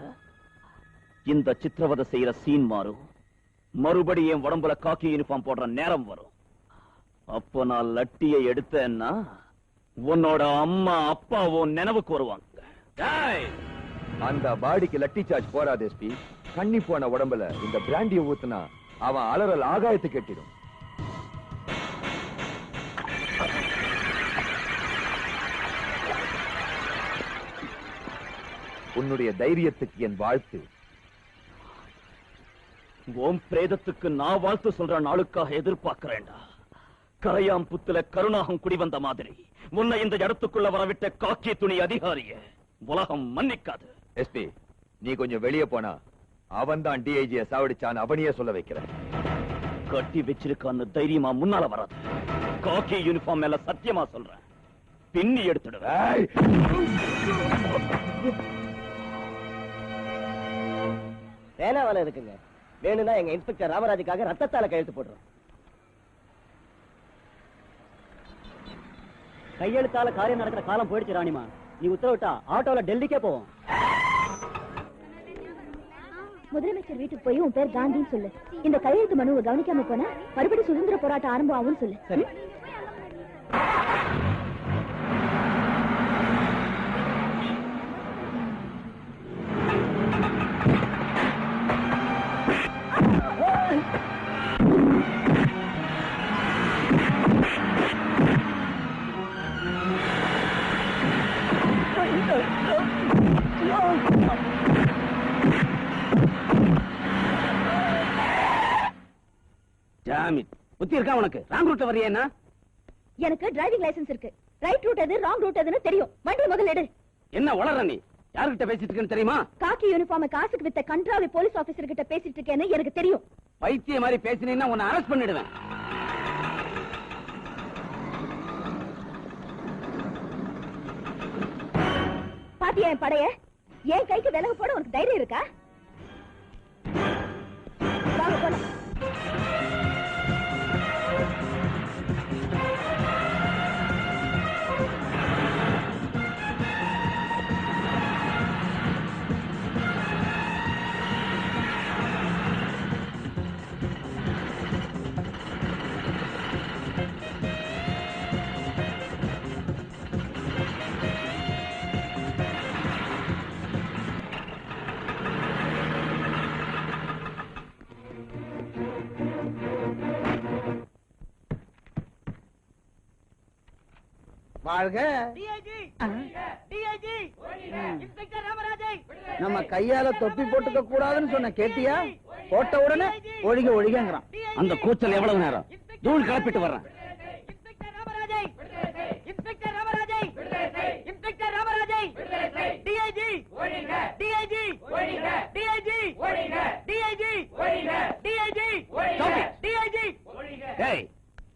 Speaker 5: இந்த சித்திரவதை செய்யற சீன் மாறும். மறுபடியும் என் உடம்புல காக்கி யூனிஃபார்ம் போடுற நேரம் வரும். அப்ப நான் லட்டியை எடுத்தேன்னா உன்னோட அம்மா அப்பாவும் நினைவுக்கு வருவாங்க.
Speaker 9: அந்த பாடிக்கு லட்டி சார்ஜ் போறாது எஸ்பி. கண்ணி போன உடம்புல இந்த பிராண்டியை ஊத்துனா அவன் அலறல் ஆகாயத்து கட்டிடும். உன்னுடைய தைரியத்துக்கு என் வாழ்த்து.
Speaker 5: ஓம் பிரேதத்துக்கு நான் வாழ்த்து சொல்ற நாளுக்காக எதிர்பார்க்கிறேன்டா. கரையாம் புத்துல கருணாகம் குடிவந்த மாதிரி உன்னை இந்த இடத்துக்குள்ள வரவிட்ட காக்கி துணி அதிகாரிய உலகம் மன்னிக்காது.
Speaker 9: எஸ்பி, நீ கொஞ்சம் வெளியே போனா அவன் தான் டிஐஜியை சாவடிச்சான் அவனையே சொல்ல வைக்கிறேன்.
Speaker 5: கட்டி வச்சிருக்கான்னு தைரியமா முன்னால வராது. காக்கி யூனிஃபார்ம் மேல சத்தியமா சொல்றேன். பின்னி எடுத்துடுவேன்.
Speaker 2: வேணாவல இருக்குங்க. வேணும்னா எங்க இன்ஸ்பெக்டர் ராமராஜுக்காக ரத்தத்தால கையெழுத்து போடுறோம். கையெழுத்தால காரியம் நடக்கிற காலம் போயிடுச்சு ராணிமா. நீ உத்தரவிட்டா ஆட்டோல டெல்லிக்கே போவோம்.
Speaker 6: முதலமைச்சர் வீட்டுக்கு போய் உன் பேர் காந்தின்னு சொல்லு. இந்த கையெழுத்து மனுவை கவனிக்காம போனா மறுபடியும் சுதந்திர போராட்டம் ஆரம்பம் ஆகும்னு சொல்லு.
Speaker 2: சரி.
Speaker 3: புத்தி இருக்கா உனக்கு? ராங் ரூட்ல வரியா?
Speaker 6: எனக்கு டிரைவிங் லைசென்ஸ் இருக்கு. ரைட் ரூட் எது ராங் ரூட் எதுன்னு தெரியும். வண்டி முதல்ல எடு.
Speaker 3: என்ன வளர நீ? யார்கிட்ட பேசிட்டு இருக்கேன்னு தெரியுமா?
Speaker 6: காக்கி யூனிஃபார்ம் காசுக்கு வித்த கண்ட்ராவி போலீஸ் ஆபீசர் கிட்ட பேசிட்டு இருக்கேன்னு எனக்கு தெரியும்.
Speaker 3: பைத்திய மாதிரி பேசினீன்னா உன்னை அரெஸ்ட் பண்ணிடுவேன்.
Speaker 6: பாத்தியா என் படைய? என் கைக்கு விலகு போட உனக்கு தைரியம் இருக்கா? வாங்க போலாம்.
Speaker 8: வாழ்க. நம்ம கையால தொப்பி போட்டுக்க கூடாதுன்னு சொன்ன கேட்டியா? போட்ட உடனே ஒழிக ஒழிகங்கிறான்.
Speaker 3: அந்த கூச்சல் எவ்வளவு நேரம்? தூள் கிளப்பிட்டு வர்றேன்.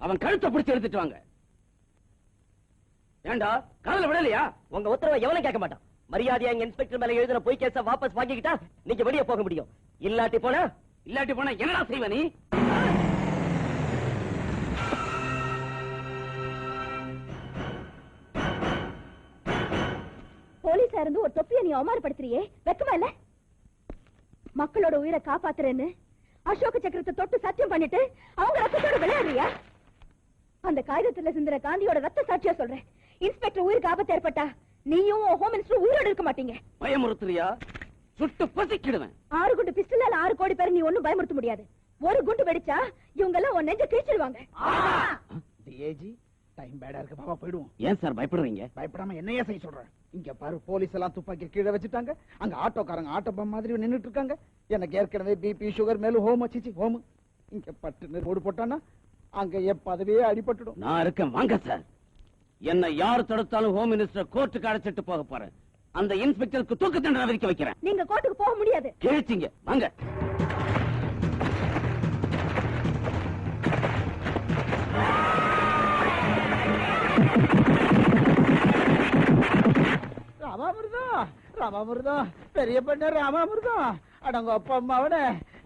Speaker 3: அவன் கழுத்தை பிடிச்சு எடுத்துட்டு வாங்க. ஏண்டா காதல விடலையா?
Speaker 2: உங்க உத்தரவை எவனும் கேட்க மாட்டான். மரியாதையா எங்க இன்ஸ்பெக்டர் மேல எழுதின பொய் கேஸ வாபஸ் வாங்கிக்கிட்டா நீங்க வெளியே போக முடியும். இல்லாட்டி போனா
Speaker 3: என்னடா செய்வ நீ?
Speaker 6: போலீஸா இருந்து ஒரு தொப்பியை நீ அவமானப்படுத்துறியே, வெக்கமா இல்ல? மக்களோட உயிரை காப்பாத்துறேன்னு அசோக சக்கரத்தை தொட்டு சத்தியம் பண்ணிட்டு அவங்க ரத்தத்தோட விளையாடுறியா? அந்த காகிதத்துல சிந்துற காந்தியோட ரத்த சாட்சியா சொல்றேன். இன்ஸ்பெக்டர் உயிருக்கு ஆபத்து ஏற்பட்டா நீயும் ஹோம் மினிஸ்டர் உயிரோடு இருக்க மாட்டீங்க.
Speaker 3: பயமுறுத்துறியா?
Speaker 1: சுட்டு பொசிக்கிடுவேன்.
Speaker 6: 6 குண்டு பிஸ்டலால 6 கோடி பேர் நீ ஒண்ணும் பயமுறுத்த முடியாது. ஒரு குண்டு வெடிச்சா இவங்க எல்லாம் உன் நெஞ்ச கிழிச்சிடுவாங்க.
Speaker 8: டிஏஜி டைம் பேடா இருக்கு, பாப்பா போயிடுவோம்.
Speaker 1: ஏன் சார் பயப்படுறீங்க?
Speaker 8: பயப்படாம என்னையே செய்ய சொல்றேன். இங்க பாரு, போலீஸ் எல்லாம் துப்பாக்கி கீழே வச்சுட்டாங்க. அங்க ஆட்டோக்காரங்க ஆட்டோ பம் மாதிரி நின்னுட்டு இருக்காங்க. எனக்கு ஏற்கனவே பிபி சுகர் மேலும் ஹோம் வச்சிச்சு ஹோம். இங்க பட்டு ரோடு போட்டானா அங்க என் பதவியே அடிபட்டுடும்.
Speaker 1: நான் இருக்கேன், வாங்க சார். என்ன யார் தடுத்தாலும் ஹோம் மினிஸ்டர் கோர்ட்டுக்கு அழைச்சிட்டு போக போறேன். அந்த இன்ஸ்பெக்டருக்கு தூக்கு தண்டனை விதிக்க வைக்கிறேன்.
Speaker 6: நீங்க கோர்ட்டுக்கு போக முடியாது.
Speaker 1: கேச்சிங்க, வாங்க.
Speaker 8: ராமாமிர்தம் பெரிய பண்ண ராமாமிர்தம் அடங்க அப்பா அம்மாவோட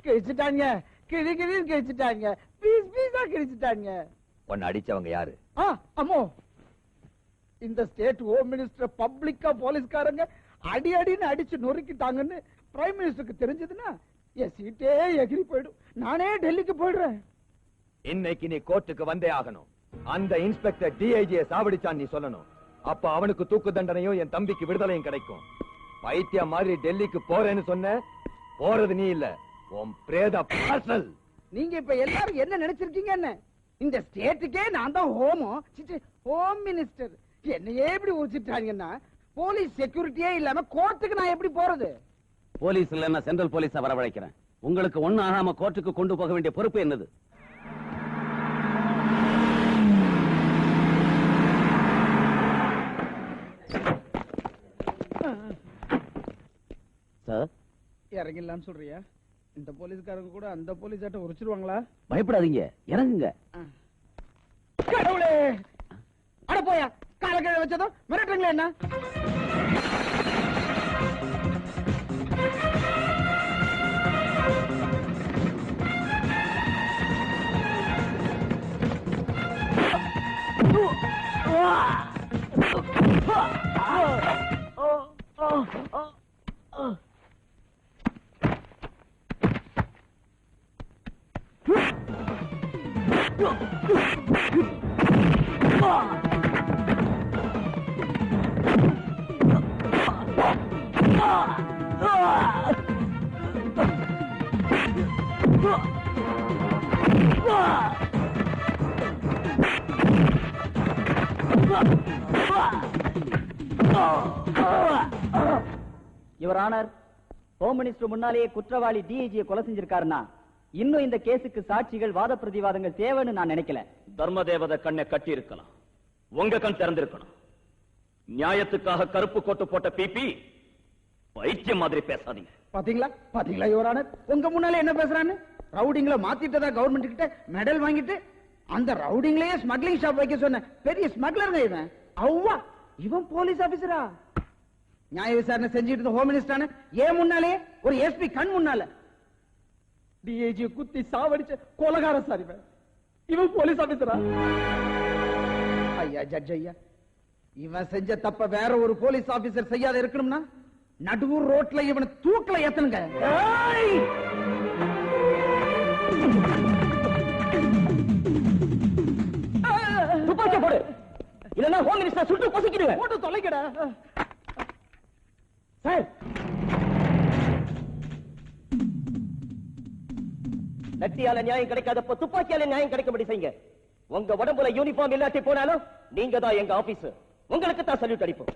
Speaker 8: கிழிச்சுட்டாங்க. கிழின்னு கிழிச்சுட்டாங்க. பீஸ் பீஸா கிழிச்சுட்டாங்க.
Speaker 9: உன்னை அடிச்சவங்க யாரு?
Speaker 8: அம்மோ, இந்த ஸ்டேட் ஹோம் மினிஸ்டர் பப்ளிக்கா போலீஸ்காரங்க அடி அடின்னு அடிச்சு நொறுக்கிட்டாங்கன்னு பிரைம் மினிஸ்டருக்கு தெரிஞ்சதுன்னா என் சீட்டே எகிரி போயிடும். நானே டெல்லிக்கு போயிடுறேன்.
Speaker 9: இன்னைக்கு நீ கோர்ட்டுக்கு வந்தே ஆகணும். அந்த இன்ஸ்பெக்டர் டிஐஜியை சாவடிச்சான் நீ சொல்லணும். அப்ப அவனுக்கு தூக்கு தண்டனையும் என் தம்பிக்கு விடுதலையும் கிடைக்கும். பைத்திய மாதிரி டெல்லிக்கு போறேன்னு சொன்ன, போறது நீ இல்ல, உன் பிரேத பார்சல்.
Speaker 8: நீங்க இப்ப எல்லாரும் என்ன நினைச்சிருக்கீங்க? என்ன இந்த ஸ்டேட்டுக்கே நான் தான் ஹோம் மினிஸ்டர். என்னையே இப்படி உச்சிட்டாங்கன்னா போலீஸ் செக்யூரிட்டியே இல்லாம கோர்ட்டுக்கு நான் எப்படி போறது?
Speaker 1: போலீஸ் இல்லன்னா சென்ட்ரல் போலீஸ வரவழைக்கிறேன். உங்களுக்கு ஒண்ணு ஆகாம கோர்ட்டுக்கு கொண்டு போக வேண்டிய பொறுப்பு என்னது? சார்,
Speaker 8: இறங்கிடலான்னு சொல்றியா? இந்த போலீஸ்காரங்க கூட அந்த போலீஸ் ஆட்ட உரிச்சிருவாங்களா?
Speaker 1: பயப்படாதீங்க, இறங்குங்க.
Speaker 8: கடவுளே, அட போயா, கால கீழே வச்சதும் மிரட்டுங்களா என்ன?
Speaker 3: யுவர் ஆனர், ஹோம் மினிஸ்டர் முன்னாலேயே குற்றவாளி டிஐஜியை கொலை செஞ்சிருக்காருன்னா இன்னும் இந்த கேஸுக்கு சாட்சிகள் வாத பிரதிவாதங்கள் தேவைன்னு நான் நினைக்கல.
Speaker 5: தர்மதேவத கண்ணை கட்டி இருக்கலாம், உங்க கண் திறந்திருக்கணும். நியாயத்துக்காக கருப்பு கோட்டு போட்ட பிபி பைத்தியம் மாதிரி பேசாதீங்க.
Speaker 8: பாத்தீங்களா பாத்தீங்களா யுவர் ஆனர், உங்க முன்னாலே என்ன பேசுறான்னு? ரவுடிங்களை மாத்திட்டதா கவர்மெண்ட் கிட்ட மெடல் வாங்கிட்டு அந்த ரவுடிங்களையே ஸ்மக்லிங் ஷாப் வைக்க சொன்ன பெரிய ஸ்மக்லருங்க இவன். அவ்வா, இவன் போலீஸ் ஆபீசரா? நியாய விசாரணை செஞ்சுட்டு இருந்த ஹோம் மினிஸ்டர் ஏன் முன்னாலே ஒரு எஸ்பி கண் முன்னால டிஐஜி குத்தி சாவடிச்ச கொலகார சார் இவன். இவன் போலீஸ் ஆபீசரா? ஐயா ஜட்ஜ் ஐயா, இவன் செஞ்ச தப்ப வேற ஒரு போலீஸ் ஆபீசர் செய்யாத இருக்கணும்னா நடுவூர் ரோட்ல இவனை தூக்கல ஏத்தனுங்க.
Speaker 3: துப்பாக்கிய போடு, இல்லன்னா ஹோம் மினிஸ்டர் சுட்டு பொசுக்கிடுவேன்.
Speaker 8: போட்டு தொலைக்கடா சார்.
Speaker 2: லட்டியால நியாயம் கிடைக்காதப்ப துப்பாக்கியால நியாயம் கிடைக்கும்படி செய்யுங்க. உங்க உடம்புல யூனிஃபார்ம் இல்லாட்டி போனாலும் நீங்க தான் எங்க ஆபீஸ். உங்களுக்கு தான் சல்யூட் அடிப்போம்.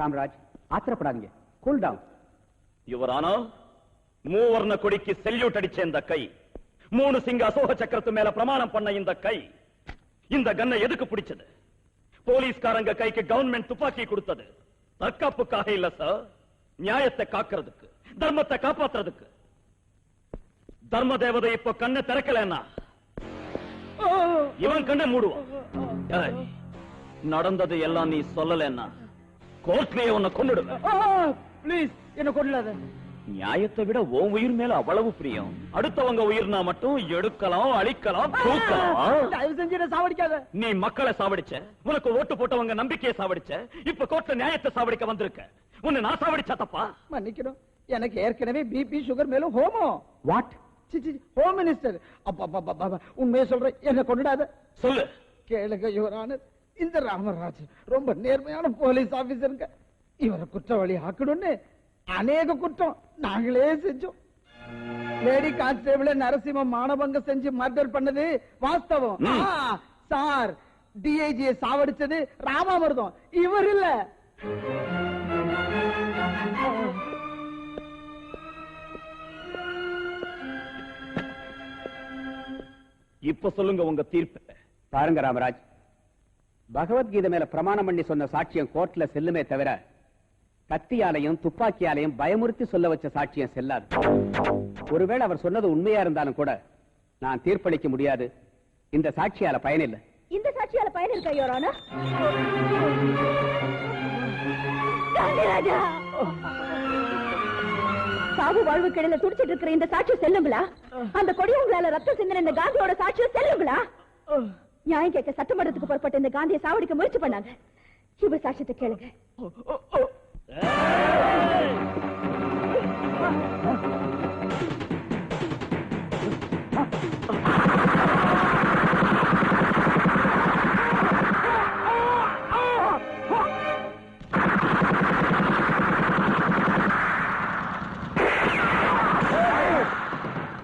Speaker 3: ராம்ராஜ், ஆத்திரப்படாதீங்க, கூல் டவுன்.
Speaker 5: யுவரானா, மூவர்ண கொடிக்கு செல்யூட் அடிச்ச இந்த கை, 3 சிங்க அசோக சக்கரத்து மேல பிரமாணம் பண்ண இந்த கை, இந்த கன்னை எதுக்கு பிடிச்சது? போலீஸ்காரங்க கைக்கு கவர்மெண்ட் துப்பாக்கி கொடுத்தது தற்காப்புக்காக இல்ல சார், நியாயத்தை காக்கிறதுக்கு, தர்மத்தை காப்பாத்துறதுக்கு. தர்ம தேவதை இப்ப கண்ணை திறக்கலன்னா இவன் கண்ணை மூடுவான். ஏய், நடந்தது எல்லாம் நீ சொல்லலன்னா கோர்ட்லயே உன்னை கொன்னுடுவேன்.
Speaker 8: ப்ளீஸ் என்ன கொல்லாத.
Speaker 5: நியாயத்தை விட உன் உயிர் மேல அவ்வளவு பிரியம். அடுத்தவங்க உயிர்னா மட்டும் எடுக்கலாம், அழிக்கலாம், தூக்கலாம்.
Speaker 8: தயவு செஞ்சு என்ன சாவடிக்காத.
Speaker 5: நீ மக்களை சாவடிச்ச, உனக்கு ஓட்டு போட்டவங்க நம்பிக்கையை சாவடிச்ச, இப்ப கோர்ட்ல நியாயத்தை சாவடிக்க வந்திருக்க. உன்னை நான் சாவடிச்சா தப்பா?
Speaker 8: மன்னிக்கணும், எனக்கு ஏற்கனவே பிபி சுகர் மேலும் ஹோமோ.
Speaker 3: வாட்?
Speaker 8: Home minister. அப்பா உண்மையை சொல்றேன், என்ன கொண்டுடாத.
Speaker 5: சொல்லு.
Speaker 8: கேளுங்க யுவர் ஆனர், இந்த ராமராஜ் ரொம்ப நேர்மையான போலீஸ் ஆபீசருங்க. இவரை குற்றவாளி ஆக்கணும்னு அநேக குற்றம் நாங்களே செஞ்சோம். லேடி கான்ஸ்டேபிள் நரசிம்ம மானபங்க செஞ்சு மர்டர் பண்ணது வாஸ்தவம். சார், டிஐஜியை சாவடிச்சது ராமாமிர்தம், இவர் இல்ல.
Speaker 5: இப்ப சொல்லுங்க உங்க தீர்ப்பு.
Speaker 1: பாருங்க ராமராஜ், பகவத்கீதை மேல பிரமாணம் பண்ணி சொன்ன சாட்சியம் கோர்ட்ல செல்லுமே தவிர கத்தியாலையும் துப்பாக்கியாலையும் பயமுறுத்தி சொல்ல வச்ச சாட்சியம் செல்லாது. ஒருவேளை அவர் சொன்னது உண்மையா இருந்தாலும் கூட நான் தீர்ப்பளிக்க முடியாது. இந்த சாட்சியால பயனில்லை.
Speaker 6: இந்த சாட்சியால பயன் இருக்கா யுவர் ஆனர்? சாவு வாழ்வு கிடல துடிச்சிட்டு இருக்கிற இந்த சாட்சியம் செல்லுங்களா? அந்த கொடி உங்களால ரத்தம் சிந்தின இந்த காந்தியோட சாட்சியம் செல்லுங்களா? நியாயம் கேட்க சட்டமன்றத்துக்கு புறப்பட்ட இந்த காந்தியை சாவடிக்க முயற்சி பண்ணாங்க. இவ சாட்சியத்தை கேளுங்க.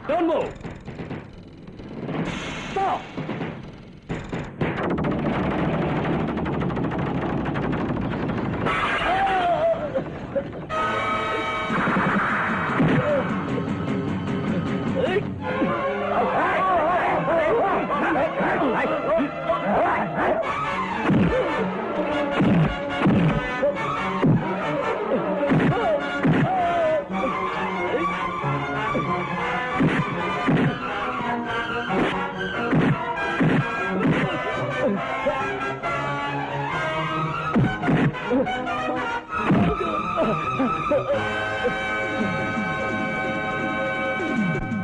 Speaker 5: Don't move. Stop.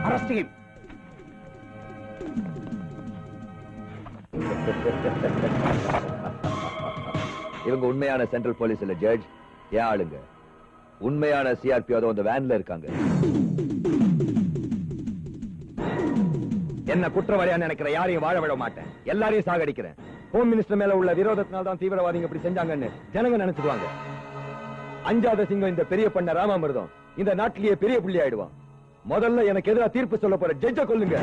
Speaker 1: Arrest him.
Speaker 9: இவங்க உண்மையான சென்ட்ரல் போலீஸ் இல்ல ஜட்ஜ், ஏன் ஆளுங்க. உண்மையான சிஆர்பி அதோ அந்த வேன்ல இருக்காங்க. என்ன குற்றவாளியா நினைக்கிற யாரையும் வாழ விட மாட்டேன், எல்லாரையும் சாகடிக்கிறேன். ஹோம் மினிஸ்டர் மேல உள்ள விரோதத்தினால தான் தீவிரவாதிங்க இப்படி செஞ்சாங்கன்னு ஜனங்க நினைச்சிடுவாங்க. அஞ்சாத சிங்கம் இந்த பெரிய பண்ண ராமாமிர்தம் இந்த நாட்டிலேயே பெரிய புள்ளி ஆயிடுவான். முதல்ல எனக்கு எதிராக தீர்ப்பு சொல்ல போற ஜட்ஜ கொல்லுங்க.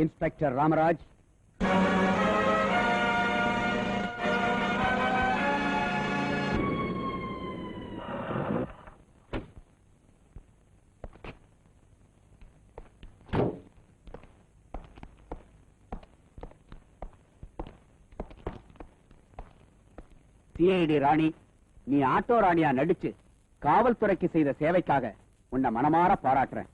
Speaker 1: இன்ஸ்பெக்டர் ராமராஜ், சிஐடி ராணி, நீ ஆட்டோ ராணியா நடிச்சு காவல்துறைக்கு செய்த சேவைக்காக உன்னை மனமாற பாராட்டுறேன்.